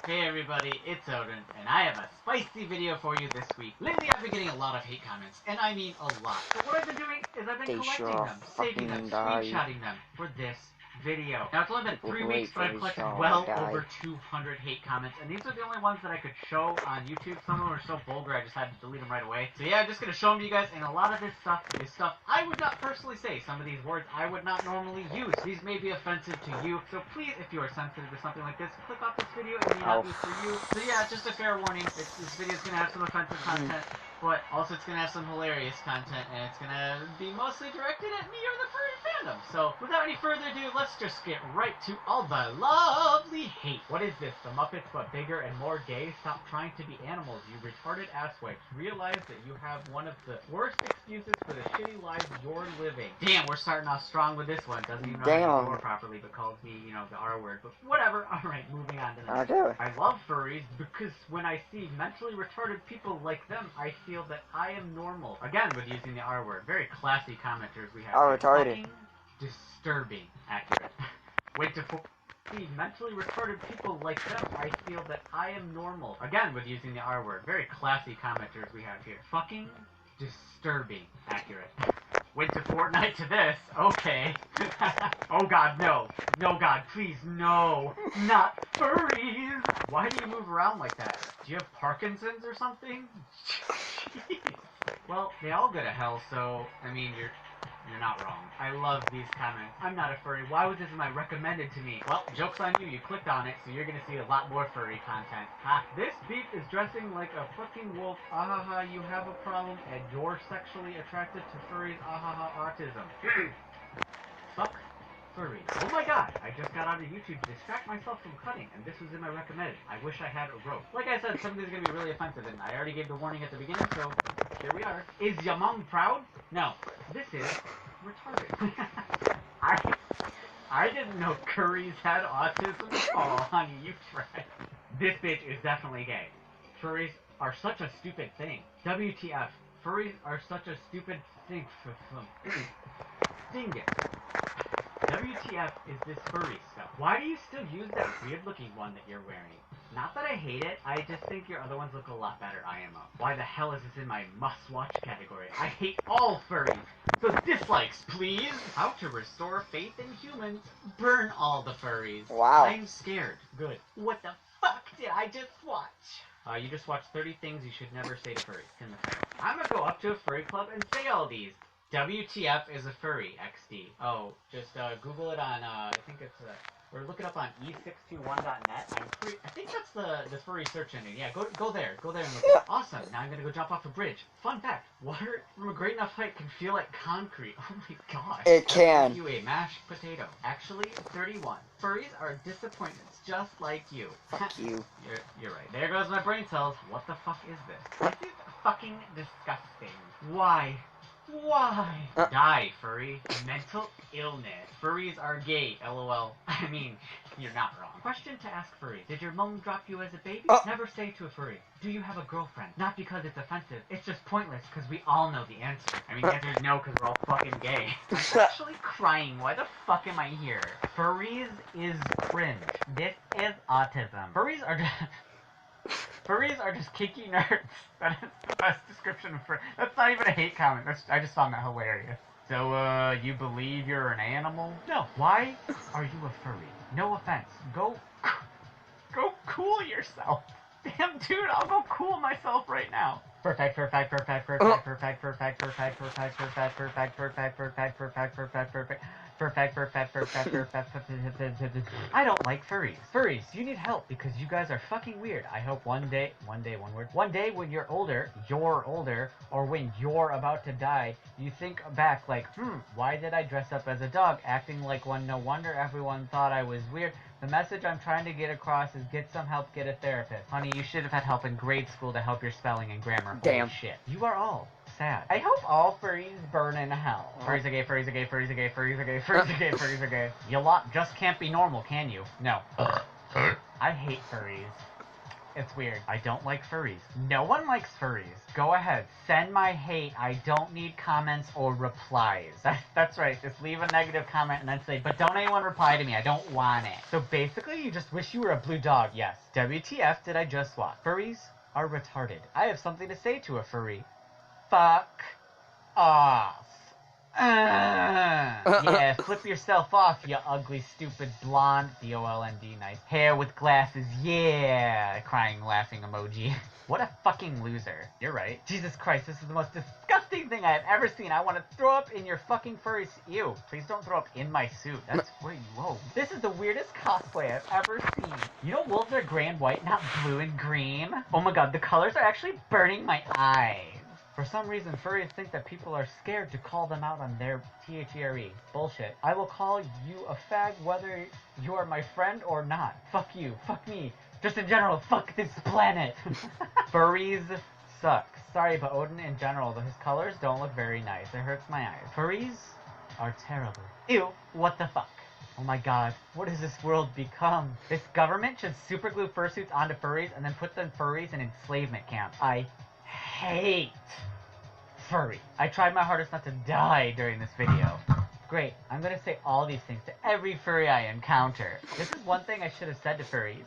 Hey everybody, it's Odin, and I have a spicy video for you this week. Lately I've been getting a lot of hate comments, and I mean a lot. So what I've been doing is I've been collecting them, saving them, screenshotting them for this video. Now it's only been 3 weeks, but I've collected well over 200 hate comments, and these are the only ones that I could show on YouTube. Some of them were so vulgar I just had to delete them right away. So yeah, I'm just gonna show them to you guys, and a lot of this stuff is stuff I would not personally say. Some of these words I would not normally use. These may be offensive to you, so please, if you are sensitive to something like this, click off this video. It may not be for you. So yeah, just a fair warning. This video is gonna have some offensive content, but also it's gonna have some hilarious content, and it's gonna be mostly directed at me or the furry fandom. So without any further ado, let's just get right to all the lovely hate. What is this? The Muppets but bigger and more gay? Stop trying to be animals, you retarded asswipes. Realize that you have one of the worst excuses for the shitty lives you're living. Damn, we're starting off strong with this one. Doesn't even know how to ignore properly, but calls me, the R word. But whatever. Alright, moving on to the next. I love furries because when I see mentally retarded people like them, I feel that I am normal. Again, with using the R word. Very classy commenters we have. Retarded. Fucking disturbing. Accurate. Wait to see mentally retarded people like them, I feel that I am normal. Again, with using the R word. Very classy commenters we have here. Fucking disturbing. Accurate. Went to Fortnite to this. Okay. Oh god, no. No god, please, no. Not furries. Why do you move around like that? Do you have Parkinson's or something? Jeez. Well, they all go to hell, so, I mean, you're not wrong. I love these comments. I'm not a furry. Why was this in my recommended to me? Well, joke's on you. You clicked on it, so you're gonna see a lot more furry content. Ha! This beef is dressing like a fucking wolf. Ahaha, you have a problem, and you're sexually attracted to furries. Ahaha, autism. Fuck furries. Oh my god! I just got out of YouTube to distract myself from cutting, and this was in my recommended. I wish I had a rope. Like I said, some of these are gonna be really offensive, and I already gave the warning at the beginning, so here we are. Is your mom proud? No. This is retarded. I didn't know curries had autism. Oh, honey, you tried. This bitch is definitely gay. Furries are such a stupid thing. WTF. Furries are such a stupid thing. Sting it. WTF is this furry stuff? Why do you still use that weird-looking one that you're wearing? Not that I hate it, I just think your other ones look a lot better, IMO. Why the hell is this in my must-watch category? I hate all furries! So dislikes, please! How to restore faith in humans. Burn all the furries. Wow. I'm scared. Good. What the fuck did I just watch? You just watched 30 things you should never say to furries. In the title. I'm gonna go up to a furry club and say all these. WTF is a furry, XD. Oh, just Google it on, I think it's, or look it up on e621.net. I think that's the furry search engine. Yeah, go there and look. Awesome. Now I'm gonna go jump off a bridge. Fun fact: water from a great enough height can feel like concrete. Oh my gosh. It can. You a mashed potato. Actually, 31. Furries are disappointments, just like you. Fuck you. You're right. There goes my brain cells. What the fuck is this? This is fucking disgusting. Why? Die, furry. Mental illness. Furries are gay, lol. I mean, you're not wrong. Question to ask furries. Did your mom drop you as a baby? Never say to a furry, do you have a girlfriend? Not because it's offensive. It's just pointless, because we all know the answer. I mean, the answer is no, because we're all fucking gay. I'm actually crying. Why the fuck am I here? Furries is cringe. This is autism. Furries are just kinky nerds. That is the best description for. That's not even a hate comment. I just found that hilarious. So, you believe you're an animal? No. Why are you a furry? No offense. Go cool yourself. Damn, dude, I'll go cool myself right now. Perfect. I don't like furries. Furries, you need help because you guys are fucking weird. I hope one day when you're older, or when you're about to die, you think back like, why did I dress up as a dog, acting like one? No wonder everyone thought I was weird. The message I'm trying to get across is get some help, get a therapist. Honey, you should have had help in grade school to help your spelling and grammar. Damn. Holy shit. You are all sad. I hope all furries burn in hell. Furries are gay, furries are gay, furries are gay, furries are gay, furries are gay, furries are gay. You lot just can't be normal, can you? No. I hate furries. It's weird. I don't like furries. No one likes furries. Go ahead. Send my hate. I don't need comments or replies. That's right. Just leave a negative comment and then say, but don't anyone reply to me. I don't want it. So basically, you just wish you were a blue dog. Yes. WTF did I just watch? Furries are retarded. I have something to say to a furry. Fuck off. Yeah, flip yourself off, you ugly, stupid, blonde, B-O-L-N-D, nice. Hair with glasses, yeah, crying, laughing emoji. What a fucking loser. You're right. Jesus Christ, this is the most disgusting thing I have ever seen. I want to throw up in your fucking furry Ew, please don't throw up in my suit. That's, wait, whoa. This is the weirdest cosplay I've ever seen. You know wolves are gray and white, not blue and green? Oh my god, the colors are actually burning my eyes. For some reason, furries think that people are scared to call them out on their THERE. Bullshit. I will call you a fag whether you are my friend or not. Fuck you. Fuck me. Just in general, fuck this planet. Furries suck. Sorry, but Odin in general, though his colors don't look very nice. It hurts my eyes. Furries are terrible. Ew, what the fuck? Oh my god, what has this world become? This government should superglue fursuits onto furries and then put the furries in enslavement camps. I hate furry. I tried my hardest not to die during this video. Great, I'm gonna say all these things to every furry I encounter. This is one thing I should have said to furries.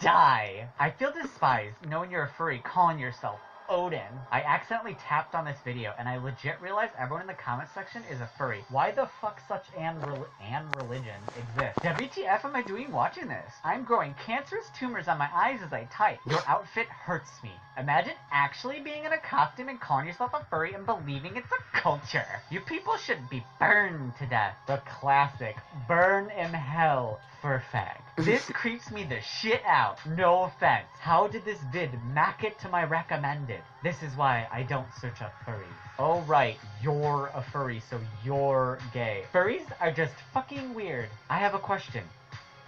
Die. I feel despised knowing you're a furry calling yourself Odin. I accidentally tapped on this video and I legit realized everyone in the comment section is a furry. Why the fuck such an religion exists? WTF am I doing watching this? I'm growing cancerous tumors on my eyes as I type. Your outfit hurts me. Imagine actually being in a costume and calling yourself a furry and believing it's a culture. You people should be burned to death. The classic burn in hell fur fag. This creeps me the shit out. No offense. How did this vid mack it to my recommended? This is why I don't search up furries. Oh right, you're a furry, so you're gay. Furries are just fucking weird. I have a question.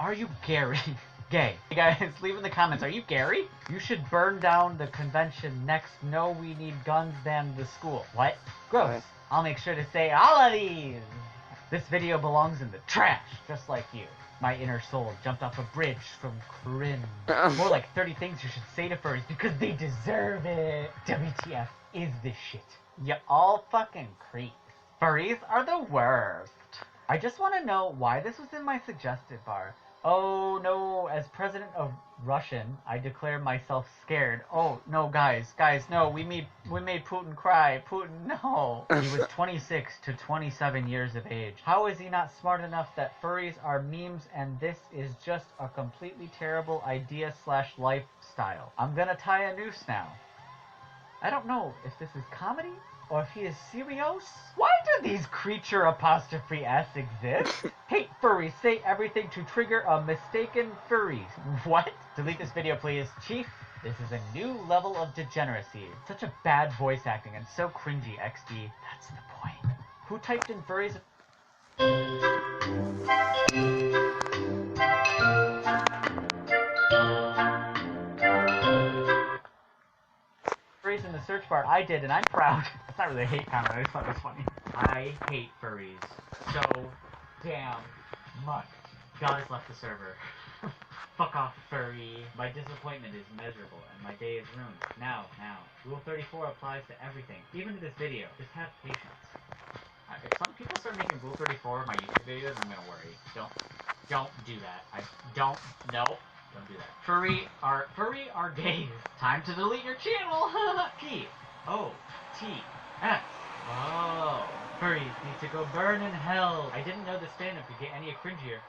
Are you Gary? Gay. Hey guys, leave in the comments, are you Gary? You should burn down the convention next. No, we need guns than the school. What? Gross. What? I'll make sure to say all of these. This video belongs in the trash, just like you. My inner soul jumped off a bridge from cringe. More like 30 things you should say to furries because they deserve it. WTF is this shit. You all fucking creeps. Furries are the worst. I just want to know why this was in my suggested bar. Oh no, as president of Russian, I declare myself scared. Oh no, guys, no, we made Putin cry. Putin, no. He was 26 to 27 years of age. How is he not smart enough that furries are memes and this is just a completely terrible idea / lifestyle? I'm gonna tie a noose now. I don't know if this is comedy or if he is serious. Why do these creature apostrophe s exist? Hate furries, say everything to trigger a mistaken furry. What? Delete this video, please. Chief, this is a new level of degeneracy. Such a bad voice acting and so cringy, XD. That's the point. Who typed in furries? Furries in the search bar. I did, and I'm proud. It's not really a hate comment, I just thought it was funny. I hate furries so damn much. God has left the server. Fuck off, furry. My disappointment is measurable, and my day is ruined. Now. Rule 34 applies to everything, even to this video. Just have patience. If some people start making Rule 34 of my YouTube videos, I'm gonna worry. Don't do that. Don't do that. Furry are gays. Time to delete your channel. P-O-T-S. Oh. Furries need to go burn in hell. I didn't know this fandom could get any cringier.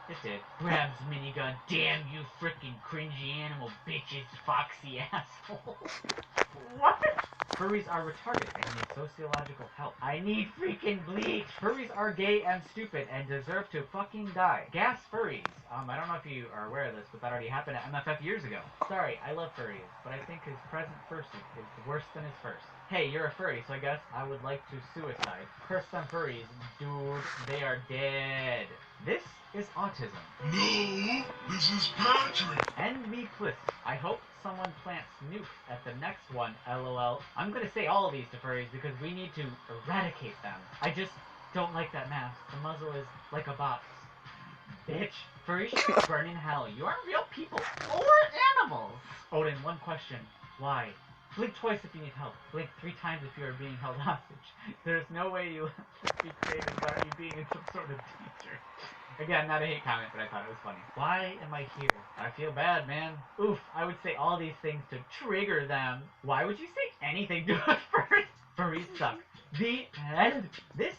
It did. Grabs minigun. Damn you frickin' cringy animal bitches, foxy asshole. What? Furries are retarded and need sociological help. I need freaking bleach. Furries are gay and stupid and deserve to fucking die. Gas furries. I don't know if you are aware of this, but that already happened at MFF years ago. Sorry, I love furries, but I think his present fursuit is worse than his first. Hey, you're a furry, so I guess I would like to suicide. Curse them furries. Dude, they are dead. This is autism. No, this is Patrick. End me, please. I hope someone plants nuke at the next one, lol. I'm gonna say all of these to furries because we need to eradicate them. I just don't like that mask. The muzzle is like a box. Bitch. Furries should burn in hell. You aren't real people or animals. Odin, one question. Why? Blink twice if you need help. Blink 3 times if you are being held hostage. There's no way you be saved without you being in some sort of danger. Again, not a hate comment, but I thought it was funny. Why am I here? I feel bad, man. Oof, I would say all these things to trigger them. Why would you say anything to a furry? Furries suck. The end. This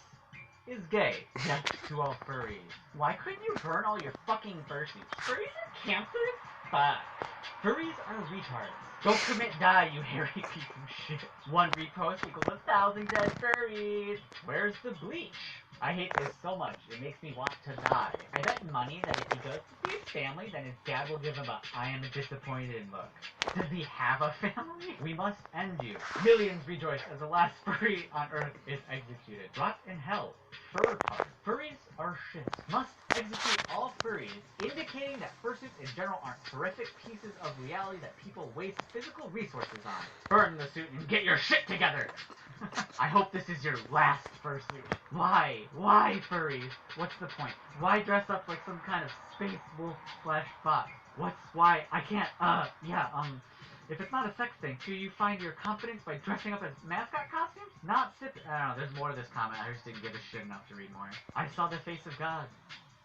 is gay. Death to all furries. Why couldn't you burn all your fucking fursuits? Furries are cancers? Fuck. Furries are retards. Go commit die, you hairy piece of shit. 1 repost equals 1,000 dead furries. Where's the bleach? I hate this so much, it makes me want to die. I bet money that if he goes to see his family, then his dad will give him a I am disappointed look. Does he have a family? We must end you. Millions rejoice as the last furry on Earth is executed. Rot in hell. Fur part. Furries are shit. Must execute all furries, indicating that fursuits in general aren't horrific pieces of reality that people waste physical resources on. Burn the suit and get your shit together! I hope this is your last fursuit. Why? Why furries? What's the point? Why dress up like some kind of space wolf / fox? Why? I can't, if it's not a sex thing, do you find your confidence by dressing up as mascot costumes? Not sip. I don't know, there's more to this comment. I just didn't give a shit enough to read more. I saw the face of God.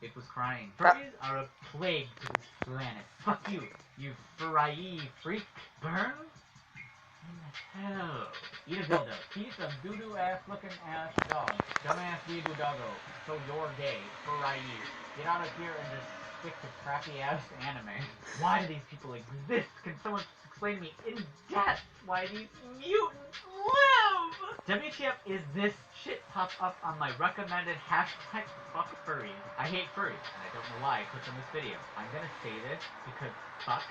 It was crying. Furries are a plague to this planet. Fuck you, you furry freak. Burn? Hell. Eat a dildo. Piece of doo-doo ass looking ass dog. Dumbass weeaboo doggo. So you're gay. Furry. Get out of here and just stick to crappy ass anime. Why do these people exist? Can someone explain to me in depth why these mutants live? WTF is this shit pop up on my recommended hashtag fuck furries. I hate furries, and I don't know why I clicked on this video. I'm gonna say this because fuck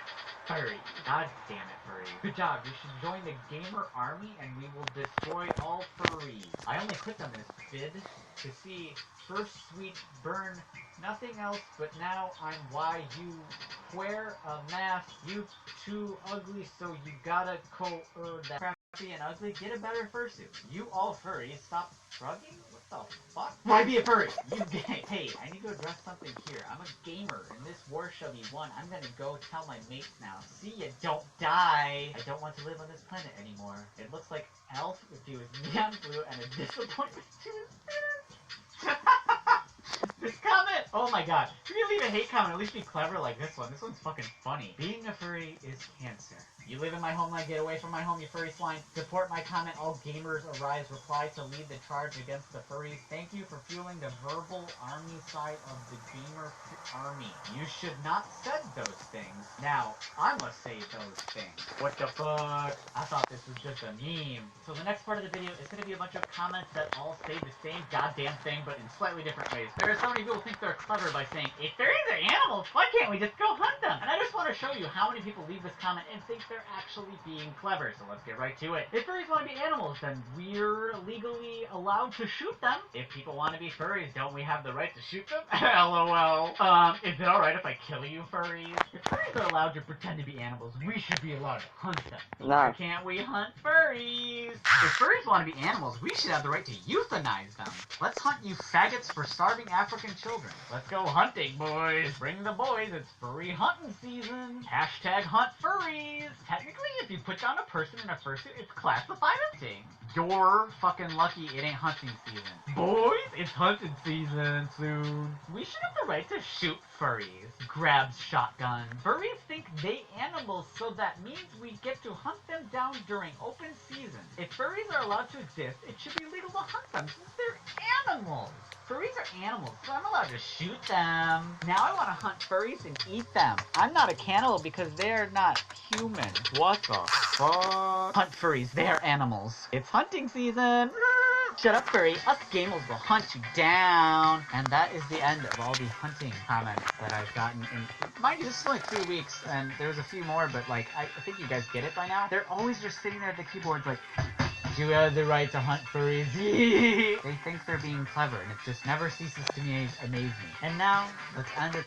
furry. God damn it, furry. Good job, you should join the gamer army and we will destroy all furries. I only clicked on this vid to see fursuit burn nothing else, but now I'm why you wear a mask. You too ugly, so you gotta that crappy and ugly. Get a better fursuit. You all furries, stop shrugging? What the fuck? Why be a furry? You gay. Hey, I need to address something here. I'm a gamer, and this war shall be won. I'm gonna go tell my mates now. See ya, don't die. I don't want to live on this planet anymore. It looks like Elf if he was neon blue and a disappointment to his this comment Oh my god. If you're gonna leave a hate comment, at least be clever like this one. This one's fucking funny. Being a furry is cancer. You live in my homeland, get away from my home, you furry swine. Support my comment, all gamers arise. Reply to lead the charge against the furries. Thank you for fueling the verbal army side of the gamer army. You should not said those things. Now, I must say those things. What the fuck? I thought this was just a meme. So the next part of the video is going to be a bunch of comments that all say the same goddamn thing, but in slightly different ways. There are so many people who think they're clever by saying, if furries are animals, why can't we just go hunt them? And I just want to show you how many people leave this comment and think they're actually being clever. So let's get right to it. If furries want to be animals, then we're legally allowed to shoot them. If people want to be furries, don't we have the right to shoot them? LOL. Is it alright if I kill you, furries? If furries are allowed to pretend to be animals, we should be allowed to hunt them. No. Why can't we hunt furries? If furries want to be animals, we should have the right to euthanize them. Let's hunt you faggots for starving African children. Let's go hunting, boys. Bring the boys. It's furry hunting season. Hashtag hunt furries. Technically, if you put down a person in a fursuit, it's classified hunting. You're fucking lucky it ain't hunting season. Boys, it's hunting season soon. We should have the right to shoot furries. Grabs shotgun. Furries think they animals, so that means we get to hunt them down during open season. If furries are allowed to exist, it should be legal to hunt them since they're animals. Furries are animals, so I'm allowed to shoot them. Now I want to hunt furries and eat them. I'm not a cannibal because they're not human. What the fuck? Hunt furries, they're animals. It's hunting season. Shut up, furry. Us gamers will hunt you down. And that is the end of all the hunting comments that I've gotten in. Mind you, this is only 3 weeks, and there's a few more, but like, I think you guys get it by now. They're always just sitting there at the keyboards like, you have the right to hunt furries. They think they're being clever, and it just never ceases to amaze me. And now, let's end it.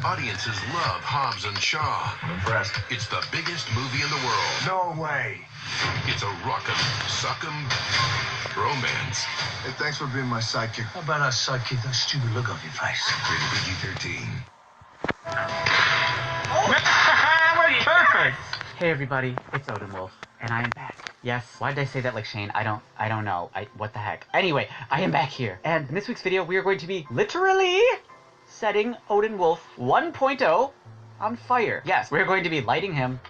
Audiences love Hobbs and Shaw. I'm impressed. It's the biggest movie in the world. No way. It's a rockin', suckin' romance. Hey, thanks for being my sidekick. How about our sidekick? That stupid look on your face. Rated PG-13. Perfect! Hey everybody, it's Odin Wolf, and I am back. Yes, why did I say that like Shane? I don't know. What the heck? Anyway, I am back here. And in this week's video, we are going to be literally setting Odin Wolf 1.0 on fire. Yes, we're going to be lighting him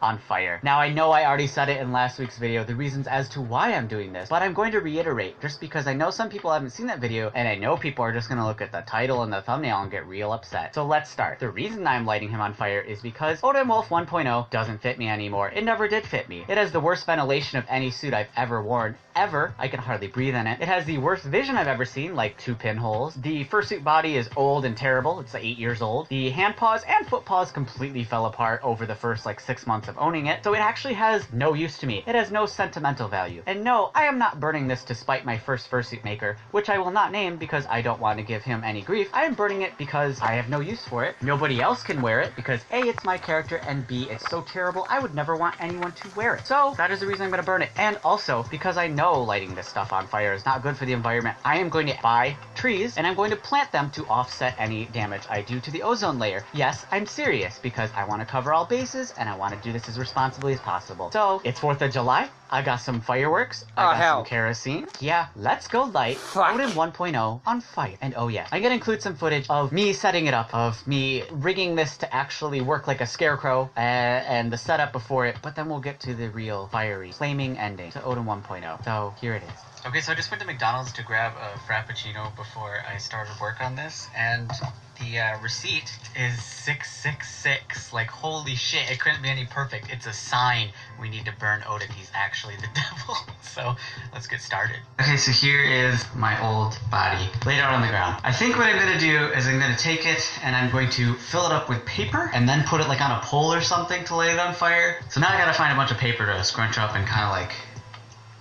on fire. Now, I know I already said it in last week's video, the reasons as to why I'm doing this, but I'm going to reiterate, just because I know some people haven't seen that video, and I know people are just going to look at the title and the thumbnail and get real upset. So let's start. The reason I'm lighting him on fire is because Odin Wolf 1.0 doesn't fit me anymore. It never did fit me. It has the worst ventilation of any suit I've ever worn. Ever. I can hardly breathe in it. It has the worst vision I've ever seen, like 2 pinholes. The fursuit body is old and terrible. It's 8 years old. The hand paws and foot paws completely fell apart over the first 6 months of owning it, so it actually has no use to me. It has no sentimental value. And no, I am not burning this to spite my first fursuit maker, which I will not name because I don't want to give him any grief. I am burning it because I have no use for it. Nobody else can wear it because A, it's my character, and B, it's so terrible I would never want anyone to wear it. So that is the reason I'm going to burn it. And also, because I know lighting this stuff on fire is not good for the environment, I am going to buy trees and I'm going to plant them to offset any damage I do to the ozone layer. Yes, I'm serious because I want to cover all bases and I want to do this as responsibly as possible. So, it's 4th of July. I got some fireworks. I got some kerosene. Yeah, let's go light Odin 1.0 on fire. And oh yeah, I'm gonna include some footage of me setting it up, of me rigging this to actually work like a scarecrow, and the setup before it, but then we'll get to the real fiery, flaming ending to Odin 1.0. So, here it is. Okay, so I just went to McDonald's to grab a Frappuccino before I started work on this, and the receipt is 666. Like, holy shit, it couldn't be any perfect. It's a sign we need to burn Odin. He's actually the devil. So, let's get started. Okay, so here is my old body laid out on the ground. I think what I'm going to do is I'm going to take it and I'm going to fill it up with paper and then put it on a pole or something to light it on fire. So now I got to find a bunch of paper to scrunch up and kind of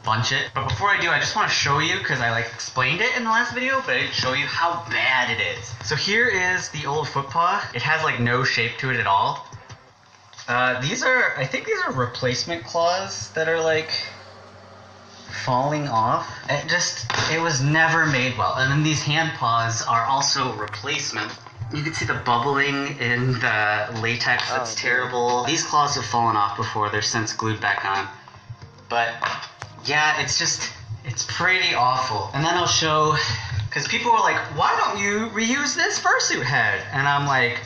bunch it. But before I do, I just want to show you, because I explained it in the last video, but I didn't show you how bad it is. So here is the old foot paw. It has no shape to it at all. I think these are replacement claws that are falling off. It was never made well. And then these hand paws are also replacement. You can see the bubbling in the latex. That's terrible. These claws have fallen off before. They're since glued back on. But yeah, it's pretty awful. And then I'll show Because people were like, why don't you reuse this fursuit head? And I'm like,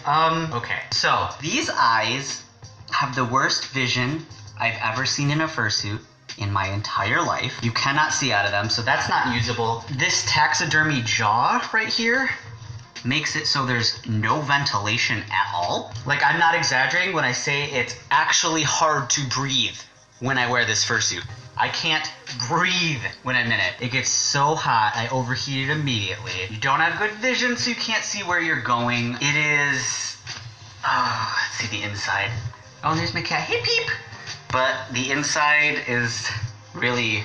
okay. So, these eyes have the worst vision I've ever seen in a fursuit in my entire life. You cannot see out of them, so that's not usable. This taxidermy jaw right here makes it so there's no ventilation at all. Like, I'm not exaggerating when I say it's actually hard to breathe when I wear this fursuit. I can't breathe when I'm in it. It gets so hot, I overheat it immediately. You don't have good vision, so you can't see where you're going. It is... oh, let's see the inside. Oh, there's my cat. Hey, Peep! But the inside is really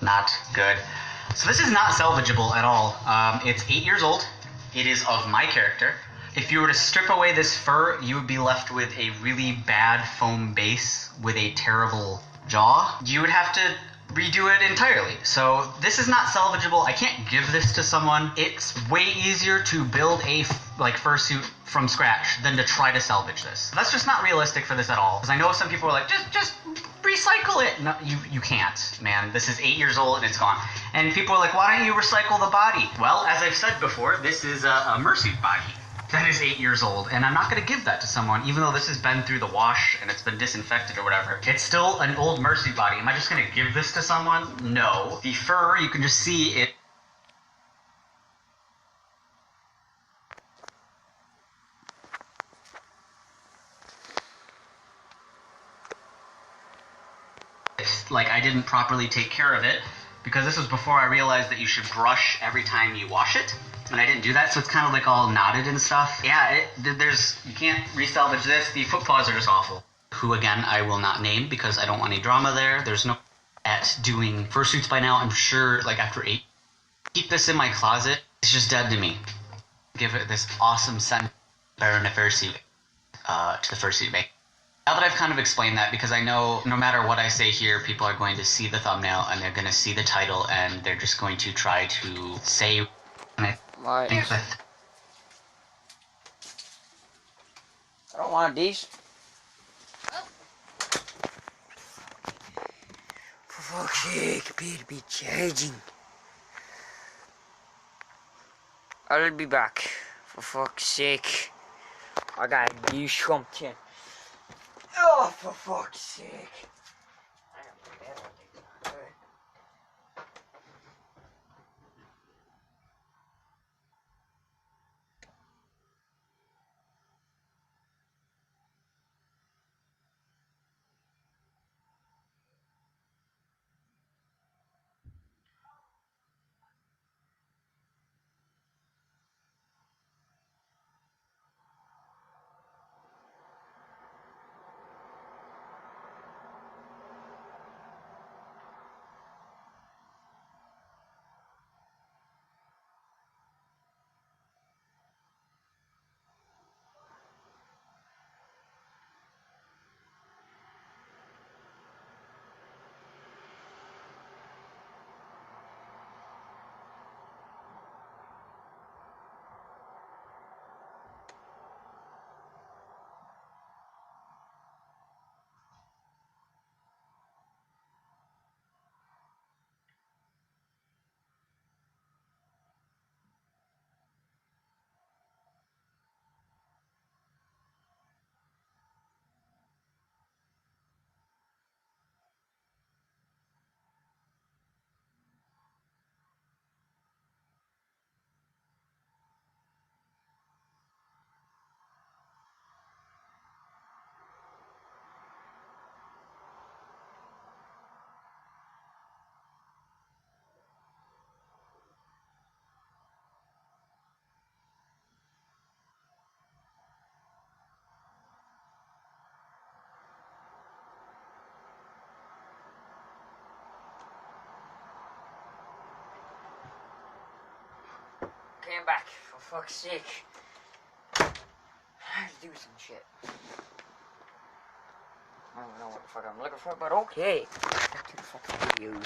not good. So this is not salvageable at all. It's 8 years old. It is of my character. If you were to strip away this fur, you would be left with a really bad foam base with a terrible jaw. You would have to redo it entirely. So this is not salvageable. I can't give this to someone. It's way easier to build a fursuit from scratch than to try to salvage this. That's just not realistic for this at all. Because I know some people are like, just recycle it. No, you can't, man. This is 8 years old and it's gone. And people are like, why don't you recycle the body? Well, as I've said before, this is a mersuit body that is 8 years old, and I'm not going to give that to someone, even though this has been through the wash and it's been disinfected or whatever. It's still an old mersuit body. Am I just going to give this to someone? No. The fur, you can just see it. Like, I didn't properly take care of it, because this was before I realized that you should brush every time you wash it. And I didn't do that, so it's kind of like all knotted and stuff. Yeah, you can't resalvage this. The foot paws are just awful. Who, again, I will not name because I don't want any drama there. There's no at doing fursuits by now. I'm sure, like, after 8. Keep this in my closet. It's just dead to me. Give it this awesome scent better in a fursuit to the fursuit make. Now that I've kind of explained that, because I know no matter what I say here, people are going to see the thumbnail and they're going to see the title and they're just going to try to say... Right. I don't want these. For fuck's sake, appear to be charging. I'll be back. For fuck's sake. I gotta do something. Oh, for fuck's sake. Came back, for fuck's sake. I have to do some shit. I don't know what the fuck I'm looking for, but okay. Back to the fucking video.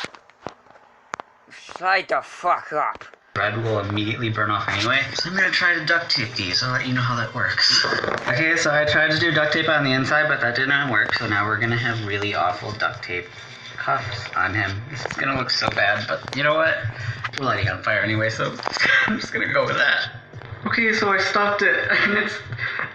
Slide the fuck up. Red will immediately burn off anyway. So I'm gonna try to duct tape these. I'll let you know how that works. Okay, so I tried to do duct tape on the inside, but that did not work. So now we're gonna have really awful duct tape cuffs on him. This is gonna look so bad, but you know what? We're lighting on fire anyway, so I'm just gonna go with that. Okay, so I stopped it, and it's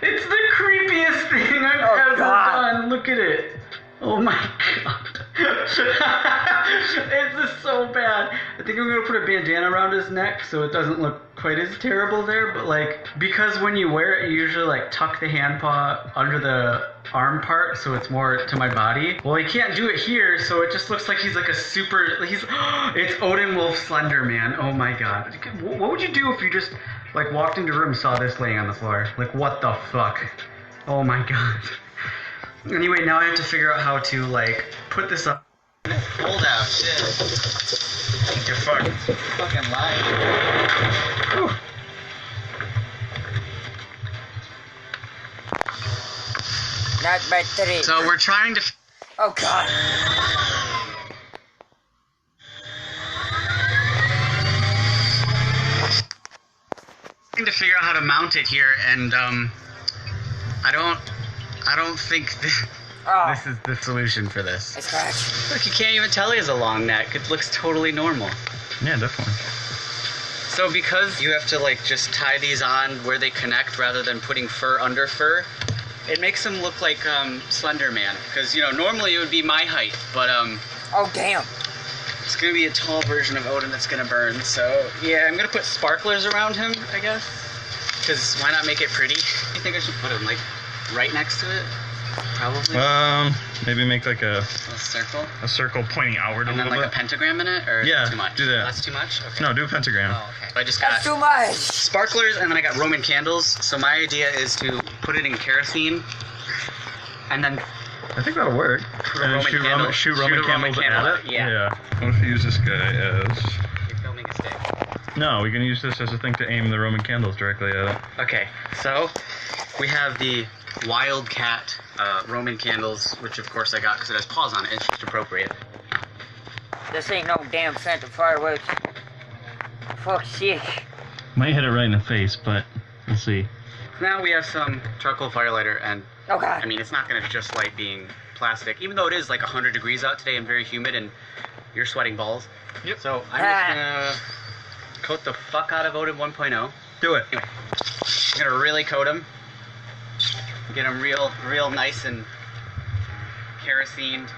the creepiest thing I've ever done. Look at it. Oh my god. This is so bad. I think I'm gonna put a bandana around his neck so it doesn't look quite as terrible there, but like, because when you wear it, you usually like tuck the hand paw under the arm part so it's more to my body. Well, he can't do it here, so it just looks like he's like a super, it's Odin Wolf Slender Man. Oh my god. What would you do if you just like walked into a room and saw this laying on the floor? Like, what the fuck? Oh my god. Anyway, now I have to figure out how to like put this up. Hold out, shit. You're fucking lying. Whew. Not by 3. So we're trying to. Oh god. To figure out how to mount it here, and I don't think this is the solution for this. It's cracked. Look, you can't even tell he has a long neck. It looks totally normal. Yeah, definitely. So because you have to like just tie these on where they connect rather than putting fur under fur, it makes him look like Slender Man. Because you know normally it would be my height, but oh damn. It's gonna be a tall version of Odin that's gonna burn. So yeah, I'm gonna put sparklers around him, I guess. Because why not make it pretty? You think I should put him like right next to it? Probably. Maybe make like a circle. A circle pointing outward and a little bit. And then like a pentagram in it, or is yeah, it too much? do that. That's too much. Okay. No, do a pentagram. Oh, okay. So I just got That's too much. sparklers, and then I got Roman candles. So my idea is to put it in kerosene, and then I think that'll work. And shoot Roman candles at it. Yeah. What if we use this guy as? You're filming a stick. No, we can use this as a thing to aim the Roman candles directly at it. Okay, so we have the Wildcat Roman candles, which of course I got because it has paws on it. It's just appropriate. This ain't no damn Santa fireworks. Fuck's sake. Might hit it right in the face, but we'll see. Now we have some charcoal firelighter, and oh god. I mean, it's not gonna just light being plastic, even though it is like 100 degrees out today and very humid, and you're sweating balls. Yep. So I'm just gonna coat the fuck out of Odin 1.0. Do it. Anyway, I'm gonna really coat him. Get him real nice and kerosened.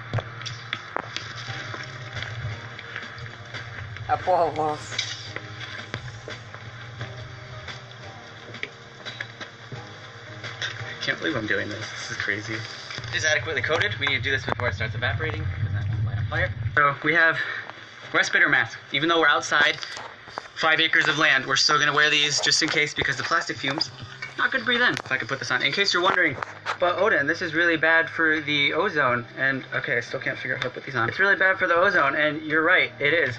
A poor wolf. I can't believe I'm doing this. This is crazy. It is adequately coated. We need to do this before it starts evaporating, because that will light on fire. So we have respirator mask. Even though we're outside 5 acres of land, we're still going to wear these just in case, because the plastic fumes, not good to breathe in. If I could put this on. In case you're wondering, but Odin, this is really bad for the ozone. And, okay, I still can't figure out how to put these on. It's really bad for the ozone, and you're right, it is.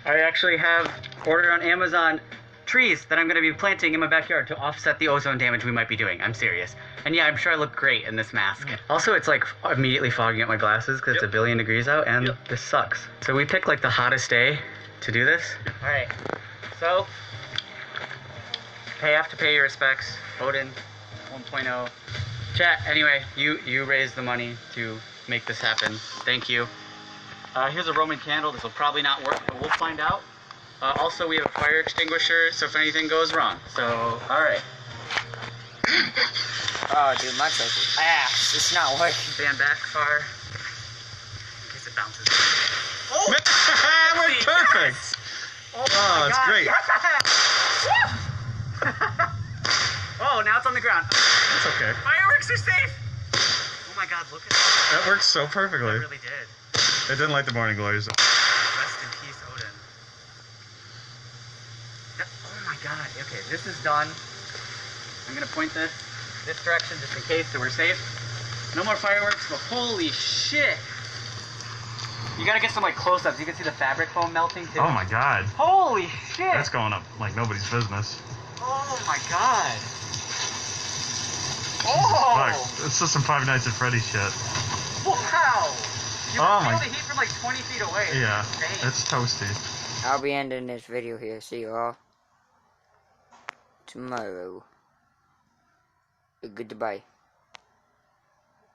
I actually have ordered on Amazon trees that I'm going to be planting in my backyard to offset the ozone damage we might be doing. I'm serious. And yeah, I'm sure I look great in this mask. Also, it's like immediately fogging up my glasses because it's a billion degrees out, and this sucks. So we picked like the hottest day to do this. Alright, so have to pay your respects. Odin 1.0. Chat, anyway, you raised the money to make this happen. Thank you. Here's a Roman candle. This will probably not work, but we'll find out. Also, we have a fire extinguisher, so if anything goes wrong. So, alright. Oh, dude, my face. It's not working. Stand back far. In case it bounces. Oh! That worked perfect! Oh, it's great. Oh, now it's on the ground. It's okay. Fireworks are safe! Oh my god, look at that. That worked so perfectly. It really did. It didn't light the morning glories. Rest in peace, Odin. Oh my god. Okay, this is done. I'm gonna point this direction just in case so we're safe. No more fireworks, but holy shit! You gotta get some like close-ups. You can see the fabric foam melting too. Oh my god. Holy shit! That's going up like nobody's business. Oh my god. Oh! Fuck, it's just some Five Nights at Freddy's shit. Wow! You Oh can my- feel the heat from like 20 feet away. Yeah, Insane. it's toasty. I'll be ending this video here. See you all tomorrow. Goodbye.